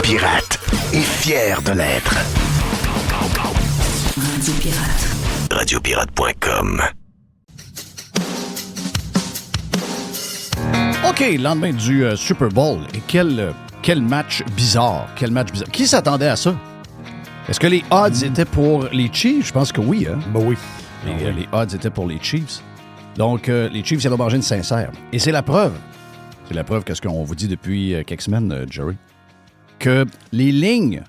pirate et fier de l'être. Radio Pirate. Radiopirate.com. OK, lendemain du Super Bowl. Et quel match bizarre. Quel match bizarre. Qui s'attendait à ça? Est-ce que les odds étaient pour les Chiefs? Je pense que oui. Hein? Ben oui. Les odds étaient pour les Chiefs. Donc, les Chiefs, ils vont manger une sincère. Et c'est la preuve. C'est la preuve qu'est-ce qu'on vous dit depuis quelques semaines, Jerry. Que les lignes,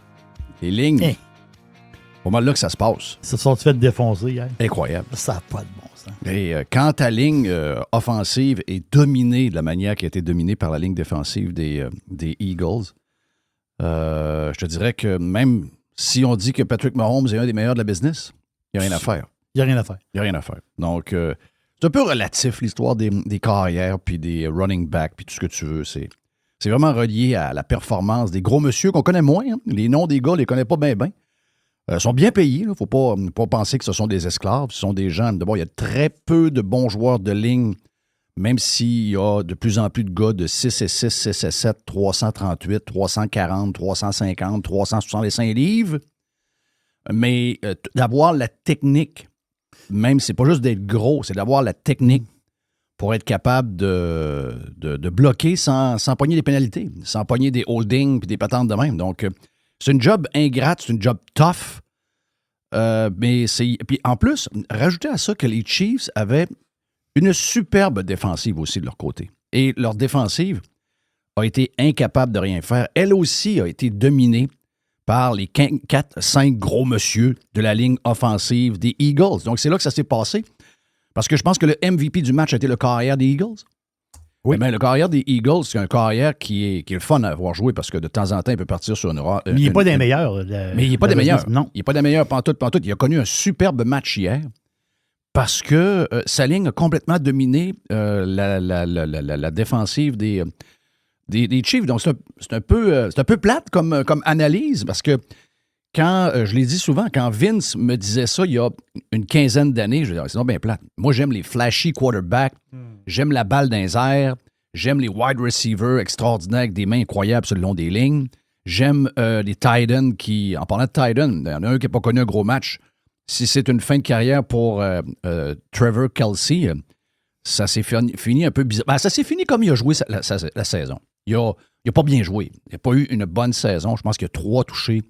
au moment là que ça se passe. Ils se sont fait défoncer hier. Incroyable. Ça n'a pas de bon sens. Et quand ta ligne offensive est dominée de la manière qui a été dominée par la ligne défensive des Eagles, je te dirais que même si on dit que Patrick Mahomes est un des meilleurs de la business, il n'y a rien à faire. Il n'y a rien à faire. Il n'y a rien à faire. Donc, c'est un peu relatif, l'histoire des carrières, puis des running backs, puis tout ce que tu veux. C'est vraiment relié à la performance des gros monsieur qu'on connaît moins. Hein. Les noms des gars, on ne les connaît pas bien. Ils sont bien payés. Il ne faut pas penser que ce sont des esclaves. Ce sont des gens. D'abord, il y a très peu de bons joueurs de ligne, même s'il y a de plus en plus de gars de 6 et 6, 6 et 7, 338, 340, 350, 365 livres. Mais d'avoir la technique, même c'est pas juste d'être gros, c'est d'avoir la technique pour être capable de bloquer sans pogner des pénalités, sans pogner des holdings et des patentes de même. Donc, c'est une job ingrate, c'est une job tough. Mais c'est. Puis en plus, rajoutez à ça que les Chiefs avaient une superbe défensive aussi de leur côté. Et leur défensive a été incapable de rien faire. Elle aussi a été dominée par les 4-5 gros monsieur de la ligne offensive des Eagles. Donc, c'est là que ça s'est passé. Parce que je pense que le MVP du match a été le carrière des Eagles. Oui. Le carrière des Eagles, c'est un carrière qui est le fun à avoir joué parce que de temps en temps, il peut partir sur une... Mais il n'est pas des meilleurs. Mais il n'est pas des meilleurs. Non. Il n'est pas des meilleurs pantoute. Il a connu un superbe match hier parce que sa ligne a complètement dominé la défensive des Chiefs. Donc, c'est un peu plate comme analyse parce que quand, je l'ai dit souvent, quand Vince me disait ça il y a une quinzaine d'années, je disais, c'est non bien plate. Moi, j'aime les flashy quarterbacks, j'aime la balle dans les airs, j'aime les wide receivers extraordinaires avec des mains incroyables sur le long des lignes, j'aime les tight ends qui, en parlant de tight ends, il y en a un qui n'a pas connu un gros match. Si c'est une fin de carrière pour Trevor Kelsey, ça s'est fini un peu bizarre. Ben, ça s'est fini comme il a joué la saison. Il n'a pas bien joué. Il n'a pas eu une bonne saison. Je pense qu'il y a 3 touchés.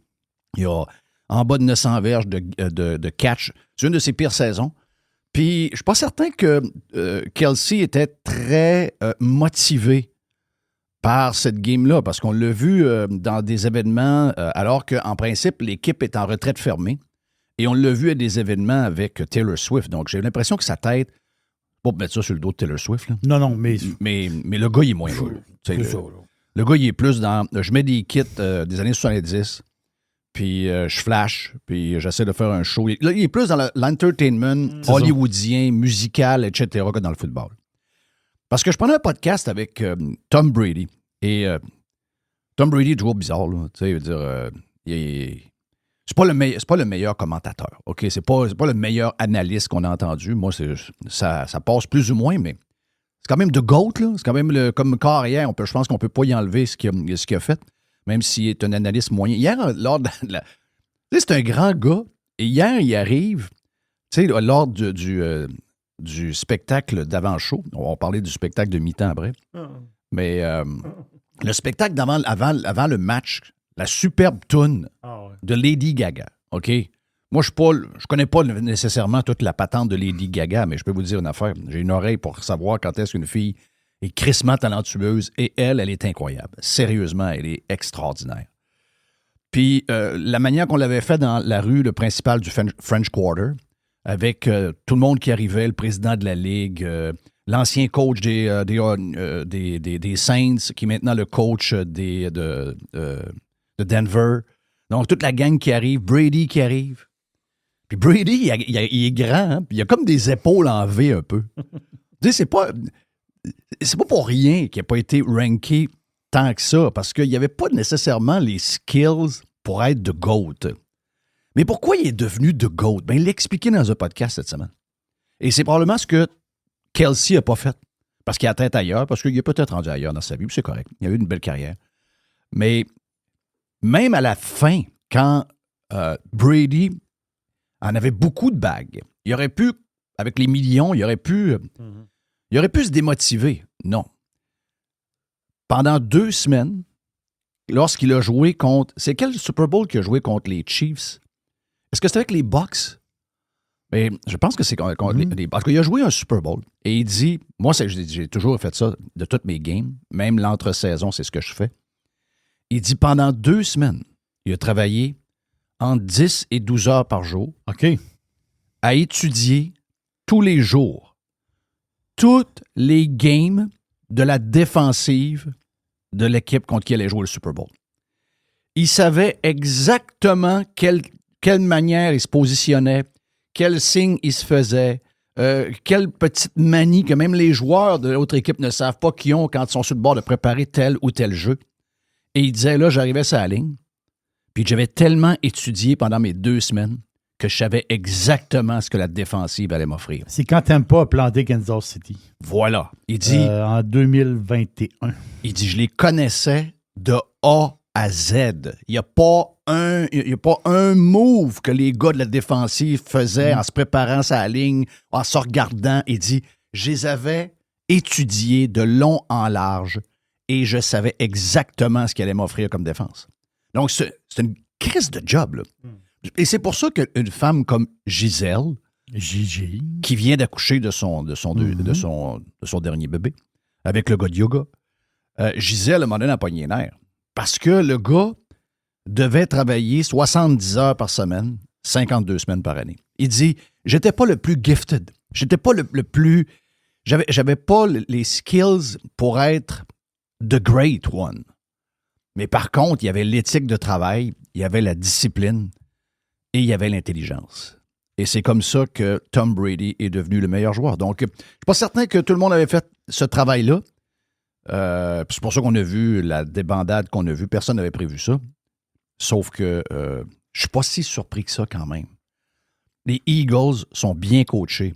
Il y a en bas de 900 verges de catch. C'est une de ses pires saisons. Puis, je ne suis pas certain que Kelsey était très motivé par cette game-là, parce qu'on l'a vu dans des événements, alors qu'en principe, l'équipe est en retraite fermée. Et on l'a vu à des événements avec Taylor Swift. Donc, j'ai l'impression que sa tête... Pas pour mettre ça sur le dos de Taylor Swift. Là. Non, mais le gars, il est moins fou. Le gars, il est plus dans... Je mets des kits des années 70... Puis je flash, puis j'essaie de faire un show. Là, il est plus dans l'entertainment hollywoodien, musical, etc. que dans le football. Parce que je prenais un podcast avec Tom Brady. Et Tom Brady est toujours bizarre. Là, tu sais, il veut dire... c'est pas le meilleur commentateur. OK? C'est pas le meilleur analyste qu'on a entendu. Moi, ça passe plus ou moins, mais c'est quand même de GOAT. Là. C'est quand même comme carrière. Je pense qu'on peut pas y enlever ce qu'il a fait. Même s'il est un analyste moyen. Hier, lors de tu sais, c'est un grand gars. Et hier, il arrive, tu sais, lors du spectacle d'avant-show. On va parler du spectacle de mi-temps après. Mais le spectacle avant le match, la superbe toune de Lady Gaga. OK? Moi, je connais pas nécessairement toute la patente de Lady Gaga, mais je peux vous dire une affaire. J'ai une oreille pour savoir quand est-ce qu'une fille est crissement talentueuse, et elle est incroyable. Sérieusement, elle est extraordinaire. Puis, la manière qu'on l'avait fait dans la rue, le principal du French Quarter, avec tout le monde qui arrivait, le président de la Ligue, l'ancien coach des Saints, qui est maintenant le coach de Denver. Donc, toute la gang qui arrive, Brady qui arrive. Puis Brady, il est grand, hein? Puis il a comme des épaules en V un peu. Tu sais, c'est pas pour rien qu'il n'a pas été ranké tant que ça, parce qu'il n'y avait pas nécessairement les skills pour être de GOAT. Mais pourquoi il est devenu de GOAT? Ben, il l'a expliqué dans un podcast cette semaine. Et c'est probablement ce que Kelsey n'a pas fait. Parce qu'il a la tête ailleurs, parce qu'il est peut-être rendu ailleurs dans sa vie, puis c'est correct. Il a eu une belle carrière. Mais même à la fin, quand Brady en avait beaucoup de bagues, il aurait pu, avec les millions, il aurait pu se démotiver. Non. Pendant 2 semaines, lorsqu'il a joué contre... C'est quel Super Bowl qu'il a joué contre les Chiefs? Est-ce que c'était avec les Bucks? Mais je pense que c'est contre les Bucks. Parce qu'il a joué un Super Bowl et il dit... Moi, j'ai toujours fait ça de toutes mes games. Même l'entre-saison, c'est ce que je fais. Il dit pendant 2 semaines, il a travaillé entre 10 et 12 heures par jour OK. à étudier tous les jours toutes les games de la défensive de l'équipe contre qui il allait jouer le Super Bowl. Il savait exactement quelle manière il se positionnait, quel signe il se faisait, quelle petite manie que même les joueurs de l'autre équipe ne savent pas qu'ils ont quand ils sont sur le bord de préparer tel ou tel jeu. Et il disait, là, j'arrivais sur la ligne, puis j'avais tellement étudié pendant mes 2 semaines que je savais exactement ce que la défensive allait m'offrir. C'est quand t'aimes pas planter Kansas City. Voilà. Il dit... en 2021. Il dit, je les connaissais de A à Z. Il n'y a pas un move que les gars de la défensive faisaient en se préparant sa ligne, en se regardant. Il dit, je les avais étudiés de long en large et je savais exactement ce qu'il allait m'offrir comme défense. Donc, c'est une crise de job, là. Et c'est pour ça qu'une femme comme Gisèle, Gigi, qui vient d'accoucher de son dernier bébé, avec le gars de yoga, Gisèle m'a donné un poignée nerf. Parce que le gars devait travailler 70 heures par semaine, 52 semaines par année. Il dit, j'étais pas le plus gifted. J'étais pas le plus... J'avais pas les skills pour être the great one. Mais par contre, il y avait l'éthique de travail, il y avait la discipline et il y avait l'intelligence. Et c'est comme ça que Tom Brady est devenu le meilleur joueur. Donc, je ne suis pas certain que tout le monde avait fait ce travail-là. C'est pour ça qu'on a vu la débandade qu'on a vue. Personne n'avait prévu ça. Sauf que je ne suis pas si surpris que ça quand même. Les Eagles sont bien coachés.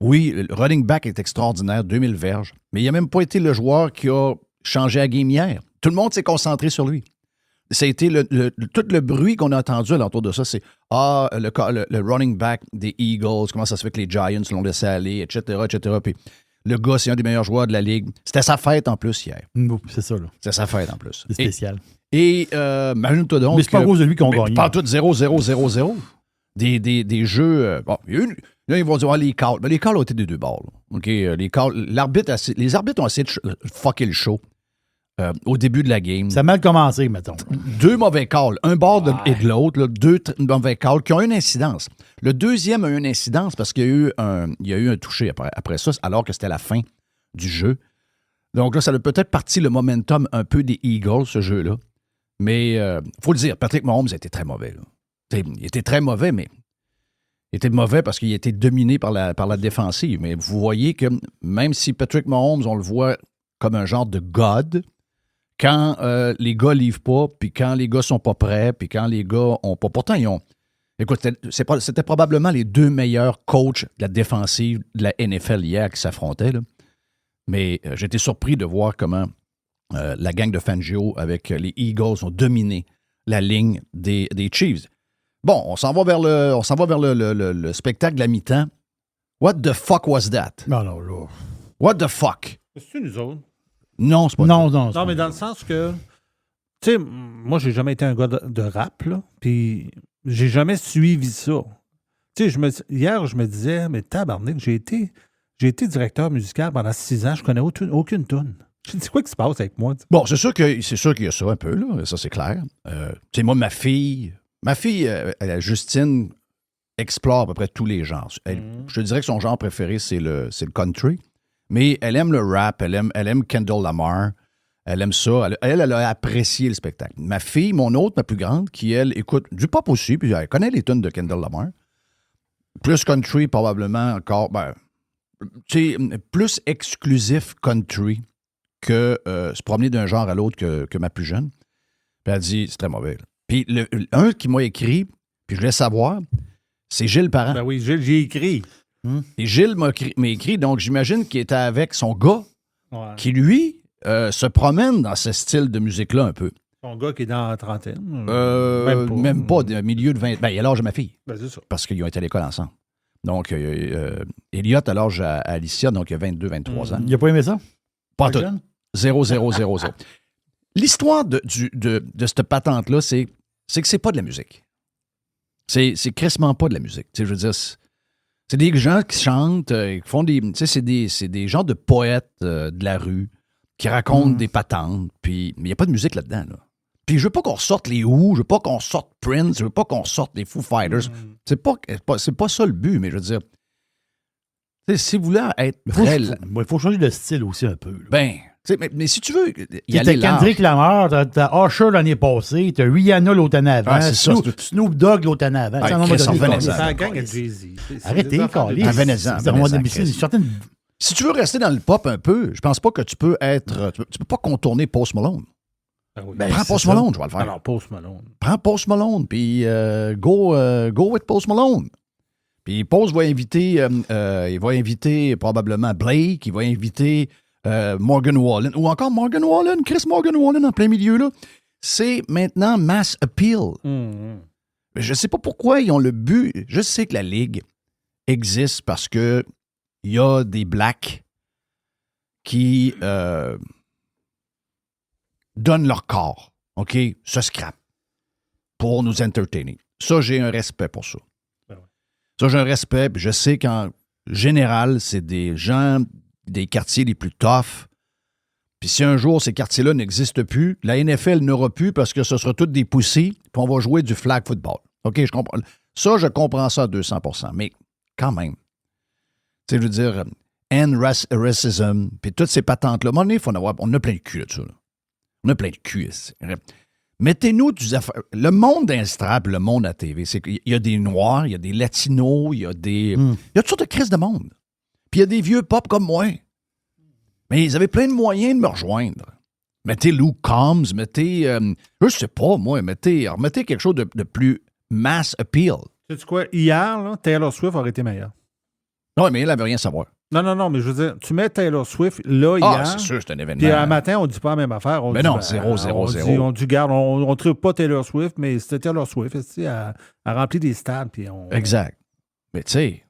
Oui, le running back est extraordinaire, 2000 verges, mais il n'a même pas été le joueur qui a changé la game hier. Tout le monde s'est concentré sur lui. Ça a été tout le bruit qu'on a entendu alentour de ça, c'est le running back des Eagles, comment ça se fait que les Giants l'ont laissé aller, etc., etc. Puis le gars, c'est un des meilleurs joueurs de la Ligue. C'était sa fête en plus hier. C'est ça, là. C'était sa fête en plus. C'est spécial. Et imagine-toi donc. Mais c'est pas à cause de lui qu'on gagne. Pas tout 0-0-0-0. Des jeux. Bon, il y a une. Là, ils vont dire, les calls. Mais les calls ont été des 2 bords. OK? Les arbitres ont essayé de fucker le show au début de la game. Ça a mal commencé, mettons. 2 mauvais calls. Un bord et de l'autre. 2 mauvais calls qui ont une incidence. Le deuxième a eu une incidence parce qu'il y a eu un touché après ça, alors que c'était la fin du jeu. Donc là, ça a peut-être parti le momentum un peu des Eagles, ce jeu-là. Mais il faut le dire, Patrick Mahomes a été très mauvais. Là. Il était très mauvais, mais il était mauvais parce qu'il a été dominé par la défensive. Mais vous voyez que même si Patrick Mahomes, on le voit comme un genre de God, quand les gars ne livrent pas, puis quand les gars sont pas prêts, puis quand les gars ont pas... Pourtant, ils ont... Écoute, c'était probablement les 2 meilleurs coachs de la défensive de la NFL hier qui s'affrontaient. Là. Mais j'étais surpris de voir comment la gang de Fangio avec les Eagles ont dominé la ligne des Chiefs. Bon, on s'en va vers le spectacle de la mi-temps. What the fuck was that? Non, là. What the fuck? C'est nous autres. Non, c'est pas Non, ça. Non, mais dans le sens que, tu sais, moi, j'ai jamais été un gars de rap, là, puis j'ai jamais suivi ça. Tu sais, hier, je me disais, mais tabarnak, j'ai été directeur musical pendant 6 ans, je connais aucune toune. Je dis, quoi qui se passe avec moi? T'sais? Bon, c'est sûr qu'il y a ça un peu, là. Ça, c'est clair. Tu sais, moi, ma fille, Justine, explore à peu près tous les genres. Je te dirais que son genre préféré, c'est le country. Mais elle aime le rap, elle aime Kendall Lamar, elle aime ça. Elle a apprécié le spectacle. Ma fille, ma plus grande, qui, elle, écoute du pop aussi, puis elle connaît les tunes de Kendall Lamar. Plus country, probablement encore, tu sais, plus exclusif country que se promener d'un genre à l'autre que ma plus jeune. Puis elle dit, c'est très mauvais. Là. Puis un qui m'a écrit, puis je voulais savoir, c'est Gilles Parent. Ben oui, Gilles, j'ai écrit. Et Gilles m'a écrit, donc j'imagine qu'il était avec son gars, Ouais. qui lui se promènent dans ce style de musique-là un peu. Ton gars qui est dans la trentaine. Même pas, milieu de 20. Ben, il a l'âge de ma fille. Ben, c'est ça. Parce qu'ils ont été à l'école ensemble. Donc, Elliot a l'âge à Alicia, donc il a 22, 23 ans. Il a pas aimé ça? Pas tout. 0, 0, 0, 0. L'histoire de cette patente-là, c'est que c'est pas de la musique. C'est crissement pas de la musique. Tu sais, je veux dire, c'est des gens qui chantent, qui font des... Tu sais, c'est des gens de poètes de la rue qui racontent des patentes, puis mais il n'y a pas de musique là-dedans, là. Puis je veux pas qu'on sorte les Who, je veux pas qu'on sorte Prince, je veux pas qu'on sorte les Foo Fighters. C'est pas ça le but, mais je veux dire, tu sais, si vous voulez être Il faut changer de style aussi un peu. Là. Ben, tu sais, mais si tu veux y aller t'as Kendrick Lamar, t'as Usher l'année passée, t'as Rihanna l'autre année avant, Ah, c'est ça, Snoop Dogg l'autre année avant. Ouais, Ça, Chris, on va donner- C'est la gang à Jay-Z. Arrêtez, Carlis. Venez-en, Si tu veux rester dans le pop un peu, je pense pas que tu peux être... Tu peux pas contourner Post Malone. Prends Post Malone, je vais le faire. Alors, Post Malone. Prends Post Malone, puis go with Post Malone. Puis Post va inviter, il va inviter probablement Blake, il va inviter Morgan Wallen, ou encore Morgan Wallen, Chris Morgan Wallen en plein milieu, là. C'est maintenant Mass Appeal. Mais je sais pas pourquoi ils ont le but. Je sais que la Ligue existe parce que il y a des blacks qui donnent leur corps, OK, se scrapent pour nous entertainer. Ça, j'ai un respect pour ça. Ça, j'ai un respect. Puis je sais qu'en général, c'est des gens des quartiers les plus toughs. Puis si un jour ces quartiers-là n'existent plus, la NFL n'aura plus parce que ce sera toutes des poussies, puis on va jouer du flag football. OK, je comprends. Ça, je comprends ça à 200%. Mais quand même, tu sais, je veux dire, racism, puis toutes ces patentes-là, à un moment donné, on a plein de cul là-dessus. Là. On a plein de cul ici. Mettez-nous du affaire. Le monde d'Instrap, le monde à TV, c'est qu'il y a des Noirs, il y a des Latinos, il y a des. Il y a toutes sortes de crises de monde. Puis il y a des vieux pop comme moi. Mais ils avaient plein de moyens de me rejoindre. Mettez Luke Combs, mettez. Je sais pas, moi, remettez quelque chose de plus mass appeal. Sais-tu quoi? Hier, là, Taylor Swift aurait été meilleure. Non, mais elle n'avait rien à savoir. Non, mais je veux dire, tu mets Taylor Swift là, hier. Ah, c'est sûr, c'est un événement. Puis un matin, on ne dit pas la même affaire. Mais non, 0-0-0. On dit, garde, on ne trouve pas Taylor Swift, mais c'était Taylor Swift, tu sais, elle remplit des stades. Puis Exact. Mais tu sais,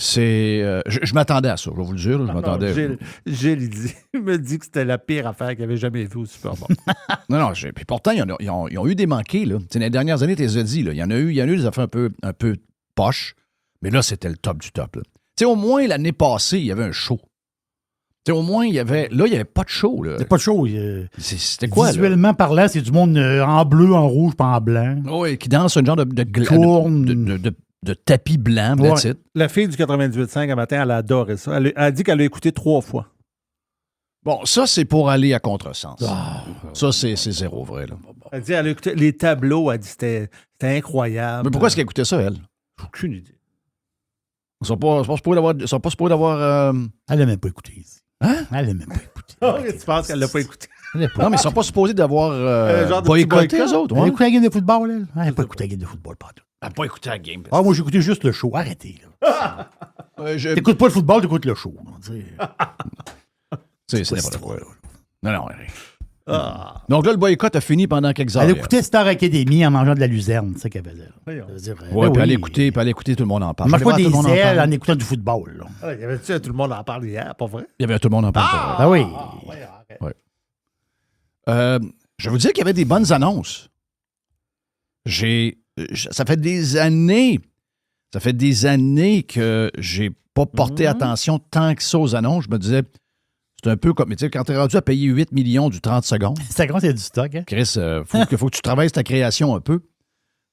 c'est. Je m'attendais à ça, je vais vous le dire. Je m'attendais. Gilles, il me dit que c'était la pire affaire qu'il avait jamais vue au Super Bowl. non, puis pourtant, ils ont eu des manqués. Là. Dans les dernières années, tu les as dit. Là. Il y en a eu des affaires un peu poches, mais là, c'était le top du top. Là. Tu sais, au moins, l'année passée, il y avait un show. Tu sais, au moins, il y avait... Là, il n'y avait pas de show. Là. Il n'y a pas de show. C'était quoi, visuellement parlant, c'est du monde en bleu, en rouge, pas en blanc. Oui, qui danse un genre de tapis blanc, ouais. La fille du 98.5, un matin, elle a adoré ça. Elle a dit qu'elle l'a écouté 3 fois. Bon, ça, c'est pour aller à contresens. Ça, c'est zéro vrai. Là. Elle dit qu'elle a écouté les tableaux. Elle dit que c'était incroyable. Mais pourquoi est-ce qu'elle écoutait ça, elle? J'ai aucune idée. Ils sont pas supposés d'avoir... Elle n'a même pas écouté ici. Hein? Elle n'a même pas écouté. Tu penses qu'elle l'a pas écouté? Non, mais ils sont pas supposés d'avoir boycotté, eux autres. Elle a écouté la game de football, elle? Elle n'a pas écouté la game de football, pardon. Elle n'a pas écouté la game. Ah, moi, j'ai écouté juste le show. Arrêtez, là. T'écoutes pas le football, t'écoutes le show. C'est n'importe quoi. Non, rien. Donc là, le boycott a fini pendant quelques heures. Elle écoutait Star Academy en mangeant de la luzerne, c'est ça qu'elle faisait. Oui, puis elle écoutait, tout le monde en parle. Elle mange pas des ailes en écoutant du football. Il y avait tout le monde en parle hier, pas vrai? Il y avait tout le monde en parle. Ben oui. Je vais vous dire qu'il y avait des bonnes annonces. Ça fait des années que j'ai pas porté attention tant que ça aux annonces. Je me disais, c'est un peu comme, tu sais, quand tu es rendu à payer 8 millions du 30 secondes. Ça commence, il y a du stock, hein? Chris, faut que tu travailles ta création un peu.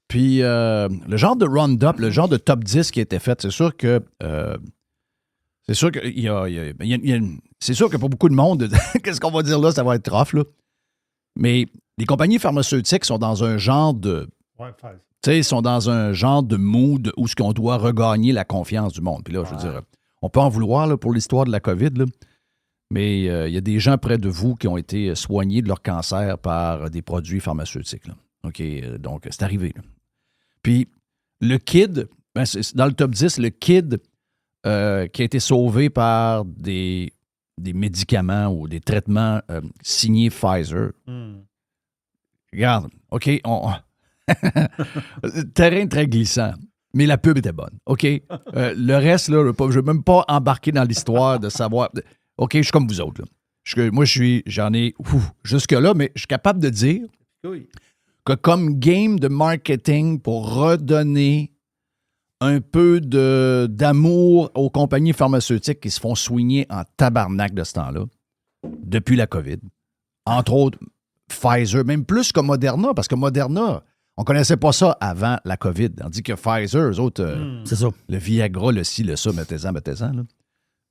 Puis, le genre de round-up, le genre de top 10 qui a été fait, c'est sûr que c'est sûr que pour beaucoup de monde, qu'est-ce qu'on va dire là, ça va être rough, là. Mais les compagnies pharmaceutiques sont dans un genre de... Tu sais, sont dans un genre de mood où on doit regagner la confiance du monde. Puis là, je veux dire, on peut en vouloir là, pour l'histoire de la COVID, là, mais il y a des gens près de vous qui ont été soignés de leur cancer par des produits pharmaceutiques. Là. OK, donc c'est arrivé. Là. Puis le kid, c'est dans le top 10, le kid qui a été sauvé par des des médicaments ou des traitements signés Pfizer. Regarde, OK, terrain très glissant, mais la pub était bonne, OK? Le reste, là, je ne veux même pas embarquer dans l'histoire de savoir... OK, je suis comme vous autres, là. Moi, j'en ai jusque-là, mais je suis capable de dire que comme game de marketing pour redonner un peu d'amour aux compagnies pharmaceutiques qui se font soigner en tabarnak de ce temps-là, depuis la COVID. Entre autres, Pfizer, même plus que Moderna, parce que Moderna, on ne connaissait pas ça avant la COVID. Tandis que Pfizer, eux autres, c'est ça. Le Viagra, le ci, le ça, mettez-en, là.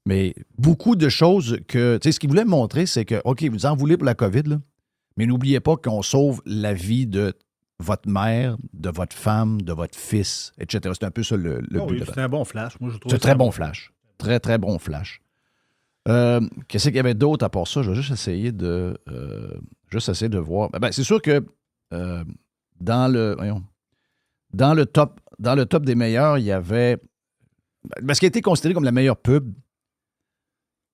Mais beaucoup de choses que, tu sais, ce qu'ils voulaient montrer, c'est que, OK, vous en voulez pour la COVID, là, mais n'oubliez pas qu'on sauve la vie de votre mère, de votre femme, de votre fils, etc. C'est un peu ça le but. Oui, c'est un bon flash. Moi, je trouve c'est un très bon flash. Très, très bon flash. Qu'est-ce qu'il y avait d'autre à part ça? Je vais juste essayer de voir. Ben, c'est sûr que dans le top des meilleurs, il y avait... ce qui a été considéré comme la meilleure pub.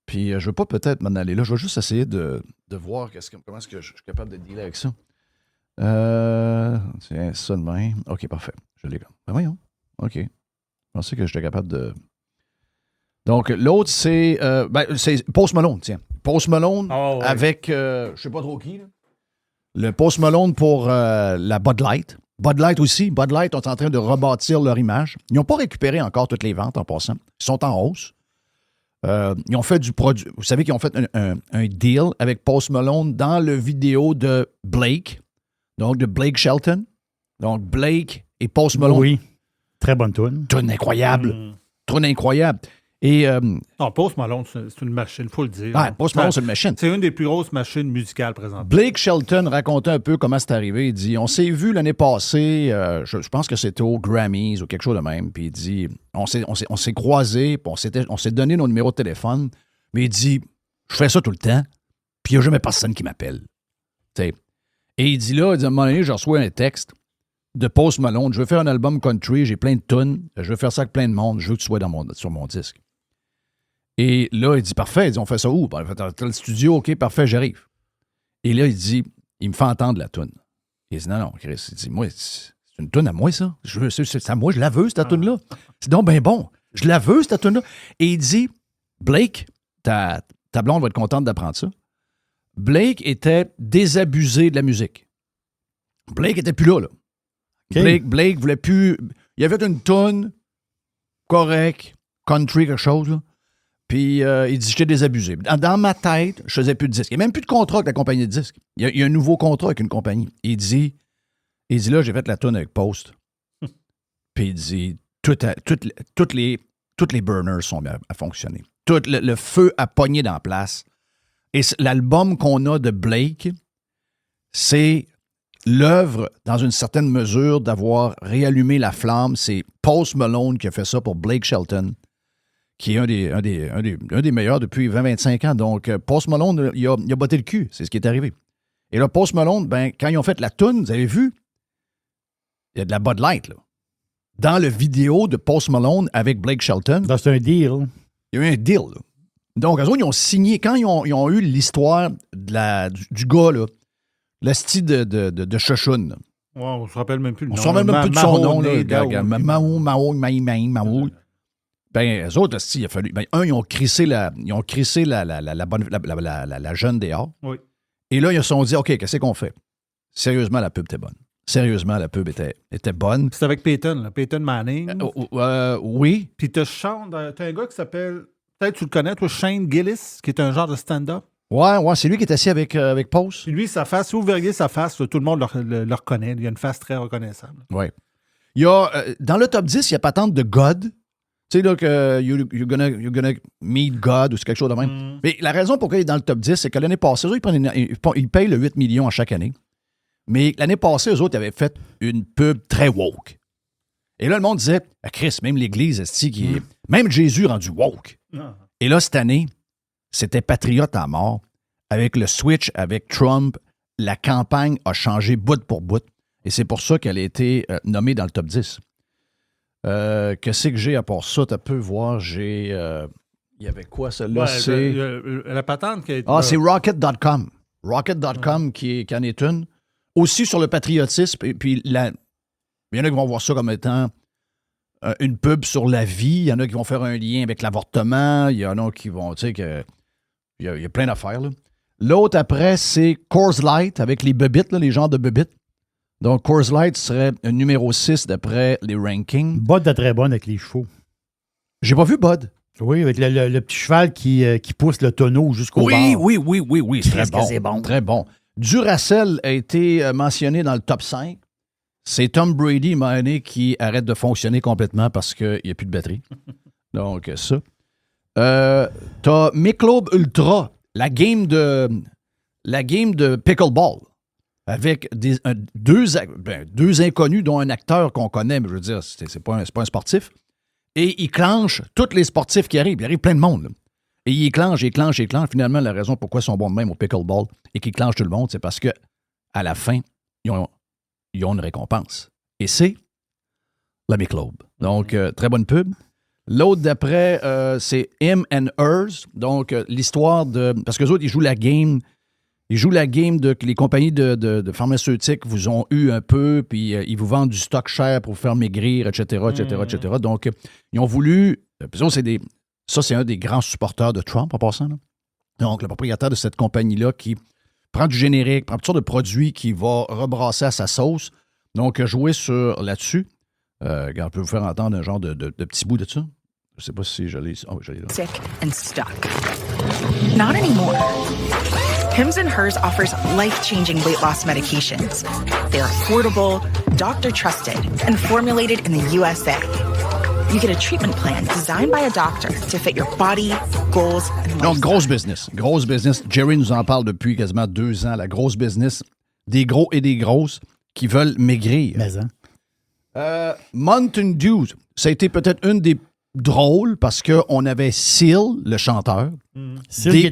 Puis je ne veux pas peut-être m'en aller là. Je vais juste essayer de voir comment est-ce que je suis capable de dealer avec ça. C'est ça de même. OK, parfait. Je l'ai là. Ben voyons. OK. Je pensais que j'étais capable de... Donc, l'autre, c'est Post Malone, tiens. Post Malone avec, je ne sais pas trop qui, là. Le Post Malone pour la Bud Light. Bud Light aussi. Bud Light sont en train de rebâtir leur image. Ils n'ont pas récupéré encore toutes les ventes en passant. Ils sont en hausse. Ils ont fait du produit. Vous savez qu'ils ont fait un deal avec Post Malone dans le vidéo de Blake. Donc, de Blake Shelton. Donc, Blake et Post Malone. Oui. Très bonne tune. Tune incroyable. Tune incroyable. Et, non, Post Malone, c'est une machine, il faut le dire. Ah, Post Malone, c'est une machine. C'est une des plus grosses machines musicales présentes. Blake Shelton racontait un peu comment c'est arrivé. Il dit, on s'est vu l'année passée, je pense que c'était aux Grammys ou quelque chose de même, puis il dit, on s'est croisés, puis on s'est donné nos numéros de téléphone, mais il dit, je fais ça tout le temps, puis il n'y a jamais personne qui m'appelle. T'sais. Et il dit là, à un moment donné, je reçois un texte de Post Malone, je veux faire un album country, j'ai plein de tunes, je veux faire ça avec plein de monde, je veux que tu sois sur mon disque. Et là, il dit, parfait, il dit, on fait ça où? Ben, t'as le studio, OK, parfait, j'arrive. Et là, il dit, il me fait entendre la toune. Il dit, non, Chris, il dit, moi, c'est une toune à moi, ça. C'est à moi, je la veux, cette toune-là. C'est donc ben bon, je la veux, cette toune-là. Et il dit, Blake, ta blonde va être contente d'apprendre ça. Blake était désabusé de la musique. Blake était plus là. Okay. Blake voulait plus... Il avait une toune correcte, country, quelque chose, là. Puis il dit, j'étais désabusé. Dans ma tête, je faisais plus de disques. Il n'y a même plus de contrat avec la compagnie de disques. Il y a un nouveau contrat avec une compagnie. Il dit là, j'ai fait la toune avec Post. Puis il dit, toutes les burners sont à fonctionner. Tout le feu a pogné dans la place. Et l'album qu'on a de Blake, c'est l'œuvre, dans une certaine mesure, d'avoir réallumé la flamme. C'est Post Malone qui a fait ça pour Blake Shelton, qui est un des meilleurs depuis 20-25 ans. Donc, Post Malone, il a botté le cul. C'est ce qui est arrivé. Et là, Post Malone, ben, quand ils ont fait la toune, vous avez vu, il y a de la Bud Light, là. Dans le vidéo de Post Malone avec Blake Shelton. C'est un deal. Il y a eu un deal, là. Donc, eux autres, ils ont signé, quand ils ont eu l'histoire du gars, là, le style de Shoshone. Ouais, on se rappelle même plus le nom. On se rappelle même plus de son nom, là. Mao. Ben, eux autres, il a fallu. Ben, ils ont crissé la jeune dehors. Oui. Et là, ils se sont dit, OK, qu'est-ce qu'on fait? Sérieusement, la pub était bonne. Sérieusement, la pub était bonne. C'est avec Peyton, là. Peyton Manning. Oui. Puis t'as un gars qui s'appelle, peut-être tu le connais, toi, Shane Gillis, qui est un genre de stand-up. Ouais, c'est lui qui est assis avec Post. Puis lui, sa face, si vous verriez sa face, tout le monde le reconnaît. Il y a une face très reconnaissable. Oui. Il y a, dans le top 10, il y a patente de God. Tu sais, là, que you're gonna meet God ou c'est quelque chose de même. Mais la raison pour laquelle il est dans le top 10, c'est que l'année passée, eux autres, ils payent le 8 millions à chaque année. Mais l'année passée, eux autres, ils avaient fait une pub très woke. Et là, le monde disait, Chris, même l'Église, même Jésus rendu woke. Et là, cette année, c'était patriote à mort. Avec le switch, avec Trump, la campagne a changé bout pour bout. Et c'est pour ça qu'elle a été nommée dans le top 10. Qu'est-ce que j'ai à part ça? Tu peux voir, il Il y avait quoi, celle-là? La patente qui a été... Ah, c'est Rocket.com. Rocket.com qui en est une. Aussi sur le patriotisme. Puis il y en a qui vont voir ça comme étant une pub sur la vie. Il y en a qui vont faire un lien avec l'avortement. Il y en a qui vont, tu sais, il y a plein d'affaires. Là. L'autre, après, c'est Coors Light avec les bebites, là, les genres de bebites. Donc, Coors Light serait un numéro 6 d'après les rankings. Bud est très bonne avec les chevaux. J'ai pas vu Bud. Oui, avec le petit cheval qui pousse le tonneau jusqu'au bord. Oui. Très bon. C'est bon. Très bon. Duracell a été mentionné dans le top 5. C'est Tom Brady, qui arrête de fonctionner complètement parce qu'il n'y a plus de batterie. Donc, ça. T'as Michelob Ultra, la game de pickleball, avec deux inconnus, dont un acteur qu'on connaît, mais je veux dire, c'est pas un sportif. Et il clenche tous les sportifs qui arrivent. Il arrive plein de monde. Là. Et il clenche. Finalement, la raison pourquoi ils sont bons de même au pickleball et qu'ils clenchent tout le monde, c'est parce que à la fin, ils ont une récompense. Et c'est la Michelob. Donc, très bonne pub. L'autre d'après, c'est Him and Hers. Donc, l'histoire de... Parce qu'eux autres, ils jouent la game que les compagnies de pharmaceutiques vous ont eu un peu, puis ils vous vendent du stock cher pour vous faire maigrir, etc. Donc, ils ont voulu... Ça, c'est un des grands supporters de Trump, en passant. Là. Donc, le propriétaire de cette compagnie-là qui prend du générique, prend toutes sortes de produits qu'il va rebrasser à sa sauce. Donc, jouer là-dessus. On peut vous faire entendre un genre de petit bout de ça. Je ne sais pas si je l'ai... Oh, je l'ai là. Sick and stuck. Not anymore. Hims & Hers offers life-changing weight loss medications. They're affordable, doctor-trusted, and formulated in the USA. You get a treatment plan designed by a doctor to fit your body, goals, and lifestyle. Donc, grosse business. Grosse business. Jerry nous en parle depuis quasiment 2 ans. La grosse business. Des gros et des grosses qui veulent maigrir. Mais, hein? Mountain Dew, ça a été peut-être une des drôles parce qu'on avait Seal, le chanteur. Seal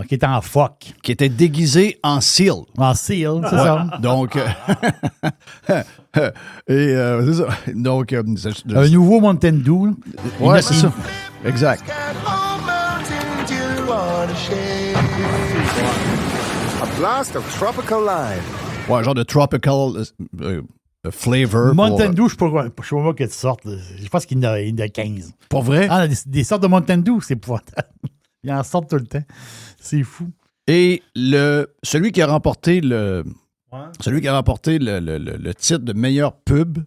qui est en phoque. Qui était déguisé en Seal. En Seal, c'est ça. Donc, c'est ça. Donc, un nouveau Mountain Dew. Ouais, c'est ça. Exact. A blast of tropical lime. Ouais, genre de tropical flavor. Mountain Dew, je ne sais pas moi qu'elle sorte. Je pense qu'il y en a 15. Pour vrai? Ah, des sortes de Mountain Dew, c'est épouvantable. Ils en sortent tout le temps. C'est fou. Et celui qui a remporté le titre de meilleure pub,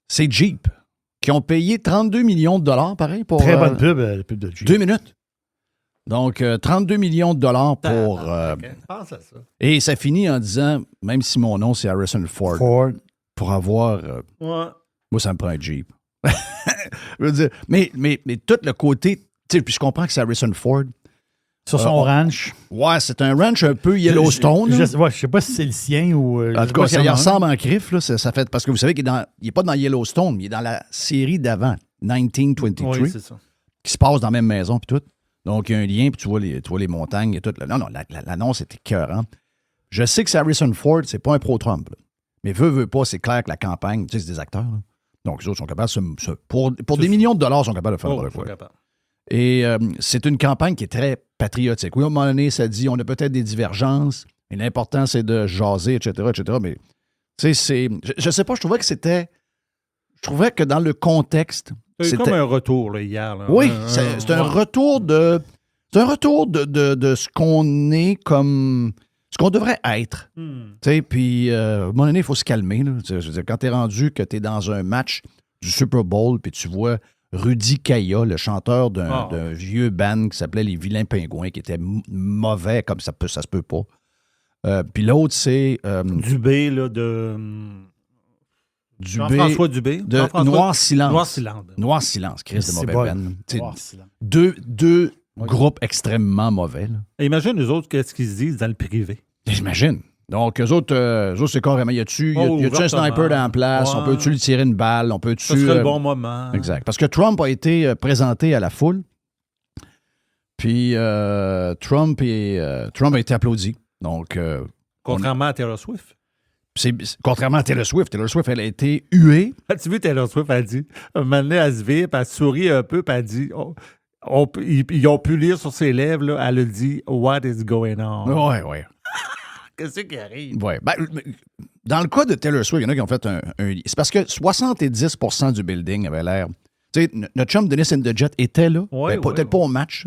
c'est Jeep, qui ont payé 32 millions de dollars, pareil, pour... Très bonne pub, la pub de Jeep. 2 minutes. Donc, 32 millions de dollars pour... Pense à ça. Et ça finit en disant, même si mon nom, c'est Harrison Ford. Pour avoir... Moi, ça me prend un Jeep. Je veux dire, mais tout le côté... Puis je comprends que c'est Harrison Ford. Sur son ranch. Ouais, c'est un ranch un peu Yellowstone. Je sais pas si c'est le sien ou... en tout cas, ça y ressemble en griffe. Là, ça fait, parce que vous savez qu'il n'est pas dans Yellowstone, mais il est dans la série d'avant, 1923, oui, c'est ça. Qui se passe dans la même maison, puis tout. Donc, il y a un lien, puis tu vois les montagnes et tout. Non, l'annonce était écœurante. Je sais que c'est Harrison Ford, c'est pas un pro-Trump. Là. Mais veut pas, c'est clair que la campagne, tu sais, c'est des acteurs. Là. Donc, les autres sont capables, pour des millions de dollars, ils sont capables de faire quoi. Et c'est une campagne qui est très patriotique. Oui, à un moment donné, ça dit, on a peut-être des divergences, mais l'important, c'est de jaser, etc. Mais, tu sais, je sais pas, je trouvais que dans le contexte... C'est comme un retour, là, hier. Là. Oui, c'est un retour de... C'est un retour de ce qu'on est comme... Ce qu'on devrait être. Tu sais, puis, à un moment donné, il faut se calmer. Là. Je veux dire, quand t'es rendu que t'es dans un match du Super Bowl, puis tu vois Rudy Kaya, le chanteur d'un vieux band qui s'appelait Les Vilains Pingouins, qui était mauvais comme ça se peut pas. Puis l'autre, c'est... Dubé, là, de... Jean-François Dubé. De Noir Silence. Noir Silence, Chris, de mauvais band. Deux groupes extrêmement mauvais. Là. Imagine, eux autres, qu'est-ce qu'ils se disent dans le privé. J'imagine. Donc, eux autres, c'est carrément, y a-tu un sniper dans la place? Ouais. On peut-tu lui tirer une balle? On peut-tu... Ça serait le bon moment. Exact. Parce que Trump a été présenté à la foule. Puis, Trump a été applaudi. Donc... contrairement à Taylor Swift. Contrairement à Taylor Swift, elle a été huée. As-tu vu Taylor Swift, elle dit, un moment donné, elle se vire, puis elle sourit un peu, puis elle dit, Ils ont pu lire sur ses lèvres, là, elle a dit « What is going on? » Ouais. Qu'est-ce qui arrive? Ouais. Ben, dans le cas de Taylor Swift, il y en a qui ont fait un c'est parce que 70% du building avait l'air... Tu sais, notre chum Dennis and the Jet était là. Peut-être pas au match,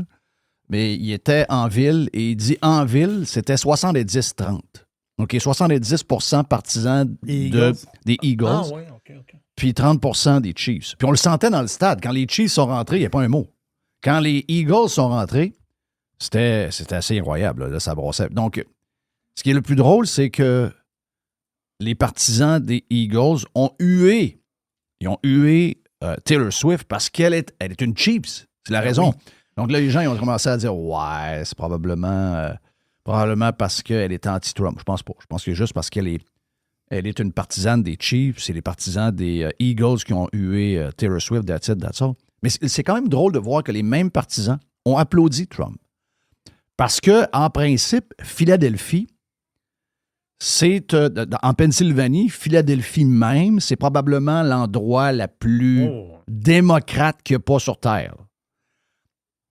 mais il était en ville et il dit en ville, c'était 70-30. OK, 70% partisans des Eagles. Ah, oui, OK. Puis 30% des Chiefs. Puis on le sentait dans le stade. Quand les Chiefs sont rentrés, il n'y a pas un mot. Quand les Eagles sont rentrés, c'était assez incroyable. Là, ça brossait. Donc, ce qui est le plus drôle, c'est que les partisans des Eagles ont hué. Ils ont hué Taylor Swift parce qu'elle est une Chiefs. C'est la raison. Oui. Donc là, les gens ils ont commencé à dire « Ouais, c'est probablement parce qu'elle est anti-Trump. » Je pense pas. Je pense que c'est juste parce qu'elle est une partisane des Chiefs. C'est les partisans des Eagles qui ont hué Taylor Swift, that's it, that's all. Mais c'est quand même drôle de voir que les mêmes partisans ont applaudi Trump. Parce que, en principe, Philadelphie, c'est en Pennsylvanie, Philadelphie même, c'est probablement l'endroit le plus démocrate qu'il n'y a pas sur Terre.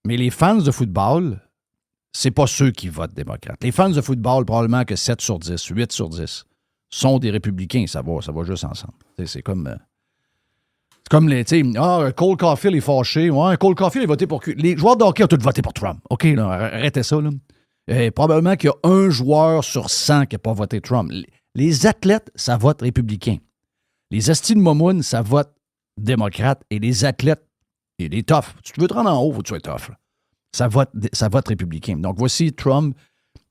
Mais les fans de football, c'est pas ceux qui votent démocrate. Les fans de football, probablement que 7 sur 10, 8 sur 10 sont des républicains. Ça va juste ensemble. C'est comme... les, tu sais, Cole Caulfield est fâché. Ouais, Cole Caulfield est voté pour... Les joueurs de hockey ont tous voté pour Trump. OK, là, arrêtez ça, là. Probablement qu'il y a un joueur sur 100 qui n'a pas voté Trump. Les athlètes, ça vote républicain. Les astis de Momoun, ça vote démocrate. Et les athlètes, et les toughs, si tu veux te rendre en haut, il faut que tu sois tough. Là. Ça vote républicain. Donc, voici Trump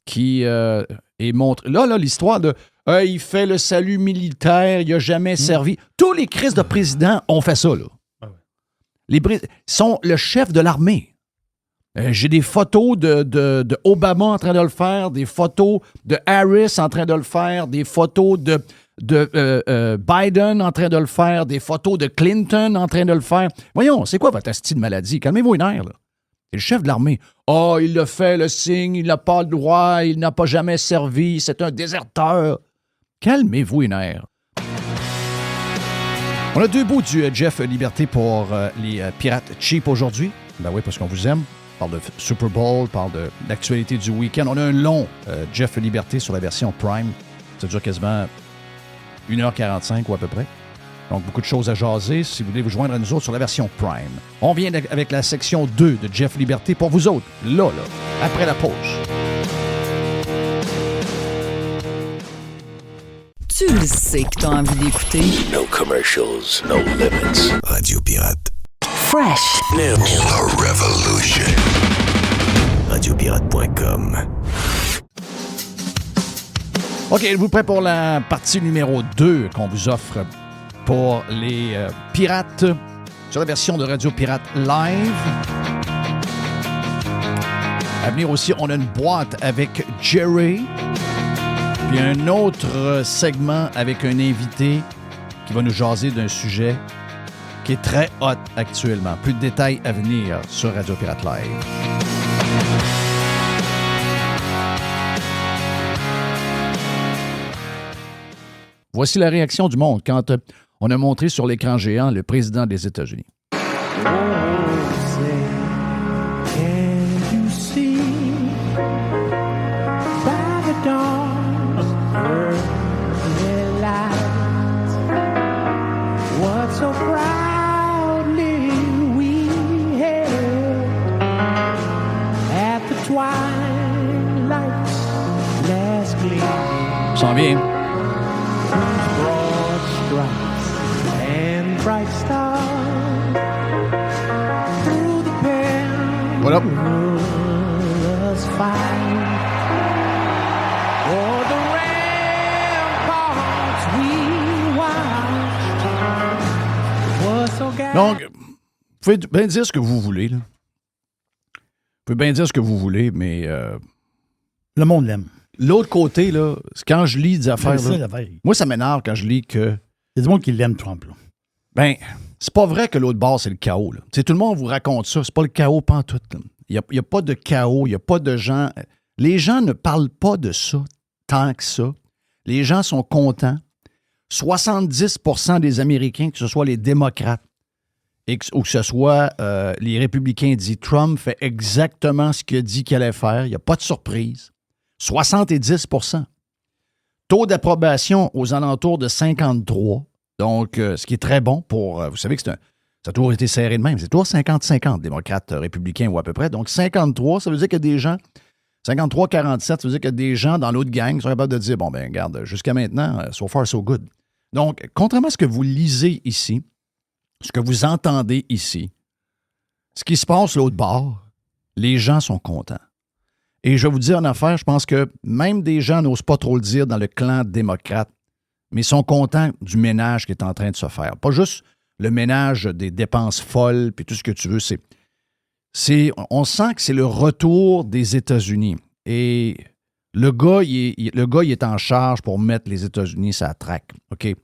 qui est montré... Là, l'histoire de... il fait le salut militaire, il n'a jamais servi. Tous les crises de présidents ont fait ça, là. Les sont le chef de l'armée. J'ai des photos de Obama en train de le faire, des photos de Harris en train de le faire, des photos de Biden en train de le faire, des photos de Clinton en train de le faire. Voyons, c'est quoi votre asti de maladie? Calmez-vous une air, là. C'est le chef de l'armée. Il a fait le signe, il n'a pas le droit, il n'a pas jamais servi, c'est un déserteur. Calmez-vous une air. On a 2 bouts du Jeff Liberté pour les Pirates Cheap aujourd'hui. Ben oui, parce qu'on vous aime. On parle de Super Bowl, on parle de l'actualité du week-end. On a un long Jeff Liberté sur la version Prime. Ça dure quasiment 1h45 ou à peu près. Donc, beaucoup de choses à jaser si vous voulez vous joindre à nous autres sur la version Prime. On vient avec la section 2 de Jeff Liberté pour vous autres, là, après la pause. Tu le sais que t'as envie d'écouter. No commercials, no limits. Radio Pirate. Fresh. New. The Revolution. Radiopirate.com. OK, êtes-vous prêts pour la partie numéro 2 qu'on vous offre pour les pirates sur la version de Radio Pirate Live? À venir aussi, on a une boîte avec Jerry. Puis un autre segment avec un invité qui va nous jaser d'un sujet qui est très hot actuellement. Plus de détails à venir sur Radio Pirate Live. Voici la réaction du monde quand on a montré sur l'écran géant le président des États-Unis. S'en vient. Voilà. Donc, vous pouvez bien dire ce que vous voulez, là. Vous pouvez bien dire ce que vous voulez, mais... le monde l'aime. L'autre côté, là, quand je lis des affaires... Là, moi, ça m'énerve quand je lis que... Il y a du monde qui l'aime, Trump, là. Ben, c'est pas vrai que l'autre bord, c'est le chaos, là. Tout le monde vous raconte ça. C'est pas le chaos pantoute, là. Il n'y a pas de chaos, il n'y a pas de gens... Les gens ne parlent pas de ça tant que ça. Les gens sont contents. 70% des Américains, que ce soit les démocrates ou que ce soit les républicains disent Trump fait exactement ce qu'il a dit qu'il allait faire, il n'y a pas de surprise. 70 %. Taux d'approbation aux alentours de 53. Donc, ce qui est très bon pour... vous savez que ça a toujours été serré de même. C'est toujours 50-50, démocrates, républicains ou à peu près. Donc, 53, ça veut dire qu'il y a des gens... 53-47, ça veut dire qu'il y a des gens dans l'autre gang qui sont capables de dire, bon, ben regarde, jusqu'à maintenant, so far, so good. Donc, contrairement à ce que vous lisez ici, ce que vous entendez ici, ce qui se passe l'autre bord, les gens sont contents. Et je vais vous dire une affaire, je pense que même des gens n'osent pas trop le dire dans le clan démocrate, mais sont contents du ménage qui est en train de se faire. Pas juste le ménage des dépenses folles, puis tout ce que tu veux, on sent que c'est le retour des États-Unis. Et le gars, il est en charge pour mettre les États-Unis sur la traque. OK?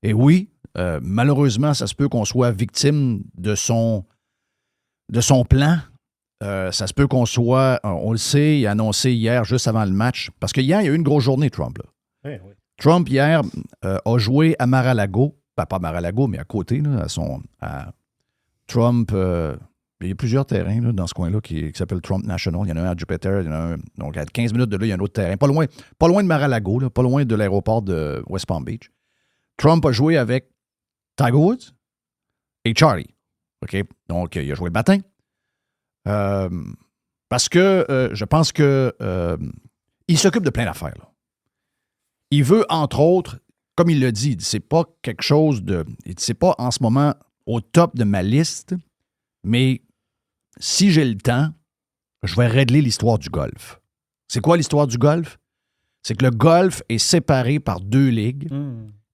Et oui, malheureusement, ça se peut qu'on soit victime de son plan. Ça se peut qu'on soit, on le sait, il a annoncé hier, juste avant le match, parce qu'hier, il y a eu une grosse journée, Trump. Là. Oui. Trump, hier, a joué à Mar-a-Lago, pas Mar-a-Lago, mais à côté, là, à Trump. Il y a plusieurs terrains là, dans ce coin-là qui s'appellent Trump National. Il y en a un à Jupiter, il y en a un. Donc, à 15 minutes de là, il y a un autre terrain. Pas loin de Mar-a-Lago, là, pas loin de l'aéroport de West Palm Beach. Trump a joué avec Tiger Woods et Charlie. OK? Donc, il a joué le matin. Parce que je pense que il s'occupe de plein d'affaires. Là. Il veut, entre autres, comme il l'a dit, c'est pas quelque chose de... C'est pas en ce moment au top de ma liste, mais si j'ai le temps, je vais régler l'histoire du golf. C'est quoi l'histoire du golf? C'est que le golf est séparé par 2 ligues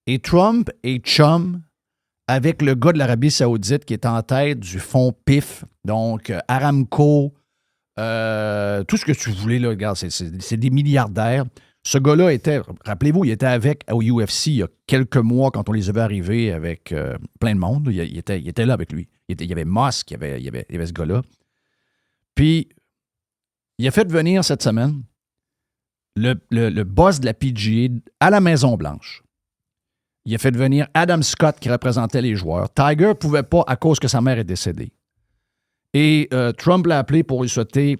et Trump est chum avec le gars de l'Arabie Saoudite qui est en tête du fonds PIF, donc Aramco, tout ce que tu voulais, là, regarde, c'est des milliardaires. Ce gars-là était, rappelez-vous, il était avec au UFC il y a quelques mois quand on les avait arrivés avec plein de monde. Il était là avec lui. Il y avait Musk, il y avait ce gars-là. Puis, il a fait venir cette semaine le boss de la PGA à la Maison-Blanche. Il a fait venir Adam Scott qui représentait les joueurs. Tiger ne pouvait pas à cause que sa mère est décédée. Et Trump l'a appelé pour lui souhaiter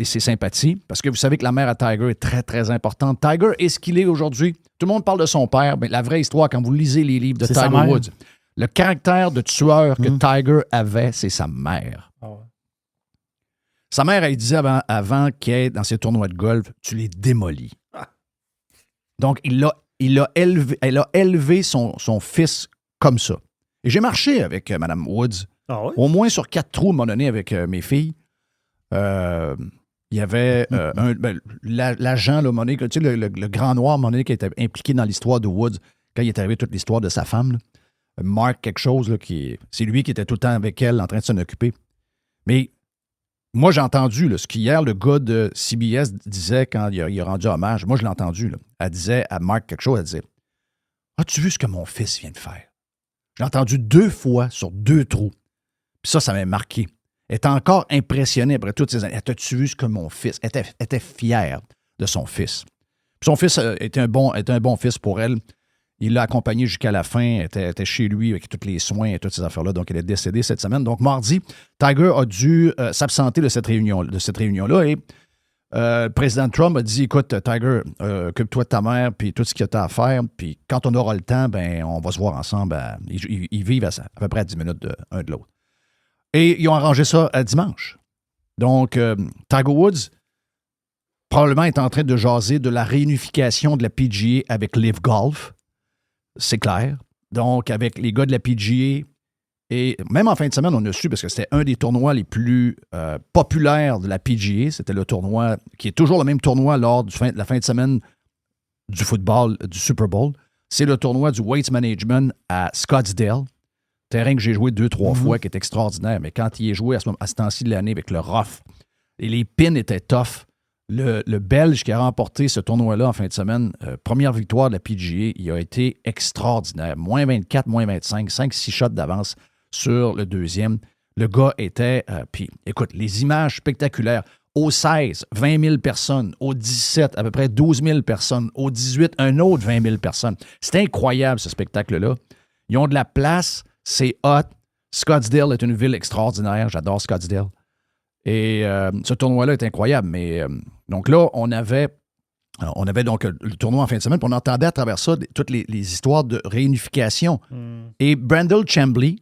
ses sympathies, parce que vous savez que la mère à Tiger est très, très importante. Tiger est ce qu'il est aujourd'hui. Tout le monde parle de son père, mais la vraie histoire, quand vous lisez les livres de Tiger Woods, le caractère de tueur que Tiger avait, c'est sa mère. Oh ouais. Sa mère, elle disait avant qu'il ait dans ses tournois de golf, tu les démolis. Ah. Donc, elle a élevé son fils comme ça. Et j'ai marché avec Mme Woods, au moins sur 4 trous, à un moment donné, avec mes filles. Il y avait l'agent, là, Monique, tu sais, le grand noir, Monique, qui était impliqué dans l'histoire de Woods, quand il est arrivé toute l'histoire de sa femme, là. Mark quelque chose, là, c'est lui qui était tout le temps avec elle, en train de s'en occuper. Mais moi, j'ai entendu ce qu'hier, le gars de CBS disait quand il a rendu hommage. Moi, je l'ai entendu. Là. Elle disait à Mark quelque chose, elle disait « As-tu vu ce que mon fils vient de faire? » J'ai entendu 2 fois sur 2 trous. Puis ça m'a marqué. Elle était encore impressionnée après toutes ces années. As-tu vu ce que mon fils... Elle était fière de son fils. Puis son fils était un bon fils pour elle. Il l'a accompagné jusqu'à la fin. Elle était chez lui avec tous les soins et toutes ces affaires-là. Donc, elle est décédée cette semaine. Donc, mardi, Tiger a dû s'absenter de cette réunion-là. Et le président Trump a dit, écoute, Tiger, occupe-toi de ta mère puis tout ce qu'il y a à faire. Puis quand on aura le temps, ben on va se voir ensemble. Ils vivent à peu près à 10 minutes un de l'autre. Et ils ont arrangé ça à dimanche. Donc, Tiger Woods, probablement, est en train de jaser de la réunification de la PGA avec LIV Golf. C'est clair. Donc, avec les gars de la PGA, et même en fin de semaine, on a su, parce que c'était un des tournois les plus populaires de la PGA. C'était le tournoi, qui est toujours le même tournoi lors de la fin de semaine du football, du Super Bowl. C'est le tournoi du Weight Management à Scottsdale. Terrain que j'ai joué 2-3 fois, qui est extraordinaire. Mais quand il est joué à ce temps-ci de l'année avec le rough, et les pins étaient tough, le Belge qui a remporté ce tournoi-là en fin de semaine, première victoire de la PGA, il a été extraordinaire. Moins 24, moins 25, 5-6 shots d'avance sur le deuxième. Le gars était... puis, écoute, les images spectaculaires. Au 16, 20 000 personnes. Au 17, à peu près 12 000 personnes. Au 18, un autre 20 000 personnes. C'est incroyable, ce spectacle-là. Ils ont de la place. C'est hot. Scottsdale est une ville extraordinaire. J'adore Scottsdale. Et ce tournoi-là est incroyable. Mais donc là, on avait donc le tournoi en fin de semaine, puis on entendait à travers ça toutes les histoires de réunification. Et Brandel Chambly,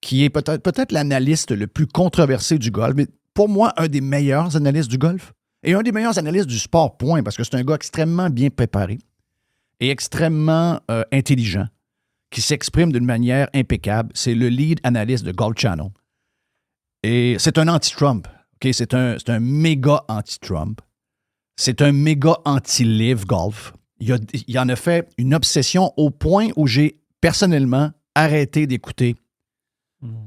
qui est peut-être l'analyste le plus controversé du golf, mais pour moi, un des meilleurs analystes du golf et un des meilleurs analystes du sport, point, parce que c'est un gars extrêmement bien préparé et extrêmement intelligent, qui s'exprime d'une manière impeccable. C'est le lead analyste de Golf Channel. Et c'est un anti-Trump. Okay? C'est un méga anti-Trump. C'est un méga anti-live golf. Il en a fait une obsession au point où j'ai personnellement arrêté d'écouter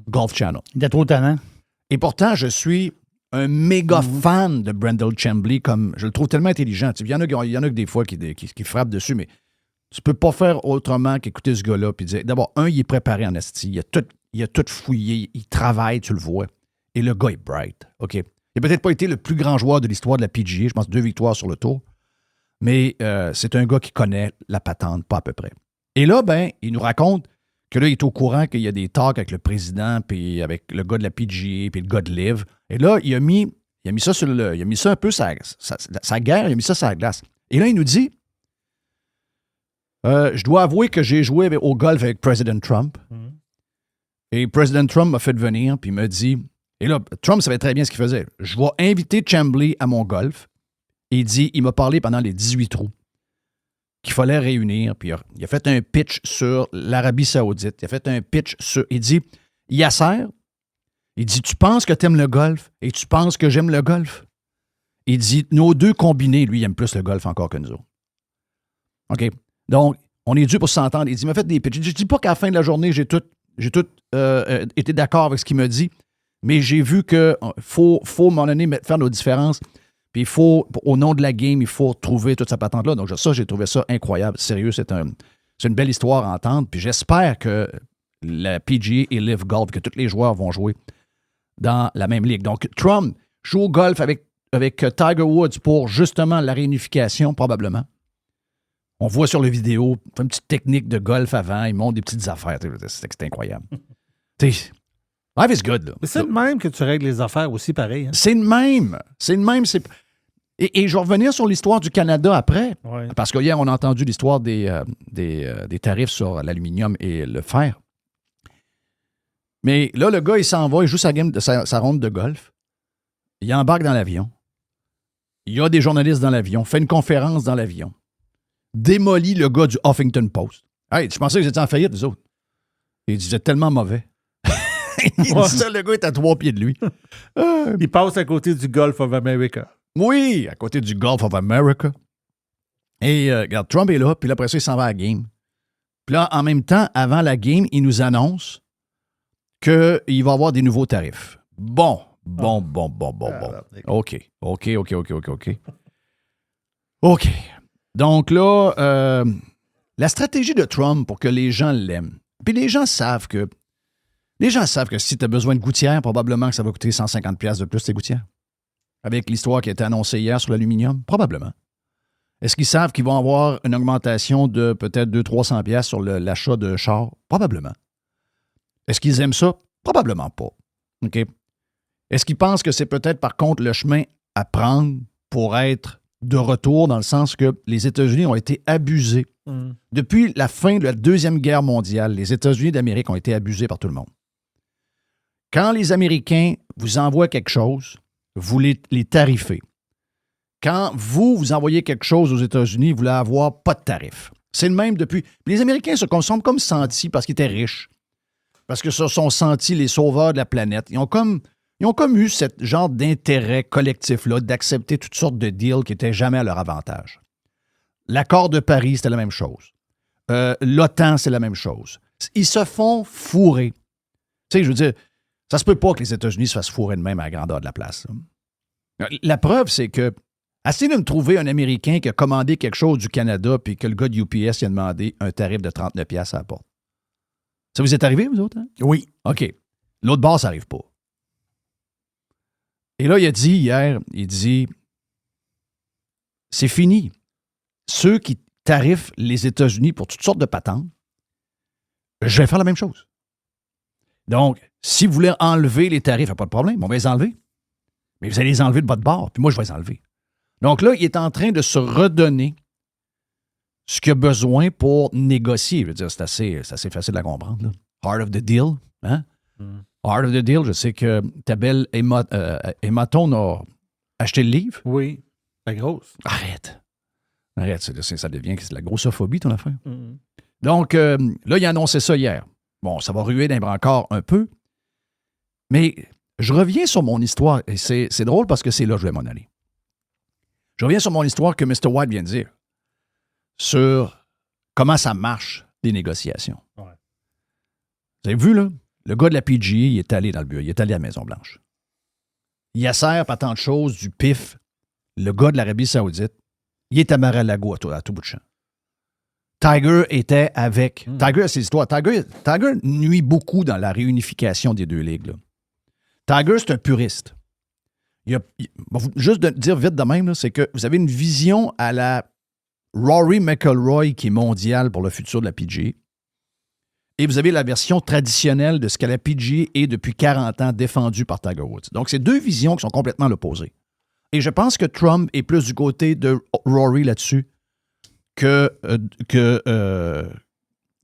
Golf Channel. Il était trop tannant. Et pourtant, je suis un méga fan de Brandel Chambly, comme je le trouve tellement intelligent. Il y en a que des fois qui frappent dessus, mais tu peux pas faire autrement qu'écouter ce gars-là puis dire, d'abord, il est préparé en asti, il a tout fouillé, il travaille, tu le vois. Et le gars est bright, OK? Il n'a peut-être pas été le plus grand joueur de l'histoire de la PGA, je pense 2 victoires sur le tour, mais c'est un gars qui connaît la patente, pas à peu près. Et là, il nous raconte que là, il est au courant qu'il y a des talks avec le président, puis avec le gars de la PGA, puis le gars de LIV. Et là, il a mis ça il a mis ça un peu sa guerre, il a mis ça sur la glace. Et là, il nous dit, je dois avouer que j'ai joué au golf avec Président Trump. Et Président Trump m'a fait venir, puis il m'a dit, et là, Trump savait très bien ce qu'il faisait. Je vais inviter Chambly à mon golf. Et il m'a parlé pendant les 18 trous qu'il fallait réunir. Puis il a fait un pitch sur l'Arabie Saoudite. Il a fait un pitch sur... Il dit, Yasser, il dit, tu penses que tu aimes le golf et tu penses que j'aime le golf? Il dit, nos deux combinés, lui, il aime plus le golf encore que nous autres. OK? Donc, on est dû pour s'entendre. Il dit, il m'a fait des pitches. Je ne dis pas qu'à la fin de la journée, j'ai tout été d'accord avec ce qu'il me dit, mais j'ai vu qu'il faut à un moment donné, faire nos différences. Puis il faut, au nom de la game, il faut trouver toute sa patente-là. Donc ça, j'ai trouvé ça incroyable. Sérieux, c'est une belle histoire à entendre. Puis j'espère que la PGA et LIV Golf, que tous les joueurs vont jouer dans la même ligue. Donc Trump joue au golf avec Tiger Woods pour justement la réunification, probablement. On voit sur la vidéo, une petite technique de golf avant, ils montrent des petites affaires. C'est incroyable. Life is good, là. Mais c'est le même que tu règles les affaires aussi, pareil. Hein? C'est le même. Et je vais revenir sur l'histoire du Canada après. Ouais. Parce qu'hier, on a entendu l'histoire des tarifs sur l'aluminium et le fer. Mais là, le gars, il s'en va, il joue sa ronde de golf. Il embarque dans l'avion. Il y a des journalistes dans l'avion. Fait une conférence dans l'avion. Démolit le gars du Huffington Post. Hey, je pensais que vous étiez en faillite, vous autres. Il dit, vous êtes tellement mauvais. Il dit ça, le gars est à 3 pieds de lui. Il passe à côté du Gulf of America. Oui, à côté du Gulf of America. Et regarde, Trump est là, puis là, après ça, il s'en va à la game. Puis là, en même temps, avant la game, il nous annonce qu'il va avoir des nouveaux tarifs. Bon. OK. Donc là, la stratégie de Trump pour que les gens l'aiment. Puis les gens savent que si tu as besoin de gouttières, probablement que ça va coûter 150$ de plus tes gouttières. Avec l'histoire qui a été annoncée hier sur l'aluminium, probablement. Est-ce qu'ils savent qu'ils vont avoir une augmentation de peut-être 200-300$ sur l'achat de chars? Probablement. Est-ce qu'ils aiment ça? Probablement pas. OK? Est-ce qu'ils pensent que c'est peut-être, par contre, le chemin à prendre pour être de retour, dans le sens que les États-Unis ont été abusés. Depuis la fin de la Deuxième Guerre mondiale, les États-Unis d'Amérique ont été abusés par tout le monde. Quand les Américains vous envoient quelque chose, vous les tarifez. Quand vous envoyez quelque chose aux États-Unis, vous voulez avoir pas de tarif. C'est le même depuis. Les Américains se sont comme sentis parce qu'ils étaient riches, parce que se sont sentis les sauveurs de la planète. Ils ont comme eu ce genre d'intérêt collectif-là d'accepter toutes sortes de deals qui n'étaient jamais à leur avantage. L'accord de Paris, c'était la même chose. L'OTAN, c'est la même chose. Ils se font fourrer. Tu sais, je veux dire, ça se peut pas que les États-Unis se fassent fourrer de même à la grandeur de la place. La preuve, c'est que, essayez de me trouver un Américain qui a commandé quelque chose du Canada puis que le gars de UPS il a demandé un tarif de 39$ à la porte. Ça vous est arrivé, vous autres? Hein? Oui. OK. L'autre bord, ça n'arrive pas. Et là, il a dit hier, c'est fini. Ceux qui tarifent les États-Unis pour toutes sortes de patentes, je vais faire la même chose. Donc, si vous voulez enlever les tarifs, pas de problème, on va les enlever. Mais vous allez les enlever de votre bord, puis moi, je vais les enlever. Donc là, il est en train de se redonner ce qu'il a besoin pour négocier. Je veux dire, c'est assez facile à comprendre. Là. Heart of the deal. Hein? Heart of the deal, je sais que ta belle Emma Stone a acheté le livre. Oui, la grosse. Arrête, ça devient de la grossophobie, ton affaire. Donc, là, il a annoncé ça hier. Bon, ça va ruer d'un brancard un peu. Mais je reviens sur mon histoire, et c'est drôle parce que c'est là que je vais m'en aller. Je reviens sur mon histoire que Mr. White vient de dire sur comment ça marche, les négociations. Ouais. Vous avez vu, là? Le gars de la PGA, il est allé dans le bureau, il est allé à la Maison-Blanche. Il assère pas tant de choses, du pif. Le gars de l'Arabie Saoudite, il est à Mar-a-Lago à tout bout de champ. Tiger était avec... Tiger, c'est l'histoire. Tiger nuit beaucoup dans la réunification des deux ligues. Là. Tiger, c'est un puriste. Juste de dire vite de même, là, c'est que vous avez une vision à la Rory McIlroy qui est mondiale pour le futur de la PGA. Et vous avez la version traditionnelle de ce que la PGA est depuis 40 ans défendue par Tiger Woods. Donc, c'est deux visions qui sont complètement l'opposé. Et je pense que Trump est plus du côté de Rory là-dessus que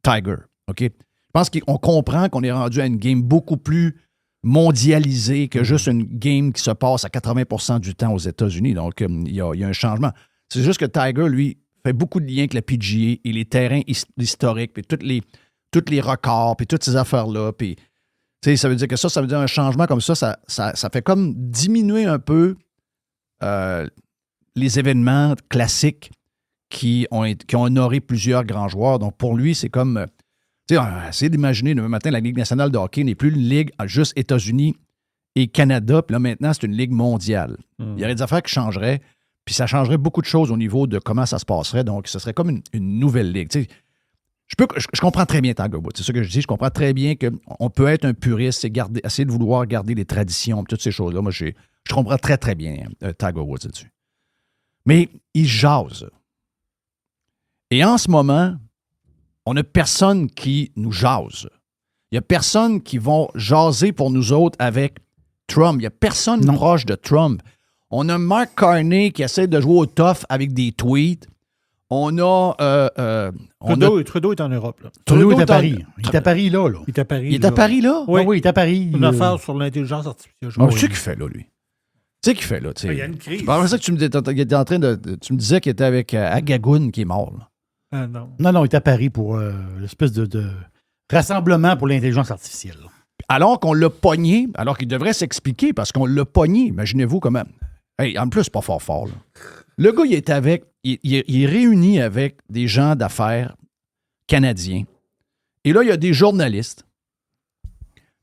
Tiger. OK? Je pense qu'on comprend qu'on est rendu à une game beaucoup plus mondialisée que juste une game qui se passe à 80% du temps aux États-Unis. Donc, il y a un changement. C'est juste que Tiger, lui, fait beaucoup de liens avec la PGA et les terrains historiques, puis tous les records, puis toutes ces affaires-là. Puis, ça veut dire que ça veut dire un changement comme ça fait comme diminuer un peu les événements classiques qui ont honoré plusieurs grands joueurs. Donc, pour lui, c'est comme... essayez d'imaginer, demain matin, la Ligue nationale de hockey n'est plus une ligue juste États-Unis et Canada, puis là, maintenant, c'est une ligue mondiale. Il y aurait des affaires qui changeraient, puis ça changerait beaucoup de choses au niveau de comment ça se passerait. Donc, ce serait comme une nouvelle ligue. Je comprends très bien Tiger Woods. C'est ça que je dis. Je comprends très bien qu'on peut être un puriste et essayer de vouloir garder les traditions, toutes ces choses-là. Moi, je comprends très, très bien Tiger Woods là-dessus. Mais il jase. Et en ce moment, on n'a personne qui nous jase. Il n'y a personne qui va jaser pour nous autres avec Trump. Il n'y a personne proche de Trump. On a Mark Carney qui essaie de jouer au tough avec des tweets. On a... Trudeau est en Europe. Là. Trudeau est à Paris. Il est à Paris, là. Il est à Paris. Il est à Paris, là? Oui, il est à Paris. Une affaire sur l'intelligence artificielle. Tu sais qu'il fait, là, lui? Tu sais qu'il fait, là? Il y a une crise. C'est ça que tu me disais qu'il était avec Agagoun qui est mort, là. Non, il est à Paris pour l'espèce de rassemblement pour l'intelligence artificielle. Alors qu'on l'a pogné, alors qu'il devrait s'expliquer parce qu'on l'a pogné. Imaginez-vous comment. Hey, en plus, c'est pas fort, là. Le gars, il est réuni avec des gens d'affaires canadiens. Et là, il y a des journalistes.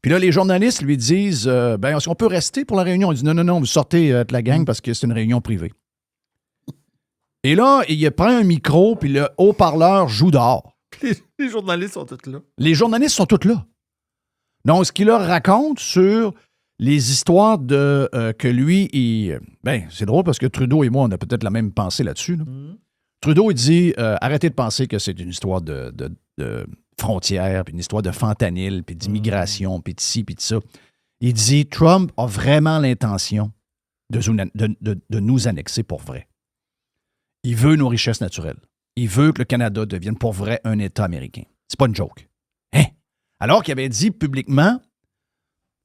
Puis là, les journalistes lui disent est-ce qu'on peut rester pour la réunion? Il dit non, vous sortez de la gang parce que c'est une réunion privée. Et là, il prend un micro, puis le haut-parleur joue dehors. Les journalistes sont tous là. Les journalistes sont tous là. Donc, ce qu'il leur raconte sur les histoires de que lui, c'est drôle parce que Trudeau et moi, on a peut-être la même pensée là-dessus. Là. Trudeau, il dit arrêtez de penser que c'est une histoire de frontières, puis une histoire de fentanyl, puis d'immigration, puis de ci, puis de ça. Il dit Trump a vraiment l'intention de nous annexer pour vrai. Il veut nos richesses naturelles. Il veut que le Canada devienne pour vrai un État américain. C'est pas une joke. Hein? Alors qu'il avait dit publiquement,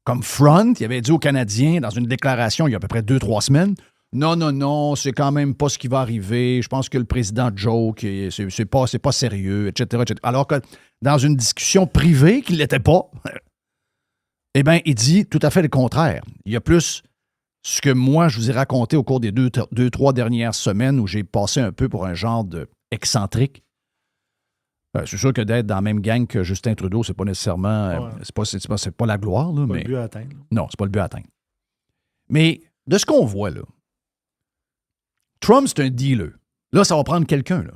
comme front, il avait dit aux Canadiens dans une déclaration il y a à peu près 2-3 semaines, non, c'est quand même pas ce qui va arriver. Je pense que le président joke, c'est pas sérieux, etc., etc. Alors que dans une discussion privée, qu'il l'était pas, eh bien, il dit tout à fait le contraire. Il y a plus ce que moi, je vous ai raconté au cours des 2-3 dernières semaines où j'ai passé un peu pour un genre de excentrique. C'est sûr que d'être dans la même gang que Justin Trudeau, c'est pas nécessairement... C'est pas la gloire, là, mais... C'est pas le but à atteindre. Non, c'est pas le but à atteindre. Mais de ce qu'on voit, là, Trump, c'est un dealer. Là, ça va prendre quelqu'un, là.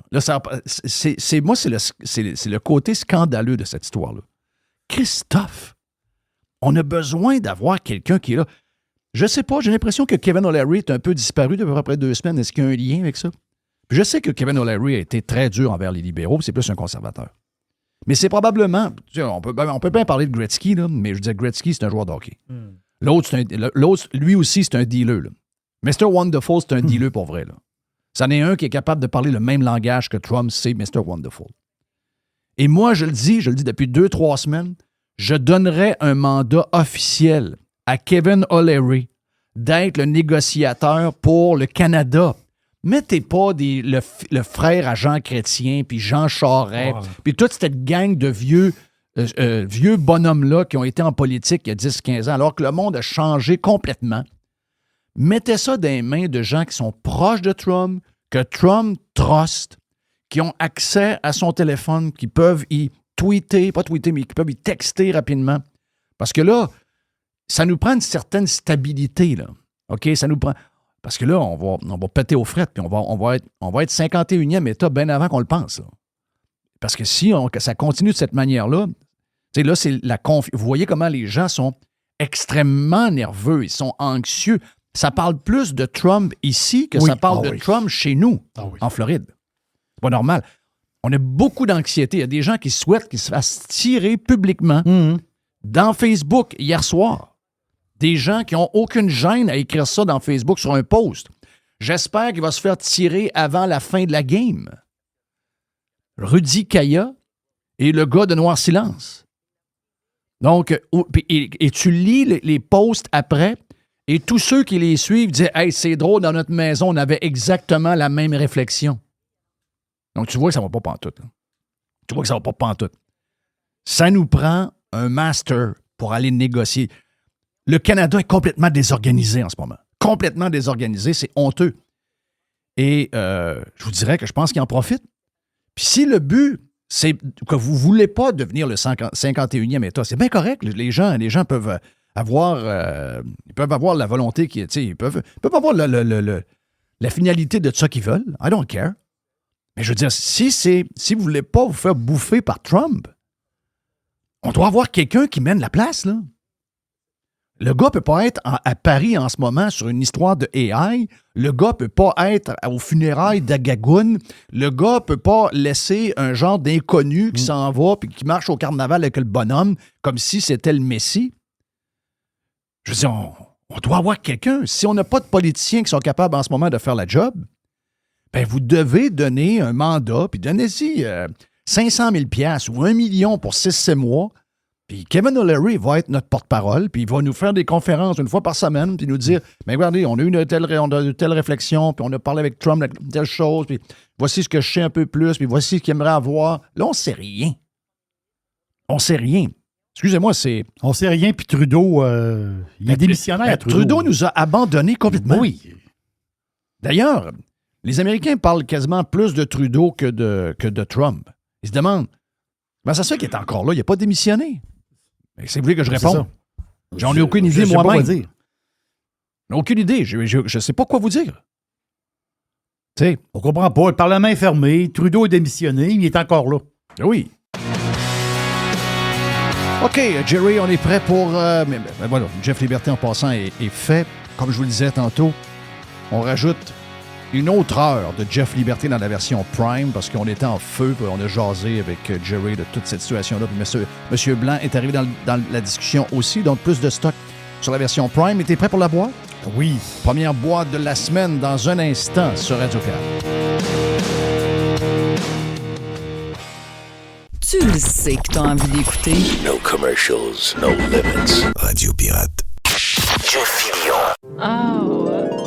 C'est le côté scandaleux de cette histoire-là. Christophe, on a besoin d'avoir quelqu'un qui est là. Je sais pas, j'ai l'impression que Kevin O'Leary est un peu disparu depuis à peu près 2 semaines. Est-ce qu'il y a un lien avec ça? Puis je sais que Kevin O'Leary a été très dur envers les libéraux, c'est plus un conservateur. Mais c'est probablement... Tu sais, on peut bien parler de Gretzky, là, mais je veux dire, Gretzky, c'est un joueur de hockey. L'autre, lui aussi, c'est un dealer. Là. Mr. Wonderful, c'est un dealer pour vrai. Là. C'en est un qui est capable de parler le même langage que Trump, c'est Mr. Wonderful. Et moi, je le dis depuis 2-3 semaines, je donnerais un mandat officiel à Kevin O'Leary d'être le négociateur pour le Canada. Mettez pas le frère à Jean Chrétien, puis Jean Charest, puis toute cette gang de vieux bonhommes-là qui ont été en politique il y a 10-15 ans, alors que le monde a changé complètement. Mettez ça dans les mains de gens qui sont proches de Trump, que Trump trust, qui ont accès à son téléphone, qui peuvent y tweeter, pas tweeter, mais qui peuvent y texter rapidement. Parce que là, ça nous prend une certaine stabilité, là. OK? Ça nous prend... Parce que là, on va péter aux frettes, puis on va être 51e État bien avant qu'on le pense, là. Parce que si ça continue de cette manière-là, tu sais, là, c'est la confiance. Vous voyez comment les gens sont extrêmement nerveux, ils sont anxieux. Ça parle plus de Trump ici que ça parle de Trump chez nous, en Floride. C'est pas normal. On a beaucoup d'anxiété. Il y a des gens qui souhaitent qu'il se fasse tirer publiquement dans Facebook hier soir. Des gens qui n'ont aucune gêne à écrire ça dans Facebook sur un post. J'espère qu'il va se faire tirer avant la fin de la game. Rudy Kaya et le gars de Noir Silence. Donc, et tu lis les posts après, et tous ceux qui les suivent disent « Hey, c'est drôle, dans notre maison, on avait exactement la même réflexion. » Donc, tu vois que ça ne va pas pantoute. Là. Tu vois que ça ne va pas pantoute. Ça nous prend un master pour aller négocier. Le Canada est complètement désorganisé en ce moment. Complètement désorganisé, c'est honteux. Et je vous dirais que je pense qu'il en profite. Puis si le but, c'est que vous ne voulez pas devenir le 51e État, c'est bien correct. Les gens peuvent avoir la volonté, ils peuvent avoir la finalité de ça qu'ils veulent. I don't care. Mais je veux dire, si vous ne voulez pas vous faire bouffer par Trump, on doit avoir quelqu'un qui mène la place, là. Le gars ne peut pas être à Paris en ce moment sur une histoire de AI. Le gars ne peut pas être aux funérailles d'Agagoun. Le gars ne peut pas laisser un genre d'inconnu qui s'en va puis qui marche au carnaval avec le bonhomme comme si c'était le Messie. Je veux dire, on doit avoir quelqu'un. Si on n'a pas de politiciens qui sont capables en ce moment de faire la job, ben vous devez donner un mandat puis donnez-y 500 000 $ ou 1 million pour 6-7 mois. Puis Kevin O'Leary va être notre porte-parole, puis il va nous faire des conférences une fois par semaine, puis nous dire « Mais regardez, on a eu une telle réflexion, puis on a parlé avec Trump de telle chose, puis voici ce que je sais un peu plus, puis voici ce qu'il aimerait avoir. » Là, on ne sait rien. On ne sait rien. Excusez-moi, c'est... On ne sait rien, puis Trudeau, il est démissionnaire. Trudeau nous a abandonnés complètement. Oui. D'ailleurs, les Américains parlent quasiment plus de Trudeau que de Trump. Ils se demandent « Ben, ça se fait qu'il est encore là, il n'a pas démissionné. » C'est vous voulez que je réponde? J'en ai aucune idée moi-même. Dire. Aucune idée. Je ne sais pas quoi vous dire. T'sais. On ne comprend pas. Le Parlement est fermé. Trudeau est démissionné. Il est encore là. Oui. OK, Jerry, on est prêt pour... voilà, Jeff Liberté en passant est fait. Comme je vous le disais tantôt, on rajoute une autre heure de Jeff Liberté dans la version Prime parce qu'on était en feu, puis on a jasé avec Jerry de toute cette situation-là. Puis Monsieur Blanc est arrivé dans la discussion aussi, donc plus de stock sur la version Prime. Es-tu prêt pour la boîte? Oui. Première boîte de la semaine dans un instant sur Radio-Can. Tu le sais que t'as envie d'écouter. No commercials, no limits. Radio Pirate. Jeff Fillion. Oh.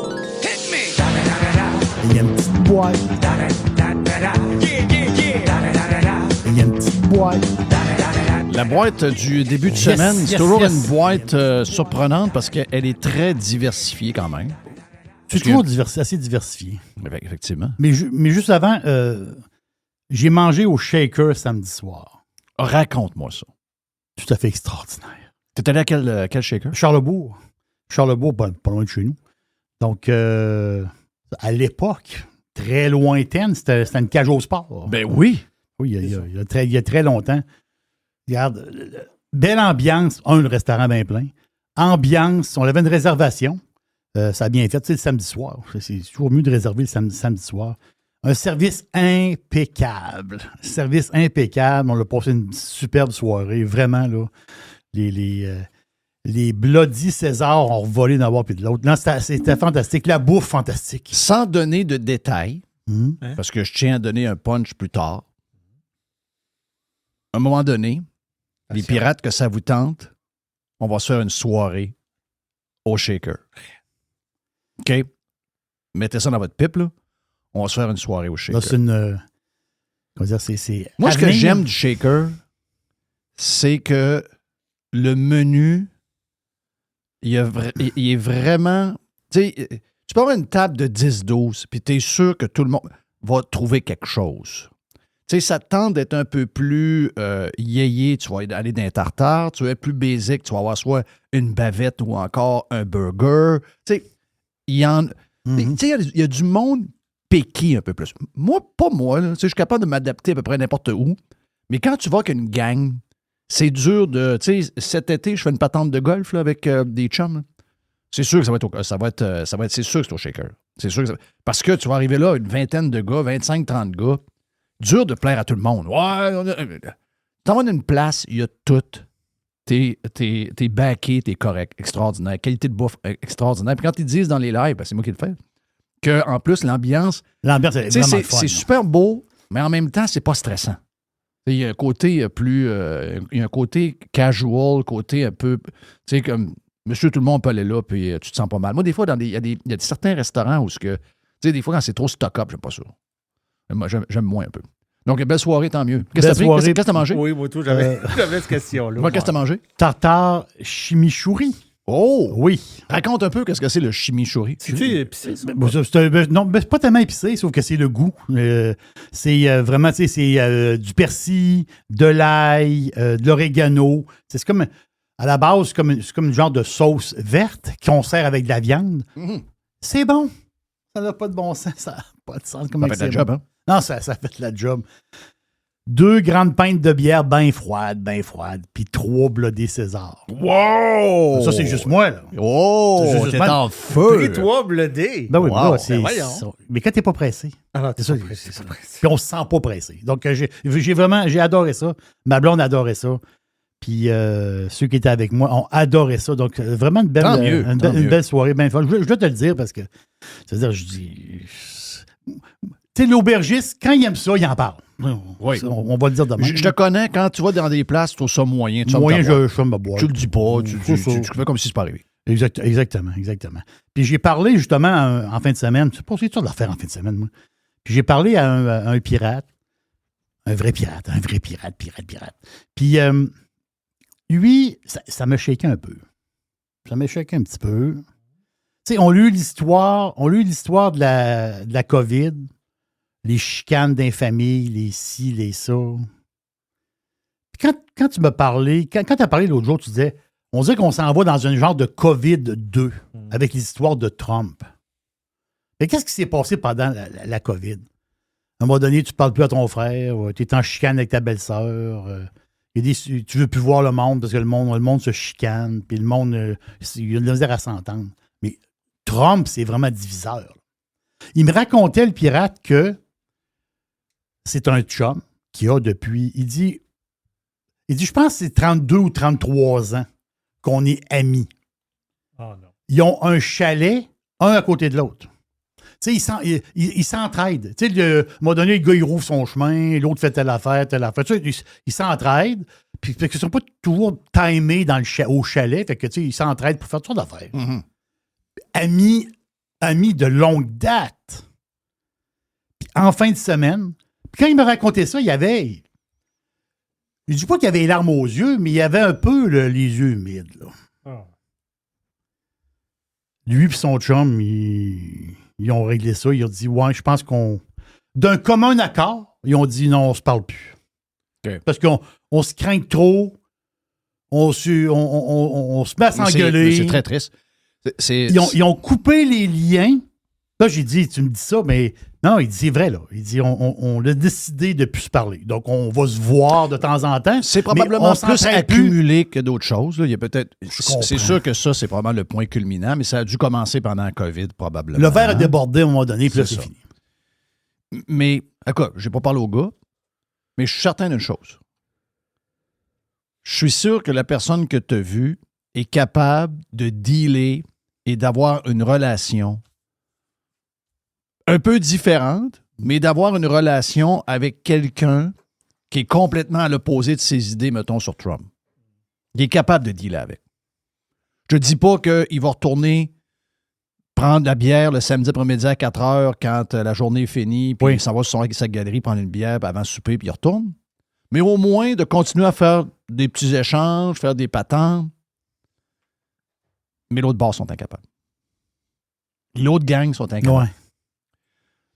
Il y a une petite boîte. Il y a une petite boîte. La boîte du début de semaine, c'est toujours une boîte surprenante parce qu'elle est très diversifiée quand même. C'est toujours assez diversifié. Effectivement. Mais juste avant, j'ai mangé au Shaker samedi soir. Raconte-moi ça. Tout à fait extraordinaire. T'es allé à quel Shaker? Charlebourg. Charlebourg, pas loin de chez nous. Donc, à l'époque, très lointaine, c'était une cage au sport. Ben oui. Oui, il y a très longtemps. Regarde, belle ambiance. Le restaurant bien plein. Ambiance, on avait une réservation. Ça a bien fait, tu sais, le samedi soir. C'est toujours mieux de réserver le samedi soir. Un service impeccable. Service impeccable. On a passé une superbe soirée. Vraiment, là. Les Bloody César ont volé d'un bord puis de l'autre. Non, c'était fantastique. La bouffe, fantastique. Sans donner de détails, parce que je tiens à donner un punch plus tard. À un moment donné, les pirates, que ça vous tente, on va se faire une soirée au Shaker. OK? Mettez ça dans votre pipe, là. On va se faire une soirée au Shaker. Là, c'est une... comment dire, c'est Moi, ce que avenir. j'aime du Shaker, c'est que le menu, il est vraiment... Tu sais, tu peux avoir une table de 10-12, puis tu es sûr que tout le monde va trouver quelque chose. Tu sais, ça te tente d'être un peu plus yéyé, tu vas aller dans un tartare, tu vas être plus basic, tu vas avoir soit une bavette ou encore un burger. Tu sais, il y en... Tu sais, il y a du monde piqué un peu plus. Moi, pas moi, là. Tu sais, je suis capable de m'adapter à peu près n'importe où, mais quand tu vois qu'une gang, c'est dur de... Tu sais, cet été, je fais une patente de golf là, avec des chums. Là. C'est sûr que c'est sûr que c'est au Shaker. C'est sûr que parce que tu vas arriver là, une vingtaine de gars, 25-30 gars, dur de plaire à tout le monde. Ouais, t'en vas dans une place, il y a tout. T'es backé, t'es correct, extraordinaire. Qualité de bouffe extraordinaire. Puis quand ils disent dans les lives, ben c'est moi qui le fais, qu'en plus, l'ambiance... L'ambiance est vraiment fun. C'est super beau, mais en même temps, c'est pas stressant. Il y a un côté plus... il y a un côté casual, côté un peu... Tu sais, comme... Monsieur, tout le monde peut aller là, puis tu te sens pas mal. Moi, des fois, il y a certains restaurants où... Tu sais, des fois, quand c'est trop stock-up, j'aime pas ça. Moi, j'aime moins un peu. Donc, belle soirée, tant mieux. Qu'est-ce que t'as mangé? Oui, moi, tout, j'avais cette question-là. Moi, qu'est-ce que t'as mangé? Tartare chimichurri. Oh! Oui. Raconte un peu qu'est-ce que c'est le chimichurri. C'est-tu épicé, ça? Non, c'est pas tellement épicé, sauf que c'est le goût. C'est vraiment, tu sais, c'est du persil, de l'ail, de l'orégano. C'est comme, à la base, c'est comme une genre de sauce verte qu'on sert avec de la viande. C'est bon. Ça n'a pas de bon sens. Ça n'a pas de sens. Ça fait la job, hein? Non, ça fait la job. 2 grandes pintes de bière bien froides, puis 3 Bloody César. Wow! Ça, c'est juste moi, là. Oh! C'est juste T'es moi. en feu! 3 blodés. Ben oui, Wow. là, c'est... voyons. Mais quand t'es pas pressé, Alors, c'est ça. Puis on se sent pas pressé. Donc, j'ai adoré ça. Ma blonde adorait ça. Puis ceux qui étaient avec moi ont adoré ça. Donc, vraiment une belle, Tant mieux, une belle soirée, bien fun. Je dois te le dire parce que, c'est-à-dire, je dis... Tu sais, l'aubergiste, quand il aime ça, il en parle. Oui. On va le dire demain. Je te connais, quand tu vas dans des places, tu trouves ça moyen. Moyen, je ferme ma boîte. Tu le dis pas, tu fais comme si c'est pas arrivé. Exactement. Puis j'ai parlé justement en fin de semaine. Je sais pas si tu vas le faire en fin de semaine, moi. Puis j'ai parlé à un pirate. Un vrai pirate. Puis lui, ça me shakeait un peu. Ça me shakeait un petit peu. Tu sais, on a eu l'histoire de la COVID, les chicanes d'infamie, les ci, les ça. Puis quand tu m'as parlé, quand tu as parlé l'autre jour, tu disais, on dirait qu'on s'en va dans un genre de COVID-2 avec l'histoire de Trump. Mais qu'est-ce qui s'est passé pendant la COVID? À un moment donné, tu ne parles plus à ton frère, tu es en chicane avec ta belle-sœur, tu veux plus voir le monde parce que le monde se chicane, puis le monde, il y a de la misère à s'entendre. Mais Trump, c'est vraiment diviseur. Il me racontait, le pirate, que c'est un chum qui a depuis... Il dit, je pense que c'est 32 ou 33 ans qu'on est amis. Oh non. Ils ont un chalet, un à côté de l'autre. Tu sais, ils s'entraident. Tu sais, à un moment donné, le gars, il rouvre son chemin, l'autre fait telle affaire. Tu sais, ils s'entraident. Puis, fait qu'ils ne sont pas toujours timés au chalet. Fait que, tu sais, ils s'entraident pour faire toutes sortes d'affaires. Amis de longue date. Puis en fin de semaine, puis quand il me racontait ça, il y avait... Je dis pas qu'il y avait les larmes aux yeux, mais il y avait un peu les yeux humides. Là. Oh. Lui et son chum, ils ont réglé ça. Ils ont dit, ouais, je pense qu'on... D'un commun accord, ils ont dit, non, on se parle plus. Okay. Parce qu'on se craint trop, on se met à s'engueuler. C'est très triste. Ils ont coupé les liens. Là, j'ai dit, tu me dis ça, mais non, il dit, c'est vrai, là. Il dit, on a décidé de ne plus se parler. Donc, on va se voir de temps en temps. C'est probablement on plus s'entraide accumulé que d'autres choses. Là. Il y a peut-être. comprends. C'est sûr que ça, c'est probablement le point culminant, mais ça a dû commencer pendant la COVID, probablement. Le verre a débordé à un moment donné, puis là, c'est ça. fini. Mais, écoute, je n'ai pas parlé au gars, mais je suis certain d'une chose. Je suis sûr que la personne que tu as vue est capable de dealer et d'avoir une relation un peu différente, mais d'avoir une relation avec quelqu'un qui est complètement à l'opposé de ses idées, mettons, sur Trump. Il est capable de dealer avec. Je ne dis pas qu'il va retourner prendre la bière le samedi après-midi à 4 heures quand la journée est finie, puis il s'en va sur sa galerie prendre une bière avant de souper, puis il retourne. Mais au moins de continuer à faire des petits échanges, faire des patentes. Mais l'autre bord sont incapables. L'autre gang sont incapables. Ouais.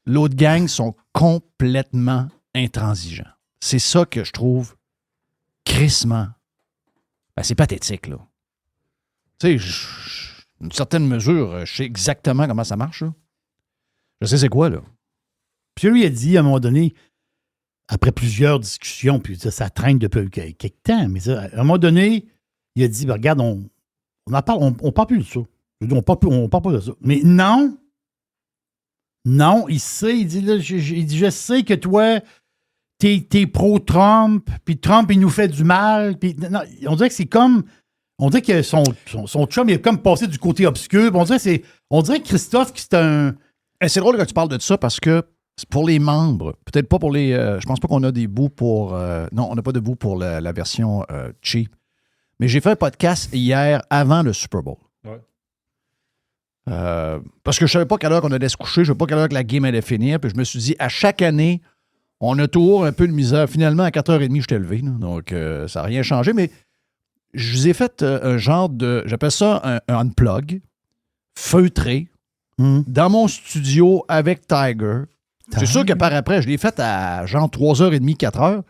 L'autre gang sont complètement intransigeants. C'est ça que je trouve crissement. Ben, c'est pathétique, là. Tu sais, une certaine mesure, je sais exactement comment ça marche, là. Je sais c'est quoi, là. Puis lui, il a dit, à un moment donné, après plusieurs discussions, puis ça traîne depuis quelques temps, mais ça, à un moment donné, il a dit, ben, regarde, on parle plus de ça. On parle pas de ça. Mais non, il sait, il dit, là, je sais que toi, t'es pro-Trump, puis Trump, il nous fait du mal. Puis, non, on dirait que c'est comme... On dirait que son chum, il est comme passé du côté obscur. On dirait que Christophe, c'est un... C'est drôle que tu parles de ça parce que c'est pour les membres, peut-être pas pour les... je pense pas qu'on a des bouts pour... non, on n'a pas de bouts pour la version cheap. Mais j'ai fait un podcast hier avant le Super Bowl. Ouais. Parce que je savais pas quelle heure on allait se coucher, je savais pas quelle heure que la game allait finir. Puis je me suis dit, à chaque année, on a toujours un peu de misère. Finalement, à 4h30, je t'ai levé. Là, donc, ça n'a rien changé. Mais je vous ai fait un genre de... J'appelle ça un unplug, feutré, dans mon studio avec Tiger. C'est sûr que par après, je l'ai fait à genre 3h30, 4h.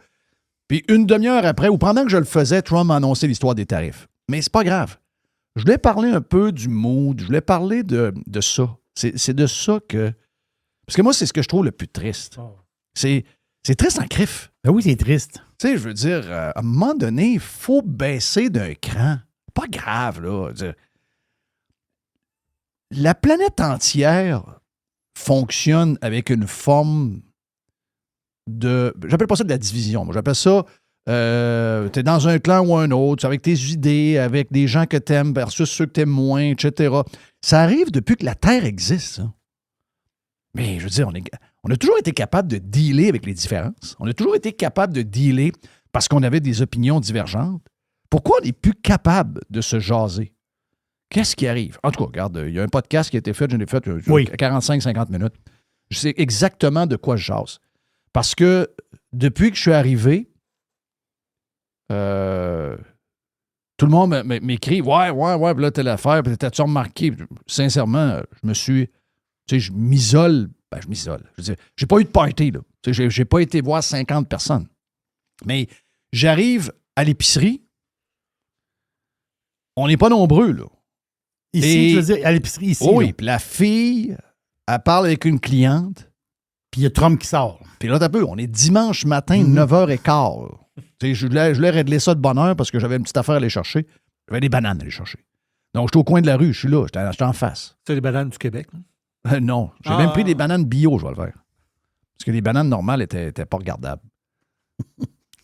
Puis une demi-heure après, ou pendant que je le faisais, Trump a annoncé l'histoire des tarifs. Mais c'est pas grave. Je voulais parler un peu du mood, je voulais parler de ça. C'est de ça que... Parce que moi, c'est ce que je trouve le plus triste. Oh. C'est triste en crif. Ben oui, c'est triste. Tu sais, je veux dire, à un moment donné, il faut baisser d'un cran. Pas grave, là. La planète entière fonctionne avec une forme de... J'appelle pas ça de la division. Moi, j'appelle ça... t'es dans un clan ou un autre, avec tes idées, avec des gens que t'aimes versus ceux que t'aimes moins, etc. Ça arrive depuis que la Terre existe, ça. Mais je veux dire, on a toujours été capable de dealer avec les différences. On a toujours été capable de dealer parce qu'on avait des opinions divergentes. Pourquoi on n'est plus capable de se jaser? Qu'est-ce qui arrive? En tout cas, regarde, il y a un podcast qui a été fait, j'en ai fait 45-50 minutes. Je sais exactement de quoi je jase. Parce que depuis que je suis arrivé, tout le monde m'écrit « Ouais, puis là, telle affaire, puis t'as-tu remarqué? » Sincèrement, je me suis... Tu sais, je m'isole. Ben, je m'isole. Je veux dire, j'ai pas eu de party, là. Tu sais, j'ai pas été voir 50 personnes. Mais j'arrive à l'épicerie. On n'est pas nombreux, là. Ici, tu veux dire, à l'épicerie, ici. Oui, puis la fille, elle parle avec une cliente. Puis il y a Trump qui sort. Puis là, t'as peu, on est dimanche matin, 9h15. Tu sais, je voulais régler ça de bonne heure parce que j'avais une petite affaire à aller chercher. J'avais des bananes à aller chercher. Donc, j'étais au coin de la rue, je suis là, j'étais en face. C'est les bananes du Québec. Non, j'ai même pris des bananes bio, je vais le faire. Parce que les bananes normales étaient pas regardables.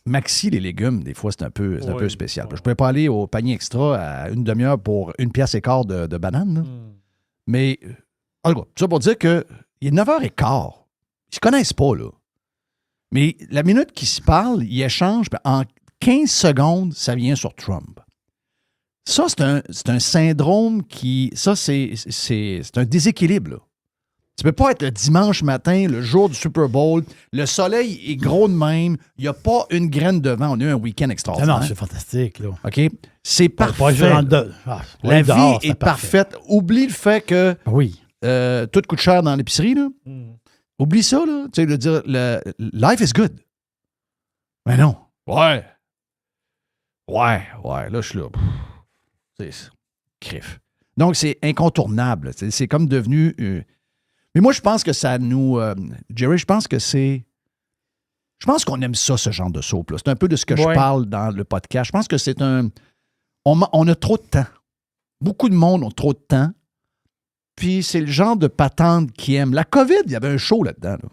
Maxi, les légumes, des fois, c'est un peu spécial. Je ne pouvais pas aller au panier extra à une demi-heure pour 1,15 de bananes. Là. Mais, en tout cas, ça pour dire qu'il est 9h15. Ils se connaissent pas, là. Mais la minute qu'ils se parlent, ils échangent, en 15 secondes, ça vient sur Trump. Ça, c'est un syndrome qui... Ça, c'est un déséquilibre, là. Tu peux pas être le dimanche matin, le jour du Super Bowl, le soleil est gros de même, il n'y a pas une graine de vent. On a eu un week-end extraordinaire. Non, c'est fantastique, là. OK? C'est parfait. La vie est parfaite. Oublie le fait que tout coûte cher dans l'épicerie, là. Oublie ça, là. Tu sais, de dire, life is good. Mais non. Ouais. Là, je suis là. C'est crif. Donc, c'est incontournable. C'est comme devenu... Mais moi, je pense que ça nous... Jerry, je pense que c'est... Je pense qu'on aime ça, ce genre de soap-là. C'est un peu de ce que je parle dans le podcast. Je pense que c'est un... On a trop de temps. Beaucoup de monde ont trop de temps. Puis c'est le genre de patente qui aime. La COVID, il y avait un show là-dedans. Là.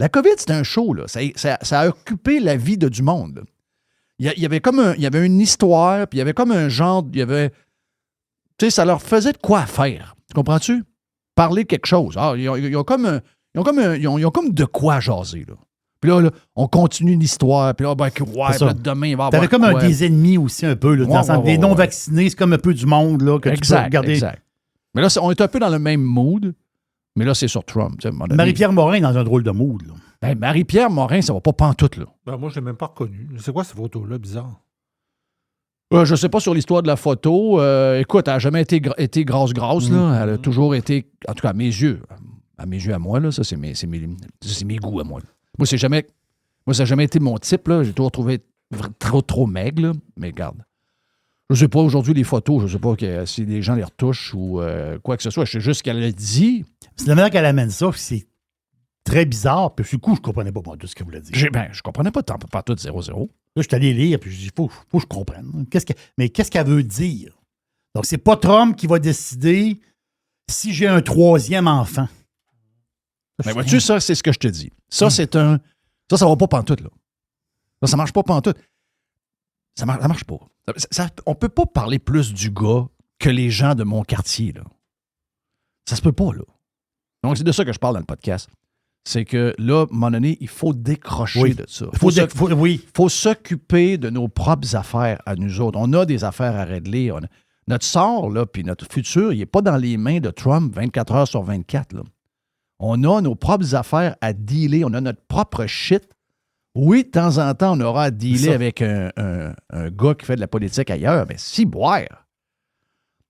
La COVID, c'était un show, là. Ça a occupé la vie de du monde, là. Il y avait une histoire, puis il y avait comme un genre, tu sais, ça leur faisait de quoi à faire. Tu comprends-tu? Parler quelque chose. Ah, ils ont comme de quoi jaser, là. Puis là, on continue l'histoire, puis là, puis là, demain, il va y avoir T'avais comme quoi. des ennemis aussi un peu, là, dans le sens, des non-vaccinés, c'est comme un peu du monde, là, que tu peux regarder. Exact. Mais là, on est un peu dans le même mood, mais là, c'est sur Trump. Tu sais, Marie-Pierre Morin est dans un drôle de mood, là. Ben, Marie-Pierre Morin, ça va pas pantoute, là. Ben, moi, je l'ai même pas reconnu. C'est quoi cette photo-là, bizarre? Je sais pas sur l'histoire de la photo. Écoute, elle n'a jamais été grasse, là. Elle a toujours été, en tout cas, à mes yeux à moi, là, ça, c'est mes goûts à moi. Là. Moi, ça n'a jamais été mon type, là. J'ai toujours trouvé trop maigre, là. Mais regarde. Je sais pas aujourd'hui les photos, je sais pas si les gens les retouchent ou quoi que ce soit. Je sais juste qu'elle a dit. C'est la manière qu'elle amène ça, puis c'est très bizarre. Puis du coup, je comprenais pas tout ce qu'elle voulait dire. Je comprenais pas tout 0-0. Là, je suis allé lire, puis je dis, faut que je comprenne. Mais qu'est-ce qu'elle veut dire? Donc, c'est pas Trump qui va décider si j'ai un troisième enfant. Ben, vois-tu, ça, c'est ce que je te dis. Ça, c'est un. Ça va pas pantoute, là. Ça marche pas pantoute. Ça marche pas. On peut pas parler plus du gars que les gens de mon quartier, là. Ça se peut pas, là. Donc, c'est de ça que je parle dans le podcast. C'est que là, à un moment donné, il faut décrocher de ça. Il faut s'occuper de nos propres affaires à nous autres. On a des affaires à régler. Notre sort, là, puis notre futur, il n'est pas dans les mains de Trump 24 heures sur 24, là. On a nos propres affaires à dealer. On a notre propre shit. Oui, de temps en temps, on aura à dealer avec un gars qui fait de la politique ailleurs, mais si boire.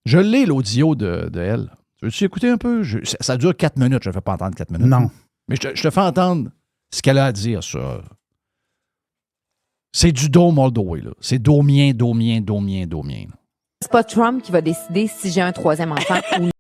Je l'ai, l'audio de elle. Veux-tu écouter un peu? Ça dure 4 minutes. Je ne fais pas entendre 4 minutes. Non. Mais je te fais entendre ce qu'elle a à dire sur... C'est du dôme all the way, là. C'est domien. C'est pas Trump qui va décider si j'ai un troisième enfant ou non.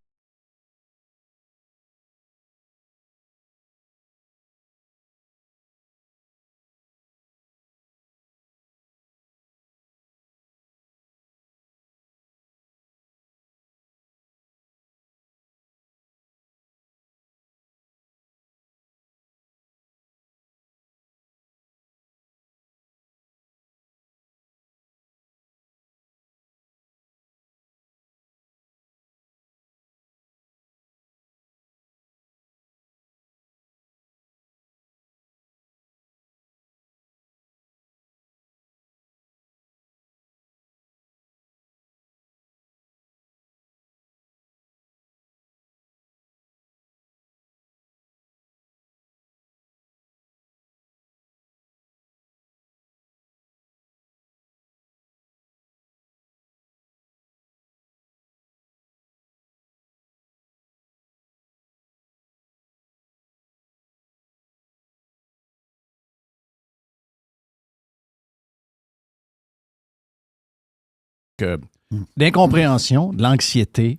D'incompréhension, de l'anxiété,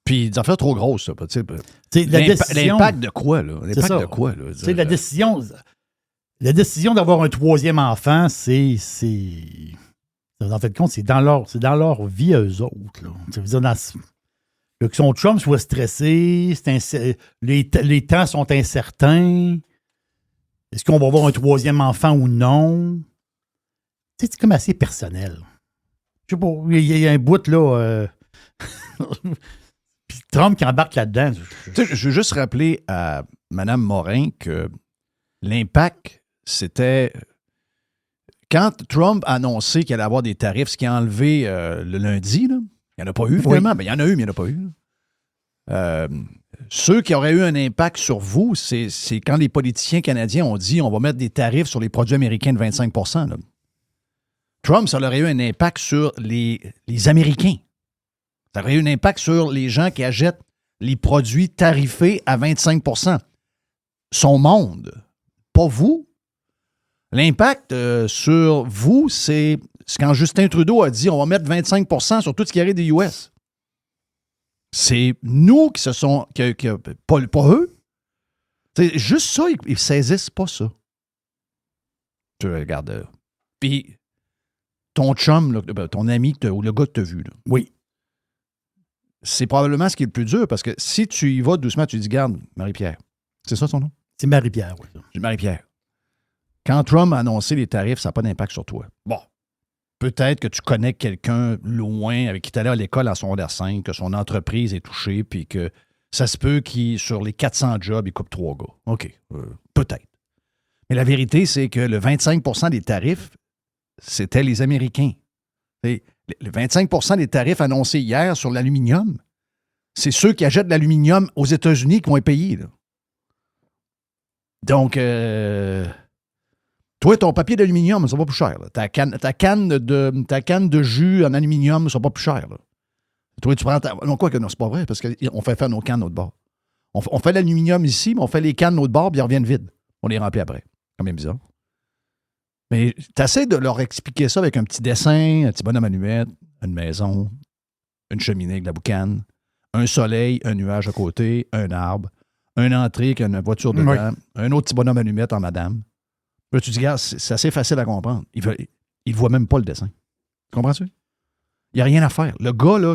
puis des affaires trop grosses, ça. L'impact de quoi, là? L'impact de quoi, là? La décision d'avoir un troisième enfant, c'est en fait compte, c'est dans leur vie à eux autres, là. Ça veut dire, que son chum soit stressé, les temps sont incertains. Est-ce qu'on va avoir un troisième enfant ou non? C'est comme assez personnel. Je sais pas, il y a un bout, là. Puis Trump qui embarque là-dedans. Je veux juste rappeler à Mme Morin que l'impact, c'était. Quand Trump a annoncé qu'il allait avoir des tarifs, ce qui a enlevé le lundi, là, il n'y en a pas eu, finalement. Oui. Ben, il y en a eu, mais il n'y en a pas eu. Ceux qui auraient eu un impact sur vous, c'est quand les politiciens canadiens ont dit on va mettre des tarifs sur les produits américains de 25 %. Là. Trump, ça aurait eu un impact sur les Américains. Ça aurait eu un impact sur les gens qui achètent les produits tarifés à 25 %. Son monde, pas vous. L'impact sur vous, c'est quand Justin Trudeau a dit on va mettre 25 % sur tout ce qui arrive des US. C'est nous qui se sont... pas eux. C'est juste ça, ils ne saisissent pas ça. Tu regardes. Puis, ton chum, là, ton ami ou le gars que tu as vu, là, oui. C'est probablement ce qui est le plus dur parce que si tu y vas doucement, tu dis, garde, Marie-Pierre, c'est ça son nom? C'est Marie-Pierre, oui. Marie-Pierre. Quand Trump a annoncé les tarifs, ça n'a pas d'impact sur toi. Bon. Peut-être que tu connais quelqu'un loin avec qui tu allais à l'école en secondaire 5, que son entreprise est touchée, puis que ça se peut qu'il, sur les 400 jobs, il coupe 3 gars. OK. Peut-être. Mais la vérité, c'est que le 25 % des tarifs, c'était les Américains. Et le 25 % des tarifs annoncés hier sur l'aluminium, c'est ceux qui achètent de l'aluminium aux États-Unis qui vont les payer. Là. Donc, toi, ton papier d'aluminium, ça va plus cher. Là. Ta canne de jus en aluminium, ça va pas plus cher. Là. Toi, tu prends non, quoi que non, c'est pas vrai, parce qu'on fait faire nos cannes de l'autre bord. On fait l'aluminium ici, mais on fait les cannes de l'autre bord, puis ils reviennent vides. On les remplit après. Quand même bizarre. Mais tu essaies de leur expliquer ça avec un petit dessin, un petit bonhomme allumette, une maison, une cheminée avec de la boucane, un soleil, un nuage à côté, un arbre, une entrée avec une voiture dedans, un autre petit bonhomme allumette en madame. Là, tu dis, regarde, c'est assez facile à comprendre. Il ne voit même pas le dessin. Tu comprends-tu? Il n'y a rien à faire. Le gars, là,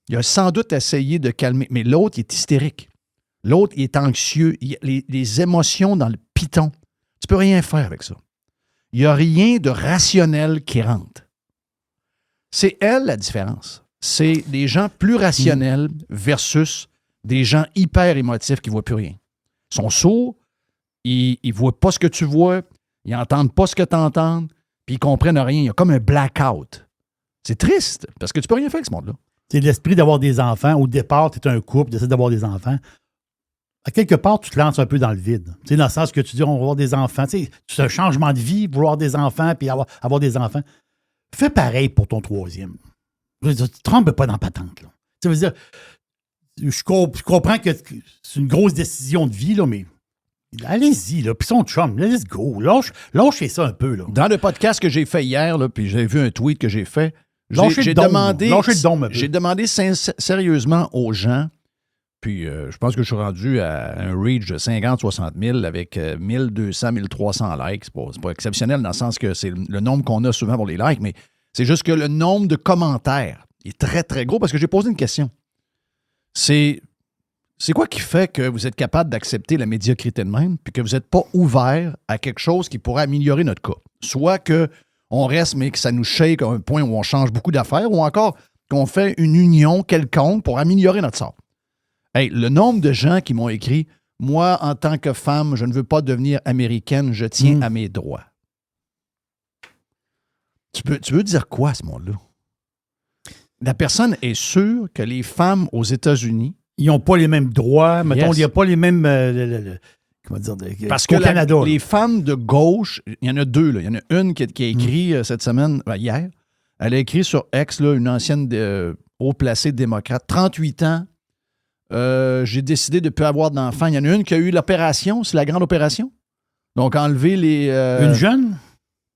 il a sans doute essayé de calmer, mais l'autre, il est hystérique. L'autre, il est anxieux. Les émotions dans le piton. Tu peux rien faire avec ça. Il n'y a rien de rationnel qui rentre. C'est elle la différence. C'est des gens plus rationnels versus des gens hyper émotifs qui ne voient plus rien. Ils sont sourds, ils ne voient pas ce que tu vois, ils n'entendent pas ce que tu entends, puis ils ne comprennent rien. Il y a comme un blackout. C'est triste, parce que tu ne peux rien faire avec ce monde-là. C'est l'esprit d'avoir des enfants. Au départ, tu es un couple, tu essaies d'avoir des enfants. À quelque part, tu te lances un peu dans le vide. Tu sais, dans le sens que tu dis, on va avoir des enfants. Tu sais, c'est un changement de vie, vouloir des enfants, puis avoir des enfants. Fais pareil pour ton troisième. Je veux dire, tu ne trompes pas dans la patente. Là. Tu veux dire, je comprends que c'est une grosse décision de vie, là, mais allez-y, là, puis son chum, let's go. Lâchez ça un peu. Là. Dans le podcast que j'ai fait hier, là, puis j'ai vu un tweet que j'ai fait, j'ai demandé sérieusement aux gens. Puis, je pense que je suis rendu à un reach de 50-60 000 avec 1200, 1300 likes. C'est pas exceptionnel dans le sens que c'est le nombre qu'on a souvent pour les likes, mais c'est juste que le nombre de commentaires est très, très gros parce que j'ai posé une question. C'est quoi qui fait que vous êtes capable d'accepter la médiocrité de même puis que vous n'êtes pas ouvert à quelque chose qui pourrait améliorer notre cas? Soit qu'on reste, mais que ça nous shake à un point où on change beaucoup d'affaires ou encore qu'on fait une union quelconque pour améliorer notre sort. Hey, le nombre de gens qui m'ont écrit « Moi, en tant que femme, je ne veux pas devenir américaine, je tiens à mes droits. » Tu veux dire quoi à ce monde-là? La personne est sûre que les femmes aux États-Unis... Ils n'ont pas les mêmes droits. Mettons, il n'y a pas les mêmes... comment dire? Parce que Canada, les femmes de gauche, il y en a deux. Là. Il y en a une qui a écrit cette semaine, hier, elle a écrit sur X, là, une ancienne haut placée démocrate, 38 ans, j'ai décidé de ne plus avoir d'enfants. Il y en a une qui a eu l'opération, c'est la grande opération. Donc, enlever les... une jeune?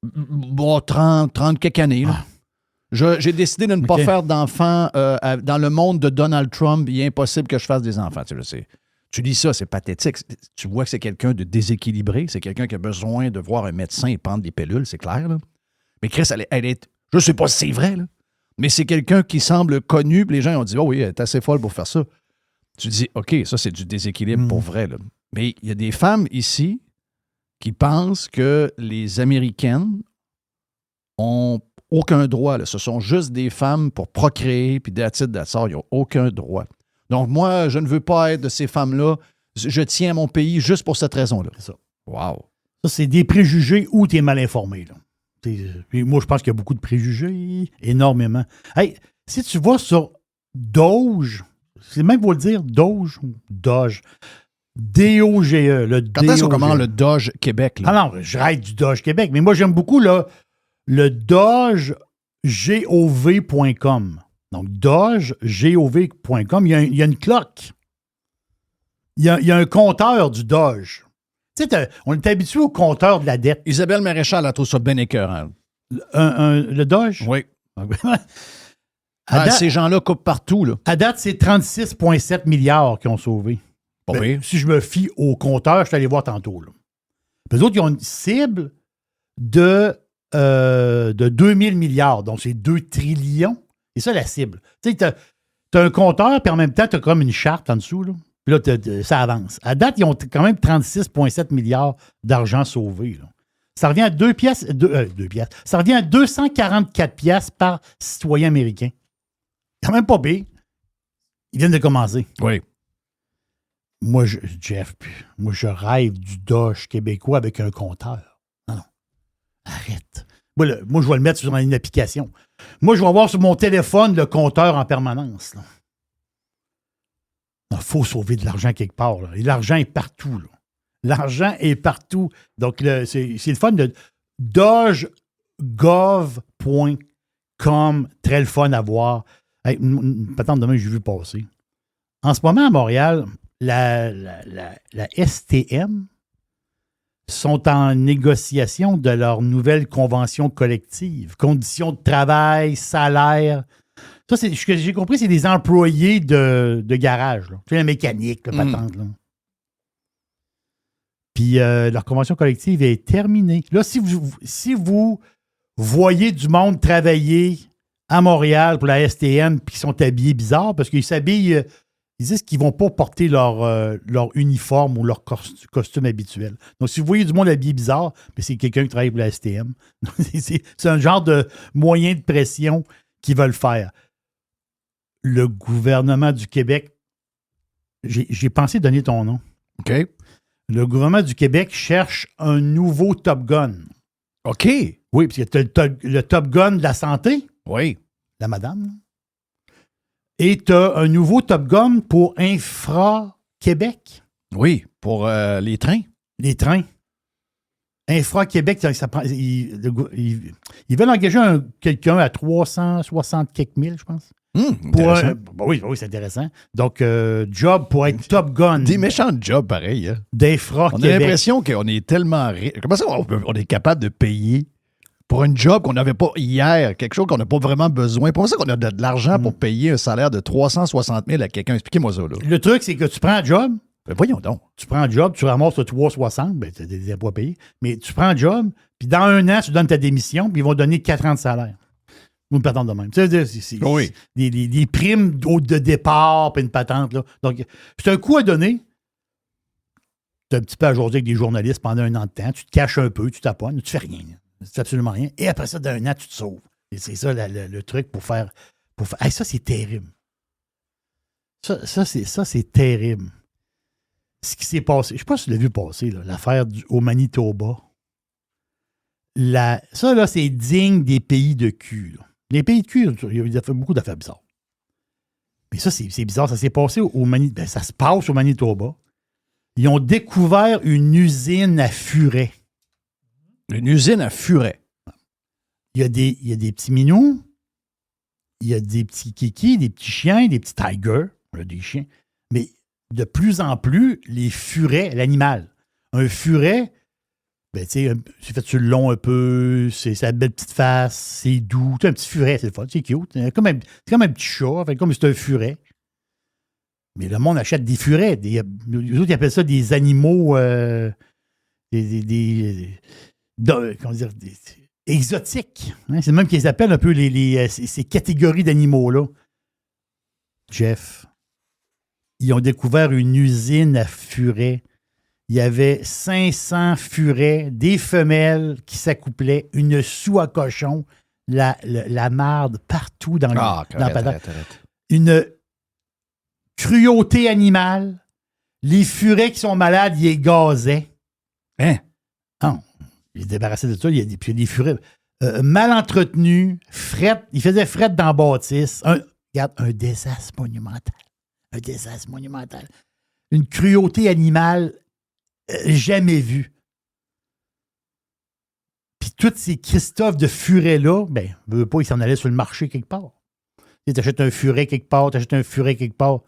Bon, 30 quelques années. Là. J'ai décidé de ne pas faire d'enfants dans le monde de Donald Trump. Il est impossible que je fasse des enfants. Tu dis ça, c'est pathétique. Tu vois que c'est quelqu'un de déséquilibré. C'est quelqu'un qui a besoin de voir un médecin et prendre des pilules, c'est clair. Là. Mais Chris, elle est... Je ne sais pas si c'est vrai, là, mais c'est quelqu'un qui semble connu. Puis les gens ont dit « Oh oui, elle est assez folle pour faire ça. » Tu dis, OK, ça, c'est du déséquilibre pour vrai. Là. Mais il y a des femmes ici qui pensent que les Américaines ont aucun droit. Là. Ce sont juste des femmes pour procréer, puis that's it, that's all. Ils n'ont aucun droit. Donc, moi, je ne veux pas être de ces femmes-là. Je tiens à mon pays juste pour cette raison-là. C'est ça. Wow. Ça, c'est des préjugés ou tu es mal informé. Là. Moi, je pense qu'il y a beaucoup de préjugés, énormément. Hey, si tu vas sur Doge... C'est même pour le dire, Doge. D-O-G-E. Quand est-ce qu'on commence le Doge Québec? Là? Ah non, je rêve du Doge Québec. Mais moi, j'aime beaucoup le dogegov.com. Donc, dogegov.com. Il y a une cloque. Il y a un compteur du Doge. Tu sais, on est habitué au compteur de la dette. Isabelle Maréchal a trouvé ça bien écœurant. Le Doge? Oui. Ces gens-là coupent partout. Là. À date, c'est 36,7 milliards qu'ils ont sauvé. Oui. Si je me fie au compteur, je suis allé voir tantôt. Là. Les autres, ils ont une cible de 2000 milliards. Donc, c'est 2 trillions. C'est ça la cible. Tu sais, tu as un compteur, puis en même temps, tu as comme une charte en dessous. Là. Puis là, ça avance. À date, ils ont quand même 36,7 milliards d'argent sauvé. Là. Ça revient à 2 piastres. Ça revient à 244 piastres par citoyen américain. Quand même pas pire. Ils viennent de commencer. Oui. Moi, Jeff, je rêve du Doge québécois avec un compteur. Non. Arrête. Moi, je vais le mettre sur une application. Moi, je vais avoir sur mon téléphone le compteur en permanence. Il faut sauver de l'argent quelque part. Là. Et l'argent est partout. Là. L'argent est partout. Donc, c'est le fun de dogegov.com. Très le fun à voir. Hey, peut-être demain, j'ai vu passer. En ce moment, à Montréal, la STM sont en négociation de leur nouvelle convention collective. Conditions de travail, salaire. Ça, ce que j'ai compris, c'est des employés de garage. Là. Tu sais, la mécanique, la patente. Là. Puis leur convention collective est terminée. Là, si vous voyez du monde travailler à Montréal pour la STM puis qu'ils sont habillés bizarre, parce qu'ils s'habillent, ils disent qu'ils ne vont pas porter leur uniforme ou leur costume habituel. Donc, si vous voyez du monde habillé bizarre, ben, c'est quelqu'un qui travaille pour la STM. c'est un genre de moyen de pression qu'ils veulent faire. Le gouvernement du Québec, j'ai pensé donner ton nom. OK. Le gouvernement du Québec cherche un nouveau Top Gun. OK. Oui, parce que tu as le Top Gun de la santé. Oui. La madame. Et tu as un nouveau Top Gun pour Infra-Québec. Oui, pour les trains. Les trains. Infra-Québec, ça prend, ils veulent engager quelqu'un à 360 quelques mille, je pense. Oui, c'est intéressant. Donc, job pour être Top Gun. Des méchants jobs, pareil. Hein? D'Infra-Québec. On a l'impression qu'on est tellement riche. Comment ça, on est capable de payer pour un job qu'on n'avait pas hier, quelque chose qu'on n'a pas vraiment besoin? Pour ça qu'on a de l'argent pour payer un salaire de 360 000 à quelqu'un? Expliquez-moi ça. Là. Le truc, c'est que tu prends un job. Ben voyons donc. Tu prends un job, tu ramasses le 360, ben tu as des impôts à payer. Mais tu prends un job, puis dans un an, tu donnes ta démission, puis ils vont donner 4 ans de salaire. Ou une patente de même. Tu sais, c'est des primes de départ, puis une patente. Là. Donc, c'est un coup à donner. Tu es un petit peu à jaser avec des journalistes pendant un an de temps. Tu te caches un peu, tu taponnes, tu fais rien. Tu fais absolument rien. Et après ça, dans un an, tu te sauves. Et c'est ça le truc pour faire. Hey, ça, c'est terrible. Ça, c'est terrible. Ce qui s'est passé, je ne sais pas si tu l'as vu passer, là, l'affaire au Manitoba. Ça, là, c'est digne des pays de cul. Là. Les pays de cul, il a fait beaucoup d'affaires bizarres. Mais ça, c'est bizarre. Ça s'est passé au Manitoba. Ben, ça se passe au Manitoba. Ils ont découvert une usine à furets. Une usine à furets. Il y a des petits minous. Il y a des petits kikis, des petits chiens, des petits tigers. Il y a des chiens. Mais de plus en plus, les furets, l'animal. Un furet, ben, tu sais, c'est fait sur le long un peu, c'est sa belle petite face, c'est doux. Tu sais, un petit furet, c'est le fun, c'est cute. C'est comme un petit chat, fait, comme c'est un furet. Mais le monde achète des furets. Les autres, ils appellent ça des animaux comment dire, exotiques. Hein? C'est même qu'ils appellent un peu ces catégories d'animaux-là. Jeff, ils ont découvert une usine à furets. Il y avait 500 furets, des femelles qui s'accouplaient, une soie à cochon, la marde partout dans le paddock. Une cruauté animale. Les furets qui sont malades, ils les gazaient. Hein? Non, ils se débarrassaient de ça. Il y a des furets mal entretenus, ils faisaient fret dans la bâtisse. Regarde, un désastre monumental. Un désastre monumental. Une cruauté animale jamais vue. Puis tous ces Christophe de furets-là, ben, veux pas, ils s'en allaient sur le marché quelque part. Tu achètes un furet quelque part, tu achètes un furet quelque part.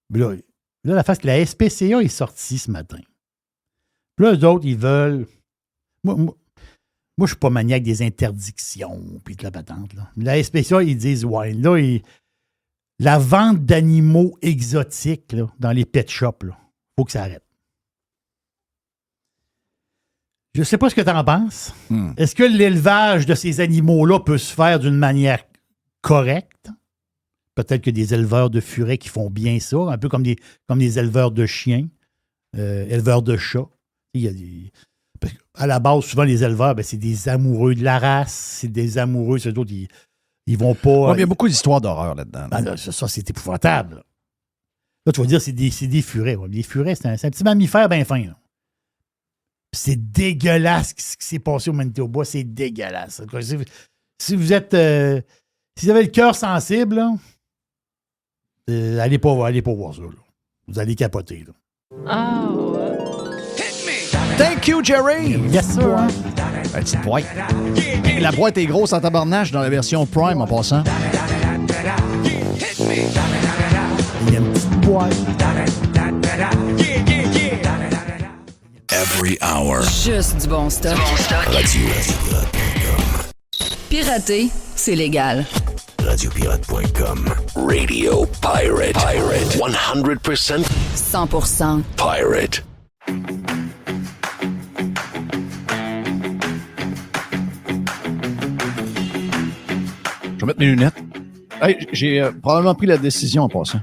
Mais là, la face que la SPCA est sortie ce matin. Puis là, eux autres, ils veulent. Moi, je suis pas maniaque des interdictions puis de la patente. Là. La SPCA, ils disent, ouais, là, la vente d'animaux exotiques là, dans les pet shops, il faut que ça arrête. Je ne sais pas ce que tu en penses. Est-ce que l'élevage de ces animaux-là peut se faire d'une manière correcte? Peut-être que des éleveurs de furets qui font bien ça, un peu comme des éleveurs de chiens, éleveurs de chats. À la base, souvent, les éleveurs, c'est des amoureux de la race, c'est des amoureux, c'est d'autres, ils vont pas... Il y a beaucoup d'histoires d'horreur là-dedans. Là, ça, c'est épouvantable. Là, tu vas dire, c'est des furets. Ouais. Les furets, c'est un petit mammifère bien fin. Là. C'est dégueulasse ce qui s'est passé au Manitoba. C'est dégueulasse. Si vous êtes... si vous avez le cœur sensible, là, allez pas voir ça. Là. Vous allez capoter. Là. Thank you, Jerry! Yes, sir. Petite boîte. La boîte est grosse en tabarnache dans la version Prime en passant. Il y a une petite boîte. Every hour. Juste du bon stock. Pirater, c'est légal. Radiopirate.com. Radio Pirate. 100% 100% pirate. Je vais mettre mes lunettes. Hey, j'ai probablement pris la décision en passant.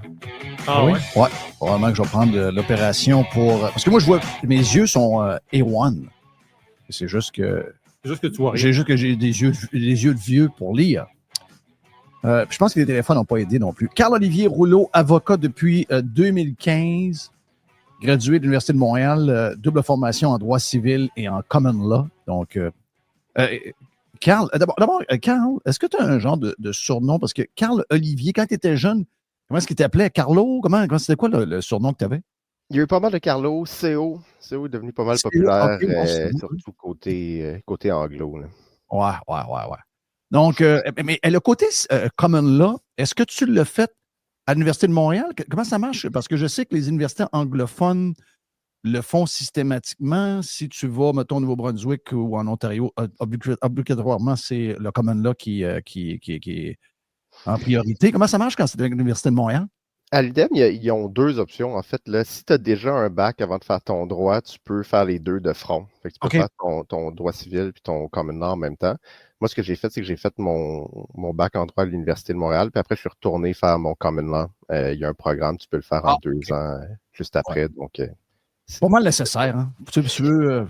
Ah oui? Ouais, probablement que je vais prendre l'opération pour... Parce que moi, je vois... Mes yeux sont A1. C'est juste que... C'est juste que tu vois rien. J'ai des yeux de vieux pour lire. Je pense que les téléphones n'ont pas aidé non plus. Carl-Olivier Rouleau, avocat depuis 2015, gradué de l'Université de Montréal, double formation en droit civil et en common law. Donc, Carl, d'abord, Carl, est-ce que tu as un genre de surnom? Parce que Carl-Olivier, quand tu étais jeune, comment est-ce qu'il t'appelait? Carlo? C'était quoi le surnom que tu avais? Il y a eu pas mal de Carlo, CO. CO est devenu pas mal populaire, surtout côté anglo. Là. Ouais. Donc, mais le côté common law, est-ce que tu l'as fait à l'Université de Montréal? Comment ça marche? Parce que je sais que les universités anglophones le font systématiquement. Si tu vas, mettons, au Nouveau-Brunswick ou en Ontario, obligatoirement, c'est le common law qui est en priorité. Comment ça marche quand c'est à l'Université de Montréal? À l'UDEM, ils ont deux options. En fait, là, si tu as déjà un bac avant de faire ton droit, tu peux faire les deux de front. Fait que tu peux faire ton droit civil puis ton common law en même temps. Moi, ce que j'ai fait, c'est que j'ai fait mon bac en droit à l'Université de Montréal, puis après, je suis retourné faire mon common law. Il y a un programme, tu peux le faire en 2 ans juste après. Donc, c'est pas mal nécessaire. Hein? Tu veux,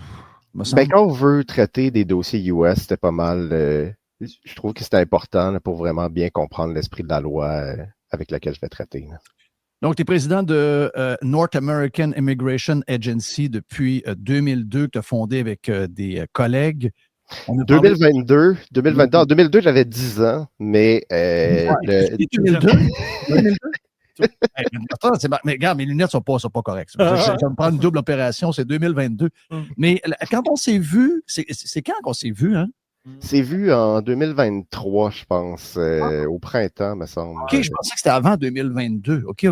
quand on veut traiter des dossiers US, c'était pas mal. Je trouve que c'était important là, pour vraiment bien comprendre l'esprit de la loi avec laquelle je vais traiter. Là. Donc, tu es président de North American Immigration Agency depuis 2002, que tu as fondé avec des collègues. 2022. En 2002, j'avais 10 ans, mais... 2002? Mais regarde, mes lunettes ne sont pas correctes. Je vais me prendre une double opération, c'est 2022. Mais quand on s'est vu, c'est quand qu'on s'est vu, hein? C'est vu en 2023, je pense, au printemps, me semble. OK, je pensais que c'était avant 2022. OK.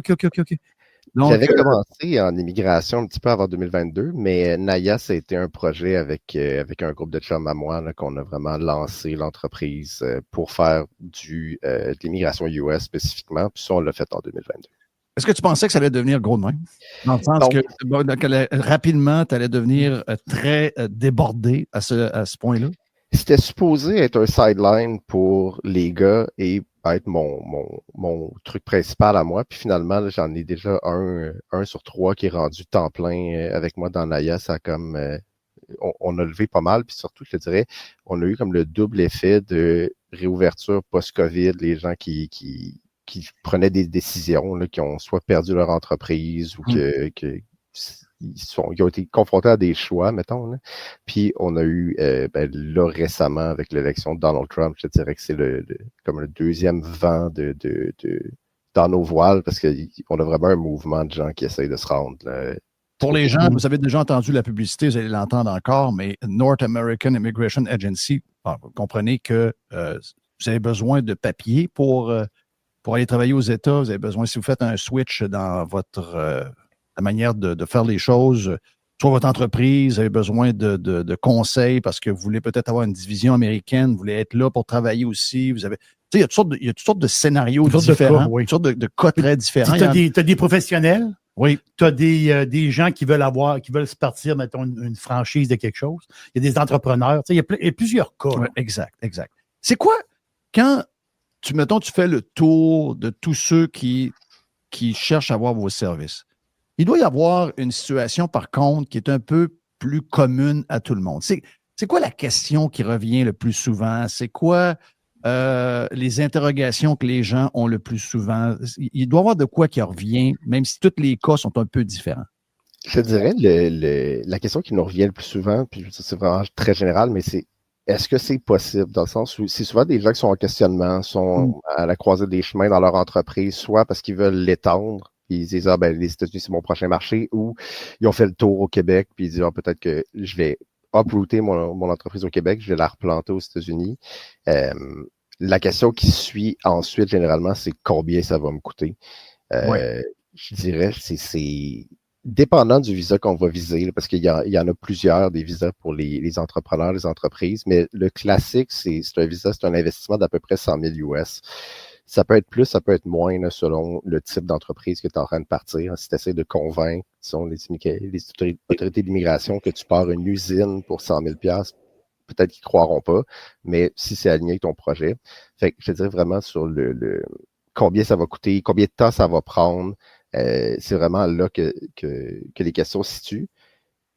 Donc, j'avais commencé en immigration un petit peu avant 2022, mais Naya, ça a été un projet avec un groupe de chums à moi là, qu'on a vraiment lancé l'entreprise pour faire de l'immigration US spécifiquement. Puis ça, on l'a fait en 2022. Est-ce que tu pensais que ça allait devenir gros de même? Dans le sens que rapidement, tu allais devenir très débordé à ce point-là? C'était supposé être un sideline pour les gars et être mon truc principal à moi. Puis finalement, là, j'en ai déjà un sur 3 qui est rendu temps plein avec moi dans Naya. Ça a comme on a levé pas mal. Puis surtout, je te dirais, on a eu comme le double effet de réouverture post-COVID, les gens qui prenaient des décisions, là, qui ont soit perdu leur entreprise ou ils ont été confrontés à des choix, mettons. Là. Puis on a eu, là, récemment, avec l'élection de Donald Trump, je te dirais que c'est comme le deuxième vent dans nos voiles, parce qu'on a vraiment un mouvement de gens qui essayent de se rendre. Là. Pour les gens, vous avez déjà entendu la publicité, vous allez l'entendre encore, mais North American Immigration Agency, vous comprenez que vous avez besoin de papier pour aller travailler aux États. Vous avez besoin, si vous faites un switch dans votre... la manière de faire les choses, soit votre entreprise, vous avez besoin de conseils parce que vous voulez peut-être avoir une division américaine, vous voulez être là pour travailler aussi. Il y a toutes sortes de scénarios différents, toutes sortes de cas très différents. Tu as des professionnels, oui. Tu as des gens qui veulent se partir, mettons, une franchise de quelque chose. Il y a des entrepreneurs, il y a plusieurs cas. Ouais, exact. C'est quoi, quand mettons, tu fais le tour de tous ceux qui cherchent à avoir vos services. Il doit y avoir une situation, par contre, qui est un peu plus commune à tout le monde. C'est quoi la question qui revient le plus souvent? C'est quoi les interrogations que les gens ont le plus souvent? Il doit y avoir de quoi qui revient, même si tous les cas sont un peu différents. Je dirais la question qui nous revient le plus souvent, puis c'est vraiment très général, mais c'est est-ce que c'est possible? Dans le sens où c'est souvent des gens qui sont en questionnement, sont à la croisée des chemins dans leur entreprise, soit parce qu'ils veulent l'étendre, puis ils disent les États-Unis, c'est mon prochain marché, ou ils ont fait le tour au Québec, puis ils disent peut-être que je vais uprooter mon entreprise au Québec, je vais la replanter aux États-Unis. La question qui suit ensuite, généralement, c'est combien ça va me coûter. Je dirais, c'est dépendant du visa qu'on va viser, parce qu'il y en a plusieurs des visas pour les entrepreneurs, les entreprises, mais le classique, c'est un visa, c'est un investissement d'à peu près 100 000 US. Ça peut être plus, ça peut être moins, là, selon le type d'entreprise que tu es en train de partir. Si tu essaies de convaincre les autorités d'immigration que tu pars une usine pour 100 000 peut-être qu'ils ne croiront pas, mais si c'est aligné avec ton projet. Fait que je te dirais vraiment sur le combien ça va coûter, combien de temps ça va prendre. C'est vraiment là que les questions se situent.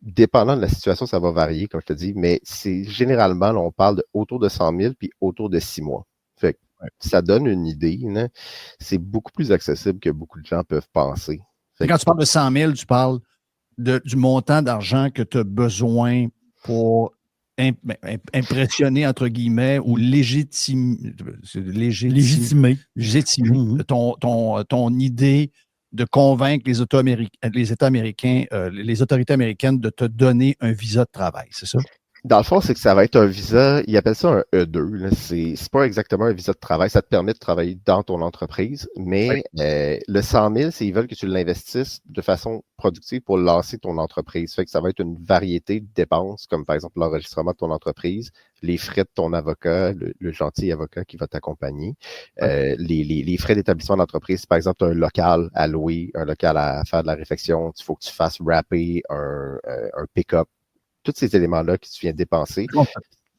Dépendant de la situation, ça va varier, comme je te dis, mais c'est généralement, là, on parle autour de 100 000 puis autour de 6 mois. Fait que ça donne une idée. Là. C'est beaucoup plus accessible que beaucoup de gens peuvent penser. Quand tu parles de 100 000, tu parles du montant d'argent que tu as besoin pour impressionner, entre guillemets, ou légitimer ton idée de convaincre les États américains, les autorités américaines de te donner un visa de travail, c'est ça? Dans le fond, c'est que ça va être un visa, ils appellent ça un E2. Là. C'est pas exactement un visa de travail. Ça te permet de travailler dans ton entreprise, mais le 100 000, c'est ils veulent que tu l'investisses de façon productive pour lancer ton entreprise. Fait que ça va être une variété de dépenses, comme par exemple l'enregistrement de ton entreprise, les frais de ton avocat, le gentil avocat qui va t'accompagner, les frais d'établissement d'entreprise. Par exemple, tu as un local à louer, un local à faire de la réfection, il faut que tu fasses wrapper un pick-up. Tous ces éléments-là que tu viens de dépenser,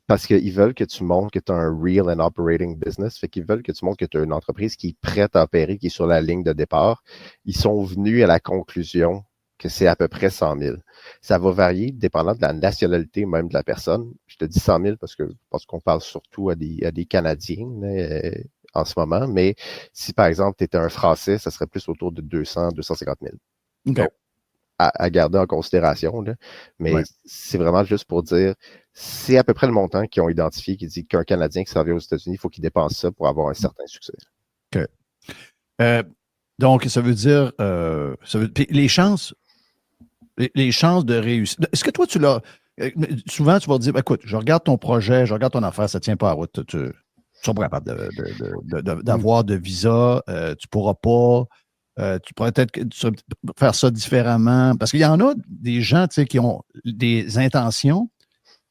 parce qu'ils veulent que tu montres que tu as un real and operating business, fait qu'ils veulent que tu montres que tu as une entreprise qui est prête à opérer, qui est sur la ligne de départ. Ils sont venus à la conclusion que c'est à peu près 100 000. Ça va varier dépendant de la nationalité même de la personne. Je te dis 100 000 parce qu'on parle surtout à des Canadiens en ce moment, mais si par exemple tu étais un Français, ça serait plus autour de 200 250 000. Okay. Donc, à garder en considération, là. Mais c'est vraiment juste pour dire, c'est à peu près le montant qu'ils ont identifié qui dit qu'un Canadien qui s'en vient aux États-Unis, il faut qu'il dépense ça pour avoir un certain succès. OK. Donc, ça veut dire, les chances de réussir. Est-ce que toi, souvent, tu vas dire, écoute, je regarde ton projet, je regarde ton affaire, ça ne tient pas à route. Tu ne seras pas capable d'avoir de visa, tu ne pourras pas. Tu pourrais peut-être faire ça différemment. Parce qu'il y en a des gens qui ont des intentions,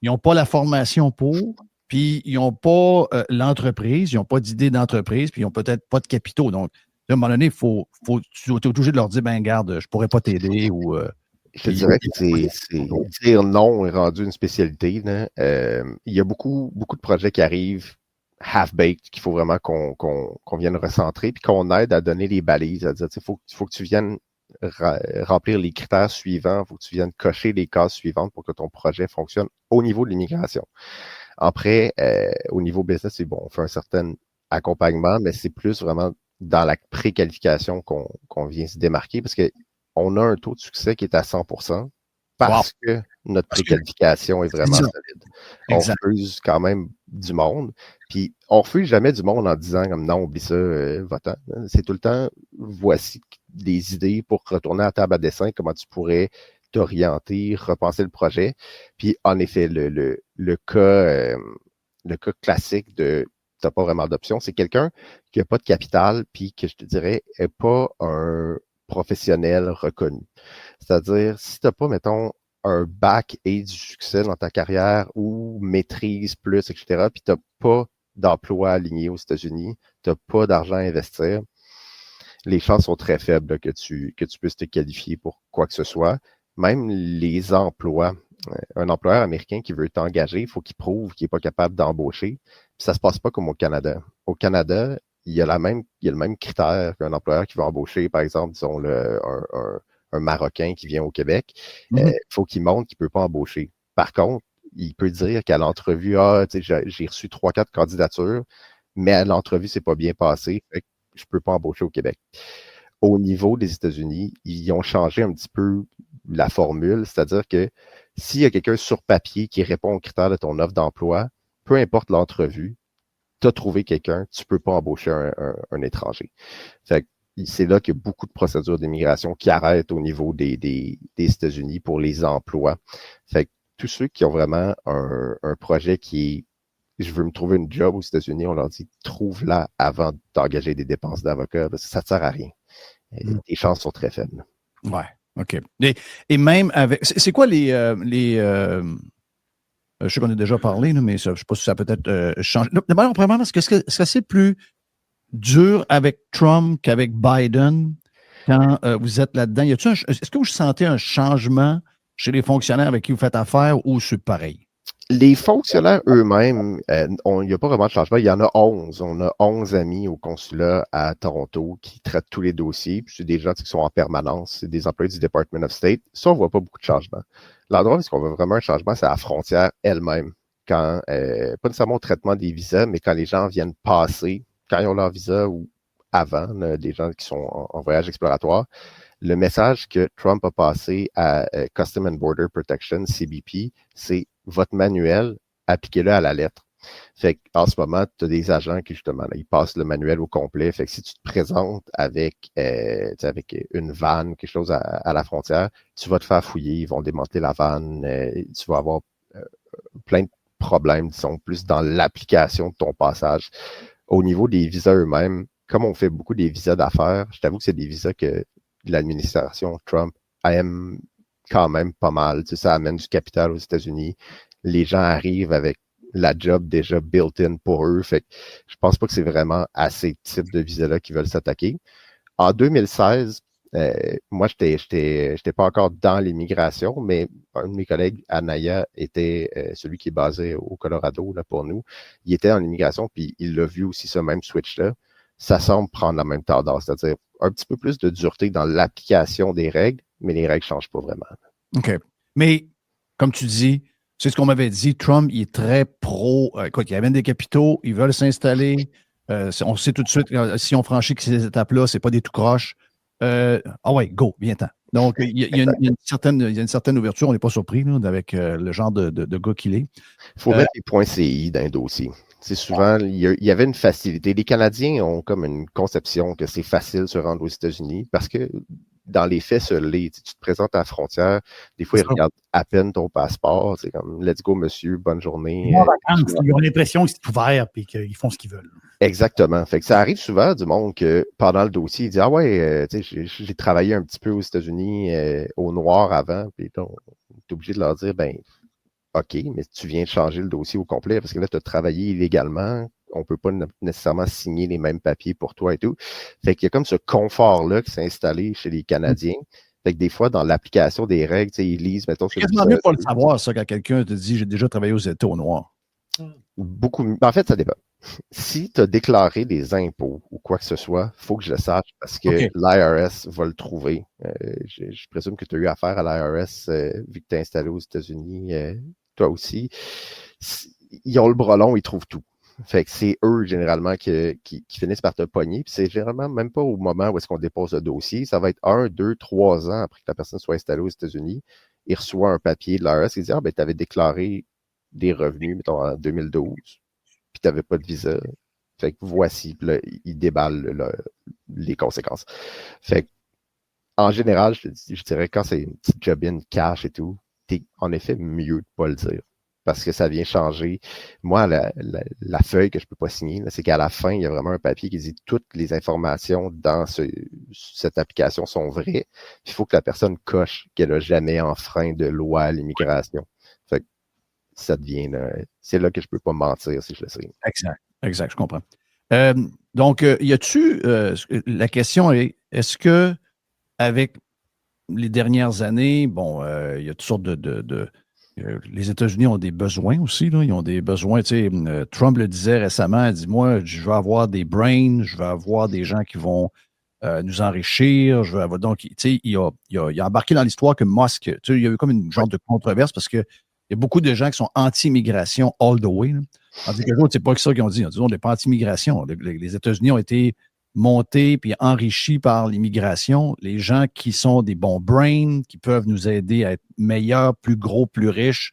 ils n'ont pas la formation pour, puis ils n'ont pas l'entreprise, ils n'ont pas d'idée d'entreprise, puis ils n'ont peut-être pas de capitaux. Donc, à un moment donné, tu es obligé de leur dire, regarde, je ne pourrais pas t'aider. Ou, je te dirais que dire non est rendu une spécialité. Là. Il y a beaucoup de projets qui arrivent half-baked qu'il faut vraiment qu'on vienne recentrer puis qu'on aide à donner les balises, à dire, il faut que tu viennes remplir les critères suivants, il faut que tu viennes cocher les cases suivantes pour que ton projet fonctionne au niveau de l'immigration. Après, au niveau business, c'est bon, on fait un certain accompagnement, mais c'est plus vraiment dans la préqualification qu'on vient se démarquer parce qu'on a un taux de succès qui est à 100%. Parce que notre préqualification est vraiment solide. On refuse quand même du monde. Puis, on refuse jamais du monde en disant comme non, oublie ça, va-t'en. C'est tout le temps, voici des idées pour retourner à la table à dessin, comment tu pourrais t'orienter, repenser le projet. Puis, en effet, le cas classique de t'as pas vraiment d'option, c'est quelqu'un qui n'a pas de capital, puis que je te dirais n'est pas un professionnel reconnu. C'est-à-dire, si tu n'as pas, mettons, un bac et du succès dans ta carrière ou maîtrise plus, etc., puis tu n'as pas d'emploi aligné aux États-Unis, tu n'as pas d'argent à investir, les chances sont très faibles là, que tu puisses te qualifier pour quoi que ce soit. Même les emplois, un employeur américain qui veut t'engager, il faut qu'il prouve qu'il n'est pas capable d'embaucher. Puis ça ne se passe pas comme au Canada. Au Canada, il y a le même critère qu'un employeur qui va embaucher, par exemple, disons, un Marocain qui vient au Québec. Il faut qu'il montre qu'il ne peut pas embaucher. Par contre, il peut dire qu'à l'entrevue, j'ai reçu 3-4 candidatures, mais à l'entrevue, c'est pas bien passé, fait que je peux pas embaucher au Québec. Au niveau des États-Unis, ils ont changé un petit peu la formule, c'est-à-dire que s'il y a quelqu'un sur papier qui répond aux critères de ton offre d'emploi, peu importe l'entrevue, tu as trouvé quelqu'un, tu peux pas embaucher un étranger. Fait que c'est là qu'il y a beaucoup de procédures d'immigration qui arrêtent au niveau des États-Unis pour les emplois. Fait que tous ceux qui ont vraiment un projet qui est je veux me trouver une job aux États-Unis, on leur dit trouve-la avant d'engager des dépenses d'avocat, parce que ça ne sert à rien. Les chances sont très faibles. Ouais, OK. Et même avec. C'est quoi les je sais qu'on a déjà parlé, mais je ne sais pas si ça a peut-être changé. D'abord, premièrement, est-ce que c'est plus dur avec Trump qu'avec Biden quand vous êtes là-dedans? Est-ce que vous sentez un changement chez les fonctionnaires avec qui vous faites affaire ou c'est pareil? Les fonctionnaires eux-mêmes, il n'y a pas vraiment de changement. Il y en a 11. On a 11 amis au consulat à Toronto qui traitent tous les dossiers. Puis c'est des gens qui sont en permanence. C'est des employés du Department of State. Ça, on ne voit pas beaucoup de changements. L'endroit où on voit vraiment un changement, c'est à la frontière elle-même. Quand, pas nécessairement au traitement des visas, mais quand les gens viennent passer, quand ils ont leur visa ou avant, des gens qui sont en voyage exploratoire, le message que Trump a passé à Custom and Border Protection, CBP, c'est votre manuel, appliquez-le à la lettre. Fait qu'en ce moment, tu as des agents qui, justement, là, ils passent le manuel au complet. Fait que si tu te présentes avec une vanne, quelque chose à la frontière, tu vas te faire fouiller, ils vont démanteler la vanne, tu vas avoir plein de problèmes, disons, plus dans l'application de ton passage. Au niveau des visas eux-mêmes, comme on fait beaucoup des visas d'affaires, je t'avoue que c'est des visas que l'administration Trump aime quand même pas mal. Tu sais, ça amène du capital aux États-Unis. Les gens arrivent avec la job déjà built-in pour eux. Fait que je pense pas que c'est vraiment à ces types de visas-là qu'ils veulent s'attaquer. En 2016, moi, j'étais pas encore dans l'immigration, mais un de mes collègues, Anaya, était celui qui est basé au Colorado là, pour nous. Il était en immigration, puis il l'a vu aussi, ce même switch-là. Ça semble prendre la même tendance, c'est-à-dire un petit peu plus de dureté dans l'application des règles, mais les règles ne changent pas vraiment. OK. Mais, comme tu dis, c'est ce qu'on m'avait dit, Trump, il est très pro. Écoute, il amène des capitaux, ils veulent s'installer. On sait tout de suite, si on franchit ces étapes-là, c'est pas des tout croches. Ouais, go, viens-t'en. Donc, il y a une certaine ouverture, on n'est pas surpris là, avec le genre de gars qu'il est. Il faut mettre les points CI dans un dossier. C'est souvent, il y avait une facilité. Les Canadiens ont comme une conception que c'est facile de se rendre aux États-Unis parce que dans les faits, tu te présentes à la frontière, des fois, ils regardent à peine ton passeport. C'est comme, let's go, monsieur, bonne journée. Ils ont l'impression que c'est ouvert et qu'ils font ce qu'ils veulent. Exactement. Fait que ça arrive souvent du monde que pendant le dossier, il dit, ah ouais, j'ai travaillé un petit peu aux États-Unis au noir avant, puis on est obligé de leur dire, ben, OK, mais tu viens de changer le dossier au complet parce que là, tu as travaillé illégalement. On ne peut pas nécessairement signer les mêmes papiers pour toi et tout. Fait qu'il y a comme ce confort-là qui s'est installé chez les Canadiens. Fait que des fois, dans l'application des règles, ils lisent, mettons... C'est quasiment mieux pas le savoir, ça, quand quelqu'un te dit « j'ai déjà travaillé aux États au noir ». Beaucoup. En fait, ça dépend. Si tu as déclaré des impôts ou quoi que ce soit, il faut que je le sache parce que l'IRS va le trouver. Je présume que tu as eu affaire à l'IRS vu que tu es installé aux États-Unis, toi aussi. Ils ont le bras long, ils trouvent tout. Fait que c'est eux, généralement, qui finissent par te pogner. Puis c'est généralement même pas au moment où est-ce qu'on dépose le dossier. Ça va être 1, 2, 3 ans après que la personne soit installée aux États-Unis. Il reçoit un papier de l'IRS qui dit « Ah, ben, tu avais déclaré des revenus, mettons, en 2012, puis tu n'avais pas de visa. » Fait que voici, puis là, il déballe les conséquences. Fait que, en général, je dirais, quand c'est une petite job-in cash et tout, t'es en effet mieux de pas le dire. Parce que ça vient changer. Moi, la feuille que je peux pas signer, c'est qu'à la fin, il y a vraiment un papier qui dit toutes les informations dans cette application sont vraies. Il faut que la personne coche qu'elle n'a jamais enfreint de loi à l'immigration. Fait que ça devient, c'est là que je peux pas mentir si je le sais. Exact, je comprends. Donc, y a-tu, la question est, est-ce que avec les dernières années, bon, il y a toutes sortes les États-Unis ont des besoins aussi. Là. Ils ont des besoins. Trump le disait récemment, il dit, moi, je veux avoir des brains, je veux avoir des gens qui vont nous enrichir. Je veux avoir... Donc, il a embarqué dans l'histoire que Musk, il y a eu comme une genre de controverse parce qu'il y a beaucoup de gens qui sont anti-immigration all the way. Là. Tandis que les autres, c'est pas que ça qu'ils ont dit. Ils ont dit, on n'est pas anti-immigration. Les États-Unis ont été montés puis enrichis par l'immigration. Les gens qui sont des bons brains, qui peuvent nous aider à être meilleurs, plus gros, plus riches,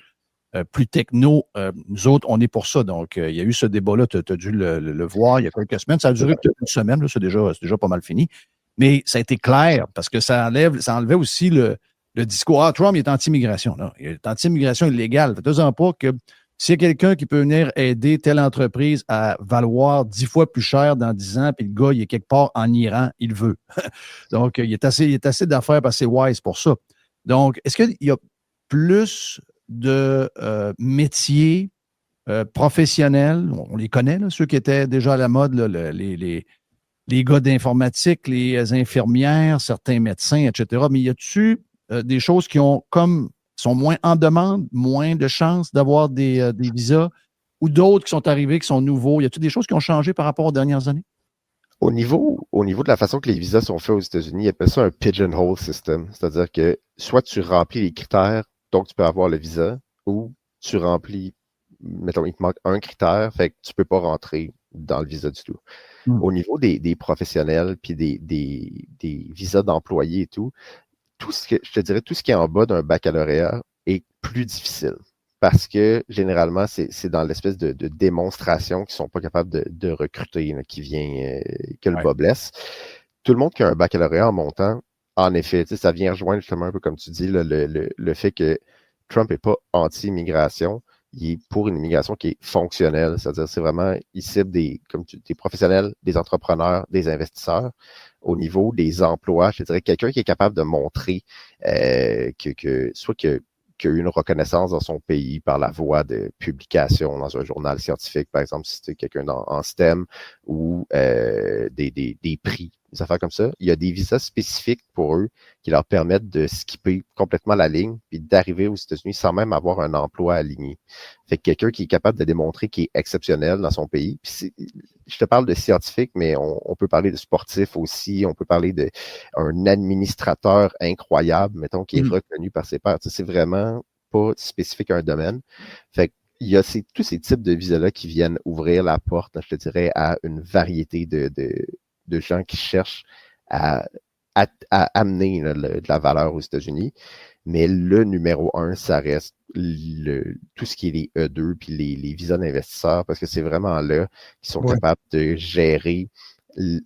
plus techno, nous autres, on est pour ça. Donc, il y a eu ce débat-là, tu as dû le voir il y a quelques semaines. Ça a duré peut-être une semaine, là, c'est déjà pas mal fini. Mais ça a été clair parce que ça enlevait aussi le discours. Trump, il est anti-immigration. Non, il est anti-immigration illégale. Faites-en pas que s'il y a quelqu'un qui peut venir aider telle entreprise à valoir 10 fois plus cher dans 10 ans, puis le gars, il est quelque part en Iran, il veut. Donc, il est assez d'affaires, assez wise pour ça. Donc, est-ce qu'il y a plus de métiers professionnels, on les connaît, là, ceux qui étaient déjà à la mode, là, les gars d'informatique, les infirmières, certains médecins, etc. Mais y a-tu des choses qui sont moins en demande, moins de chances d'avoir des visas, ou d'autres qui sont arrivés, qui sont nouveaux? Y a-t-il des choses qui ont changé par rapport aux dernières années? Au niveau de la façon que les visas sont faits aux États-Unis, ils appellent ça un pigeonhole system. C'est-à-dire que soit tu remplis les critères, donc tu peux avoir le visa, ou tu remplis, mettons, il te manque un critère, fait que tu peux pas rentrer dans le visa du tout. Au niveau des professionnels, puis des visas d'employés et tout, je te dirais, tout ce qui est en bas d'un baccalauréat est plus difficile. Parce que, généralement, c'est dans l'espèce de démonstration qu'ils ne sont pas capables de recruter, là, qui vient, que le bas blesse. Tout le monde qui a un baccalauréat en montant, en effet, ça vient rejoindre justement un peu comme tu dis, là, le fait que Trump n'est pas anti-immigration, il est pour une immigration qui est fonctionnelle. C'est-à-dire, c'est vraiment, il cible des professionnels, des entrepreneurs, des investisseurs. Au niveau des emplois, je dirais quelqu'un qui est capable de montrer soit qu'il y a eu une reconnaissance dans son pays par la voie de publication dans un journal scientifique, par exemple, si c'est quelqu'un en STEM, ou des prix, des affaires comme ça. Il y a des visas spécifiques pour eux qui leur permettent de skipper complètement la ligne puis d'arriver aux États-Unis sans même avoir un emploi aligné. Fait que quelqu'un qui est capable de démontrer qu'il est exceptionnel dans son pays. Puis je te parle de scientifique, mais on peut parler de sportif aussi, on peut parler d'un administrateur incroyable, mettons, qui est reconnu par ses pairs. C'est vraiment pas spécifique à un domaine. Fait que il y a tous ces types de visas-là qui viennent ouvrir la porte, je te dirais, à une variété de gens qui cherchent à amener de la valeur aux États-Unis. Mais le numéro 1, ça reste tout ce qui est les E2 puis les visas d'investisseurs, parce que c'est vraiment là qu'ils sont capables de gérer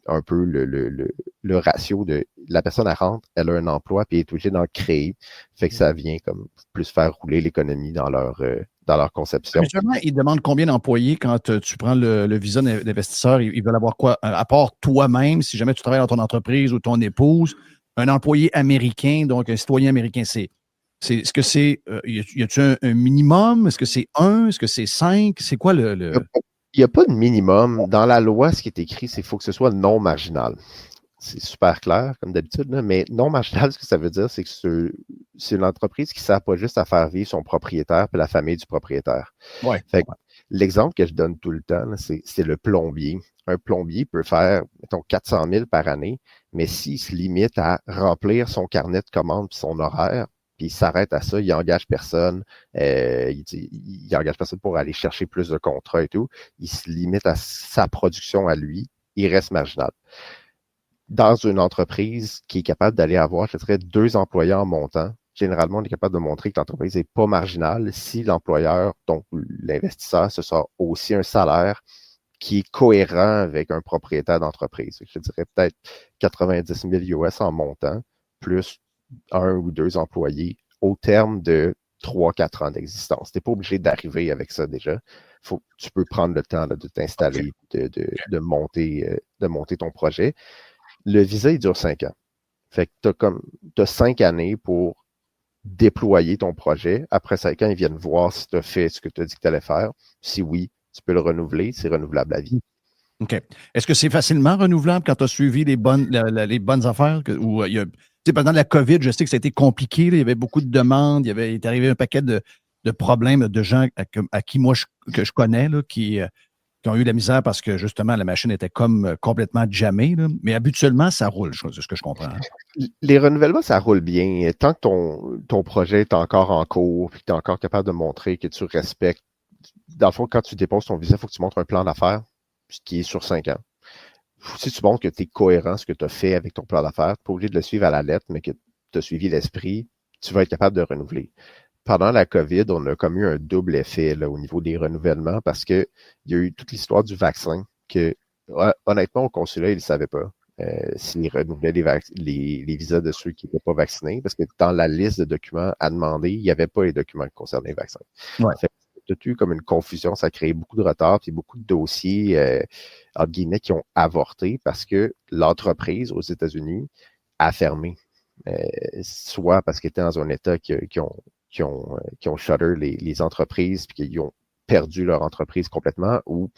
un peu le ratio de la personne, elle rentre, elle a un emploi, puis elle est obligée d'en créer. Fait que ça vient comme plus faire rouler l'économie dans leur conception. Habituellement, ils demandent combien d'employés quand tu prends le visa d'investisseur? Ils veulent avoir quoi? À part toi-même, si jamais tu travailles dans ton entreprise ou ton épouse, un employé américain, donc un citoyen américain, est-ce que c'est, y a-t-il un minimum? Est-ce que c'est 1? Est-ce que c'est 5? C'est quoi le... Il n'y a pas de minimum. Dans la loi, ce qui est écrit, c'est qu'il faut que ce soit non marginal. C'est super clair, comme d'habitude, là, mais non marginal, ce que ça veut dire, c'est que c'est une entreprise qui ne sert pas juste à faire vivre son propriétaire et la famille du propriétaire. L'exemple que je donne tout le temps, là, c'est le plombier. Un plombier peut faire, mettons, 400 000 par année, mais s'il se limite à remplir son carnet de commandes et son horaire, puis il s'arrête à ça, il engage personne, il engage personne pour aller chercher plus de contrats et tout, il se limite à sa production à lui, il reste marginal. Dans une entreprise qui est capable d'aller avoir, je dirais, 2 employés en montant, généralement, on est capable de montrer que l'entreprise n'est pas marginale si l'employeur, donc l'investisseur, ce sera aussi un salaire qui est cohérent avec un propriétaire d'entreprise. Je dirais peut-être 90 000 US en montant, plus 1 ou 2 employés au terme de 3-4 ans d'existence. Tu n'es pas obligé d'arriver avec ça déjà. Tu peux prendre le temps là, de t'installer, de monter ton projet. Le visa, il dure 5 ans. Fait que tu as 5 années pour déployer ton projet. Après 5 ans, ils viennent voir si tu as fait ce que tu as dit que tu allais faire. Si oui, tu peux le renouveler. C'est renouvelable à vie. OK. Est-ce que c'est facilement renouvelable quand tu as suivi les bonnes affaires? Pendant la COVID, je sais que ça a été compliqué. Là, il y avait beaucoup de demandes. Il est arrivé un paquet de de problèmes de gens à qui moi, que je connais, là, qui ont eu de la misère parce que, justement, la machine était comme complètement jammée. Là. Mais habituellement, ça roule, c'est ce que je comprends. Hein. Les renouvellements, ça roule bien. Tant que ton projet est encore en cours et que tu es encore capable de montrer que tu respectes. Dans le fond, quand tu déposes ton visa, il faut que tu montres un plan d'affaires qui est sur 5 ans. Si tu montres que tu es cohérent ce que tu as fait avec ton plan d'affaires, tu n'es pas obligé de le suivre à la lettre, mais que tu as suivi l'esprit, tu vas être capable de renouveler. Pendant la COVID, on a comme eu un double effet là, au niveau des renouvellements parce qu'il y a eu toute l'histoire du vaccin que, honnêtement, au consulat, ils ne savaient pas s'ils renouvelaient les visas de ceux qui n'étaient pas vaccinés parce que dans la liste de documents à demander, il n'y avait pas les documents concernant les vaccins. Ouais. Tout eu comme une confusion, ça a créé beaucoup de retard, puis beaucoup de dossiers, entre guillemets, qui ont avorté parce que l'entreprise aux États-Unis a fermé. Soit parce qu'ils étaient dans un état qui ont shutter les entreprises, puis qu'ils ont perdu leur entreprise complètement, ou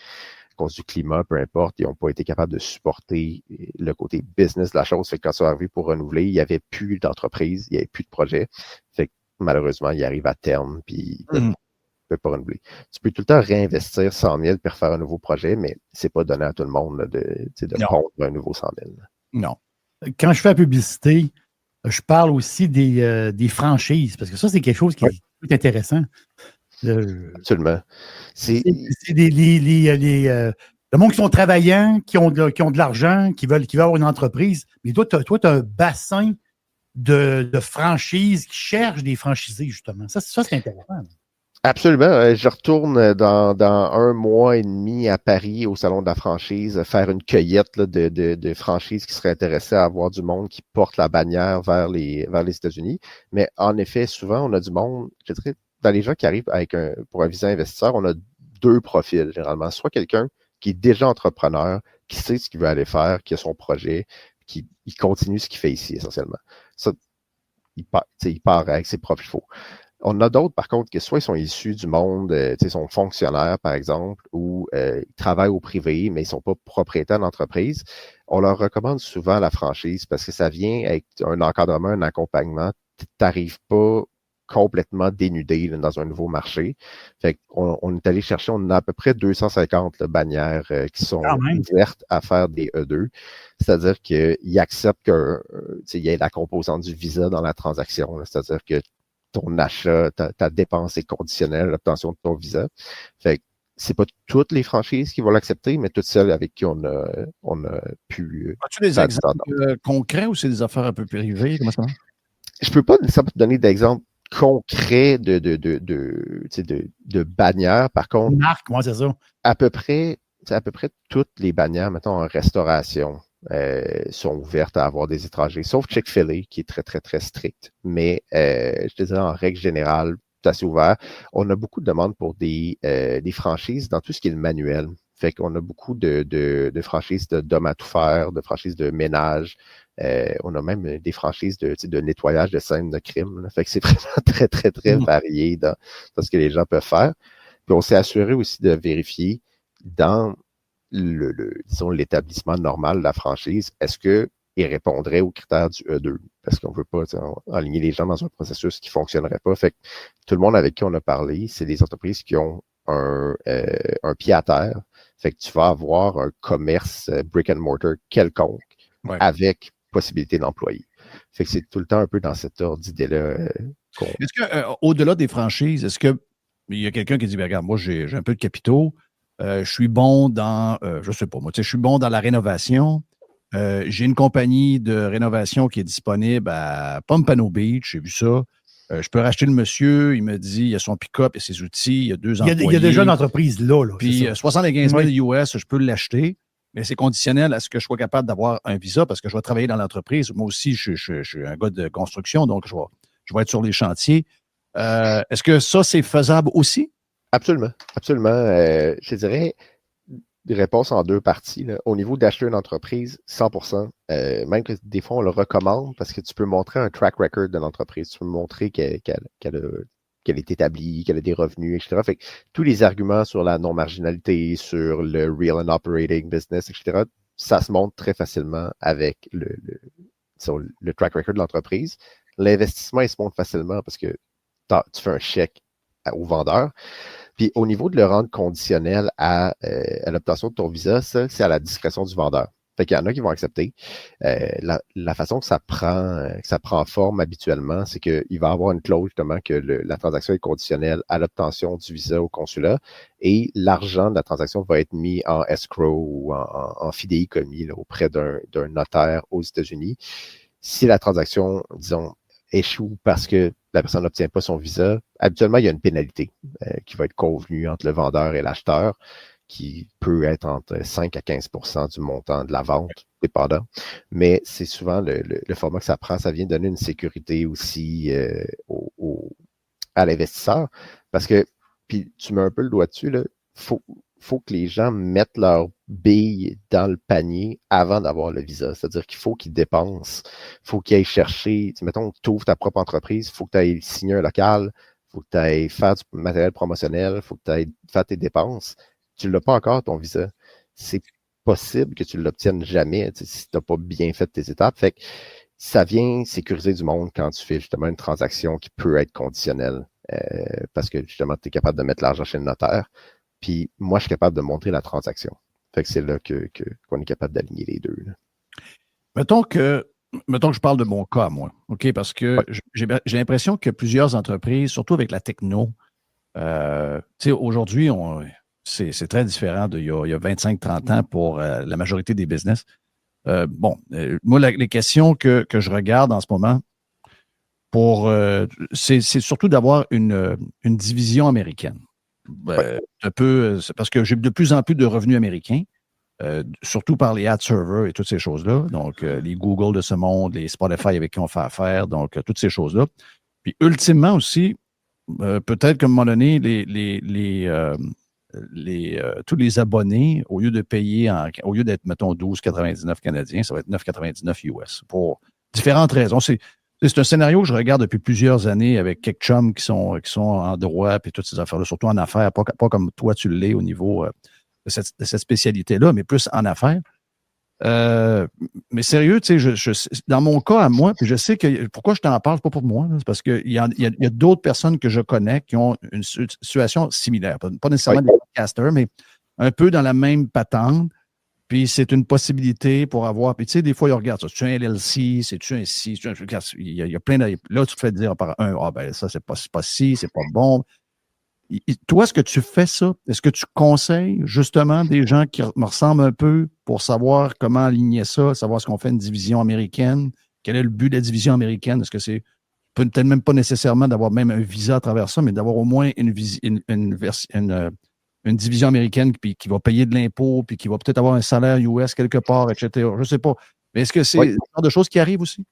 à cause du climat, peu importe, ils n'ont pas été capables de supporter le côté business de la chose. Fait que quand ça arrivé pour renouveler, il n'y avait plus d'entreprise, il n'y avait plus de projet. Fait que malheureusement, il arrive à terme, puis peut pas renouveler. Tu peux tout le temps réinvestir 100 000 pour faire un nouveau projet, mais c'est pas donné à tout le monde là, de pondre un nouveau 100 000. Non. Quand je fais la publicité, je parle aussi des franchises, parce que ça, c'est quelque chose qui est intéressant. Absolument. C'est le monde qui sont travaillants, qui ont de l'argent, qui veulent avoir une entreprise. Mais toi, tu as un bassin de franchises qui cherchent des franchisés, justement. Ça c'est intéressant. Absolument. Je retourne dans 1 mois et demi à Paris au Salon de la franchise, faire une cueillette là, de franchises qui seraient intéressées à avoir du monde qui porte la bannière vers les États-Unis. Mais en effet, souvent, on a du monde, je dirais, dans les gens qui arrivent pour un visa investisseur, on a 2 profils généralement. Soit quelqu'un qui est déjà entrepreneur, qui sait ce qu'il veut aller faire, qui a son projet, qui continue ce qu'il fait ici essentiellement. Ça, il part avec ses propres chevaux. On a d'autres, par contre, que soit ils sont issus du monde, ils sont fonctionnaires, par exemple, ou ils travaillent au privé, mais ils ne sont pas propriétaires d'entreprise. On leur recommande souvent la franchise parce que ça vient avec un encadrement, un accompagnement. Tu n'arrives pas complètement dénudé là, dans un nouveau marché. Fait qu'on est allé chercher, on a à peu près 250 là, bannières qui sont ouvertes à faire des E2. C'est-à-dire qu'ils acceptent qu'il y ait la composante du visa dans la transaction. Là. C'est-à-dire que ton achat, ta dépense est conditionnelle à l'obtention de ton visa. Fait que c'est pas toutes les franchises qui vont l'accepter, mais toutes celles avec qui on a pu. As-tu des exemples concrets ou c'est des affaires un peu privées? Comment ça marche? Je peux pas nécessairement te donner d'exemples concrets de bannières. Par contre, marque, moi, c'est ça. À peu près toutes les bannières, mettons, en restauration, sont ouvertes à avoir des étrangers, sauf Chick-fil-A, qui est très, très, très strict. Mais je te dirais, en règle générale, c'est assez ouvert. On a beaucoup de demandes pour des franchises dans tout ce qui est le manuel. Fait qu'on a beaucoup de franchises d'hommes à tout faire, de franchises de ménage. On a même des franchises de nettoyage de scènes de crime. Là. Fait que c'est vraiment très, très, très varié dans ce que les gens peuvent faire. Puis on s'est assuré aussi de vérifier dans disons, l'établissement normal de la franchise, est-ce qu'il répondrait aux critères du E2? Parce qu'on ne veut pas aligner les gens dans un processus qui ne fonctionnerait pas. Fait que tout le monde avec qui on a parlé, c'est des entreprises qui ont un pied à terre. Fait que tu vas avoir un commerce brick and mortar quelconque avec possibilité d'employés. Fait que c'est tout le temps un peu dans cet ordre d'idée-là. Est-ce que, au-delà des franchises, est-ce qu'il y a quelqu'un qui dit, regarde, moi, j'ai un peu de capitaux, je suis bon dans, je sais pas moi, je suis bon dans la rénovation. J'ai une compagnie de rénovation qui est disponible à Pompano Beach, j'ai vu ça. Je peux racheter le monsieur, il me dit, il a son pick-up et ses outils, il y a 2 employés. Il y a déjà une entreprise là. Puis 75 000 US, je peux l'acheter, mais c'est conditionnel à ce que je sois capable d'avoir un visa parce que je vais travailler dans l'entreprise. Moi aussi, je suis un gars de construction, donc je vais être sur les chantiers. Est-ce que ça, c'est faisable aussi? Absolument, absolument. Je dirais réponse en 2 parties. Là. Au niveau d'acheter une entreprise, 100%. Même que des fois, on le recommande parce que tu peux montrer un track record de l'entreprise. Tu peux montrer qu'elle est établie, qu'elle a des revenus, etc. Fait que tous les arguments sur la non-marginalité, sur le real and operating business, etc., ça se montre très facilement avec le track record de l'entreprise. L'investissement, il se montre facilement parce que tu fais un chèque au vendeur. Puis au niveau de le rendre conditionnel à l'obtention de ton visa, ça, c'est à la discrétion du vendeur. Fait qu'il y en a qui vont accepter. La façon que ça prend forme habituellement, c'est qu'il va y avoir une clause justement que la transaction est conditionnelle à l'obtention du visa au consulat et l'argent de la transaction va être mis en escrow ou en fidéicommis là, auprès d'un notaire aux États-Unis. Si la transaction, disons, échoue parce que la personne n'obtient pas son visa, habituellement, il y a une pénalité qui va être convenue entre le vendeur et l'acheteur, qui peut être entre 5 à 15% du montant de la vente, dépendant. Mais c'est souvent le format que ça prend. Ça vient donner une sécurité aussi à l'investisseur. Parce que, puis tu mets un peu le doigt dessus, il faut que les gens mettent leurs billes dans le panier avant d'avoir le visa. C'est-à-dire qu'il faut qu'ils dépensent. Il faut qu'ils aillent chercher, mettons, tu ouvres ta propre entreprise, il faut que tu ailles signer un local, il faut que tu ailles faire du matériel promotionnel, il faut que tu ailles faire tes dépenses. Tu ne l'as pas encore, ton visa. C'est possible que tu ne l'obtiennes jamais si tu n'as pas bien fait tes étapes. Fait que ça vient sécuriser du monde quand tu fais justement une transaction qui peut être conditionnelle parce que justement, tu es capable de mettre l'argent chez le notaire. Puis moi, je suis capable de montrer la transaction. Fait que c'est là qu'on est capable d'aligner les deux. Là. Mettons que je parle de mon cas, moi. OK? Parce que j'ai l'impression que plusieurs entreprises, surtout avec la techno, aujourd'hui, c'est très différent d'il y a 25-30 ans pour la majorité des business. Moi, les questions que je regarde en ce moment, c'est surtout d'avoir une division américaine. Parce que j'ai de plus en plus de revenus américains, surtout par les ad servers et toutes ces choses-là. Donc, les Google de ce monde, les Spotify avec qui on fait affaire, donc toutes ces choses-là. Puis, ultimement aussi, peut-être qu'à un moment donné, tous les abonnés, au lieu de payer, au lieu d'être, mettons, 12,99 canadiens, ça va être 9,99 US pour différentes raisons. C'est un scénario que je regarde depuis plusieurs années avec quelques chums qui sont en droit et toutes ces affaires-là, surtout en affaires, pas comme toi tu l'es au niveau de cette spécialité-là, mais plus en affaires. Mais sérieux, tu sais, dans mon cas à moi, puis je sais que pourquoi je t'en parle, c'est pas pour moi, c'est parce qu'il y a d'autres personnes que je connais qui ont une situation similaire. Pas nécessairement des podcasters, mais un peu dans la même patente. Puis c'est une possibilité pour avoir. Puis tu sais, des fois, ils regardent ça. C'est-tu un LLC? C'est-tu un C? Il y a plein de. Là, tu te fais dire par un, ça, c'est pas ci, c'est pas bon. Toi, est-ce que tu fais ça? Est-ce que tu conseilles justement des gens qui me ressemblent un peu pour savoir comment aligner ça, savoir ce qu'on fait une division américaine? Quel est le but de la division américaine? Est-ce que c'est peut-être même pas nécessairement d'avoir même un visa à travers ça, mais d'avoir au moins une division américaine qui va payer de l'impôt, puis qui va peut-être avoir un salaire US quelque part, etc. Je ne sais pas. Mais est-ce que c'est le genre de choses qui arrivent aussi?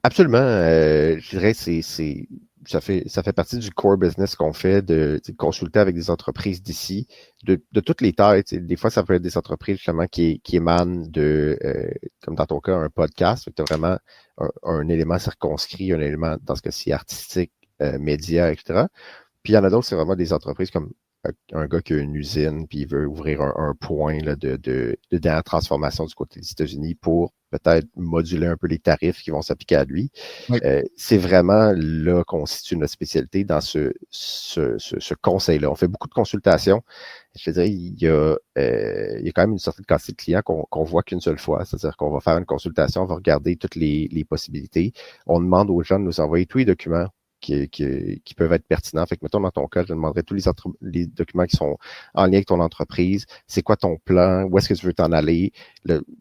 Absolument. Je dirais que ça fait partie du core business qu'on fait de consulter avec des entreprises d'ici, de toutes les tailles. Des fois, ça peut être des entreprises justement qui émanent de, comme dans ton cas, un podcast. Tu as vraiment un élément circonscrit, un élément, dans ce cas-ci, artistique, média, etc. Puis il y en a d'autres, c'est vraiment des entreprises comme un gars qui a une usine, puis il veut ouvrir un point là, de dernière transformation du côté des États-Unis pour peut-être moduler un peu les tarifs qui vont s'appliquer à lui. Oui. C'est vraiment là qu'on situe notre spécialité dans ce conseil-là. On fait beaucoup de consultations. Je te dirais, il y a quand même une certaine quantité de clients qu'on voit qu'une seule fois. C'est-à-dire qu'on va faire une consultation, on va regarder toutes les possibilités. On demande aux gens de nous envoyer tous les documents qui peuvent être pertinents. Fait que, mettons, dans ton cas, je demanderais tous les documents qui sont en lien avec ton entreprise. C'est quoi ton plan? Où est-ce que tu veux t'en aller?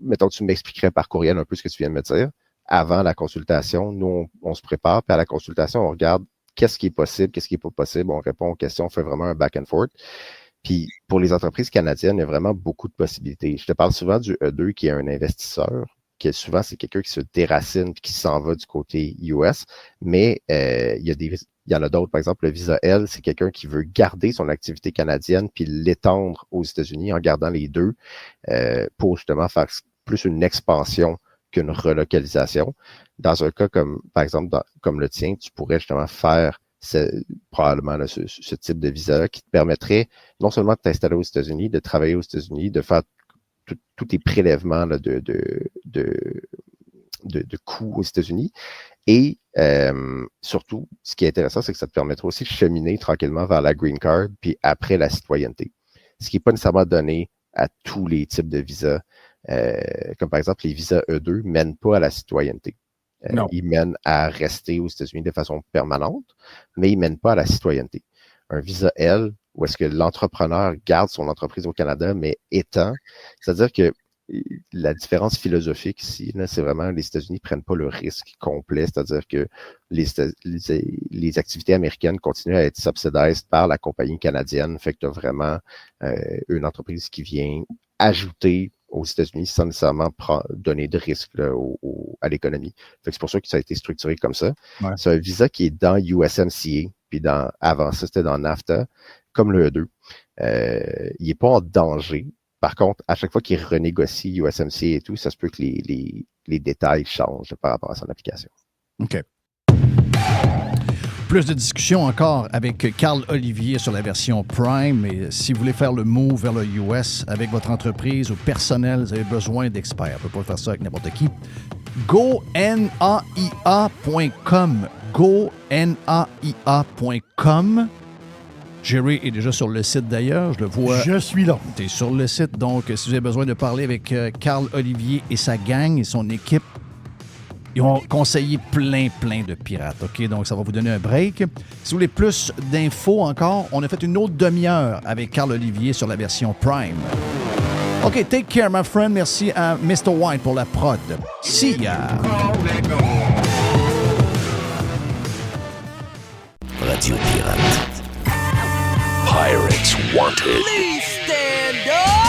Mettons, tu m'expliquerais par courriel un peu ce que tu viens de me dire. Avant la consultation, nous, on se prépare. Puis à la consultation, on regarde qu'est-ce qui est possible, qu'est-ce qui n'est pas possible. On répond aux questions, on fait vraiment un back and forth. Puis pour les entreprises canadiennes, il y a vraiment beaucoup de possibilités. Je te parle souvent du E2 qui est un investisseur. Souvent, c'est quelqu'un qui se déracine et qui s'en va du côté US, mais il y en a d'autres. Par exemple, le Visa L, c'est quelqu'un qui veut garder son activité canadienne puis l'étendre aux États-Unis en gardant les deux pour justement faire plus une expansion qu'une relocalisation. Dans un cas comme, par exemple, comme le tien, tu pourrais justement faire probablement là, ce type de visa qui te permettrait non seulement de t'installer aux États-Unis, de travailler aux États-Unis, de faire tous tes prélèvements là, de coûts aux États-Unis et Surtout, ce qui est intéressant, c'est que ça te permettra aussi de cheminer tranquillement vers la green card, puis après la citoyenneté. Ce qui n'est pas nécessairement donné à tous les types de visas. Comme par exemple, les visas E2 ne mènent pas à la citoyenneté. Ils mènent à rester aux États-Unis de façon permanente, mais ils ne mènent pas à la citoyenneté. Un visa L, où est-ce que l'entrepreneur garde son entreprise au Canada, mais étend, c'est-à-dire que la différence philosophique ici, là, c'est vraiment les États-Unis ne prennent pas le risque complet, c'est-à-dire que les activités américaines continuent à être subsidisées par la compagnie canadienne, fait que tu as vraiment une entreprise qui vient ajouter aux États-Unis sans nécessairement donner de risque là, à l'économie. Fait que c'est pour ça que ça a été structuré comme ça. Ouais. C'est un visa qui est dans USMCA, puis avant ça, c'était dans NAFTA, comme le E2. Il n'est pas en danger. Par contre, à chaque fois qu'il renégocie USMCA et tout, ça se peut que les détails changent par rapport à son application. OK. Plus de discussions encore avec Carl Olivier sur la version Prime. Et si vous voulez faire le move vers le US avec votre entreprise ou personnel, vous avez besoin d'experts. On ne peut pas faire ça avec n'importe qui. GoNAIA.com. GoNAIA.com. Jerry est déjà sur le site d'ailleurs, je le vois. Je suis là. Tu es sur le site, donc si vous avez besoin de parler avec Carl Olivier et sa gang et son équipe, ils ont conseillé plein de pirates, OK? Donc, ça va vous donner un break. Si vous voulez plus d'infos encore, on a fait une autre demi-heure avec Carl Olivier sur la version Prime. OK, take care, my friend. Merci à Mr. White pour la prod. See ya! Radio Pirate. Pirates Wanted. Please stand up!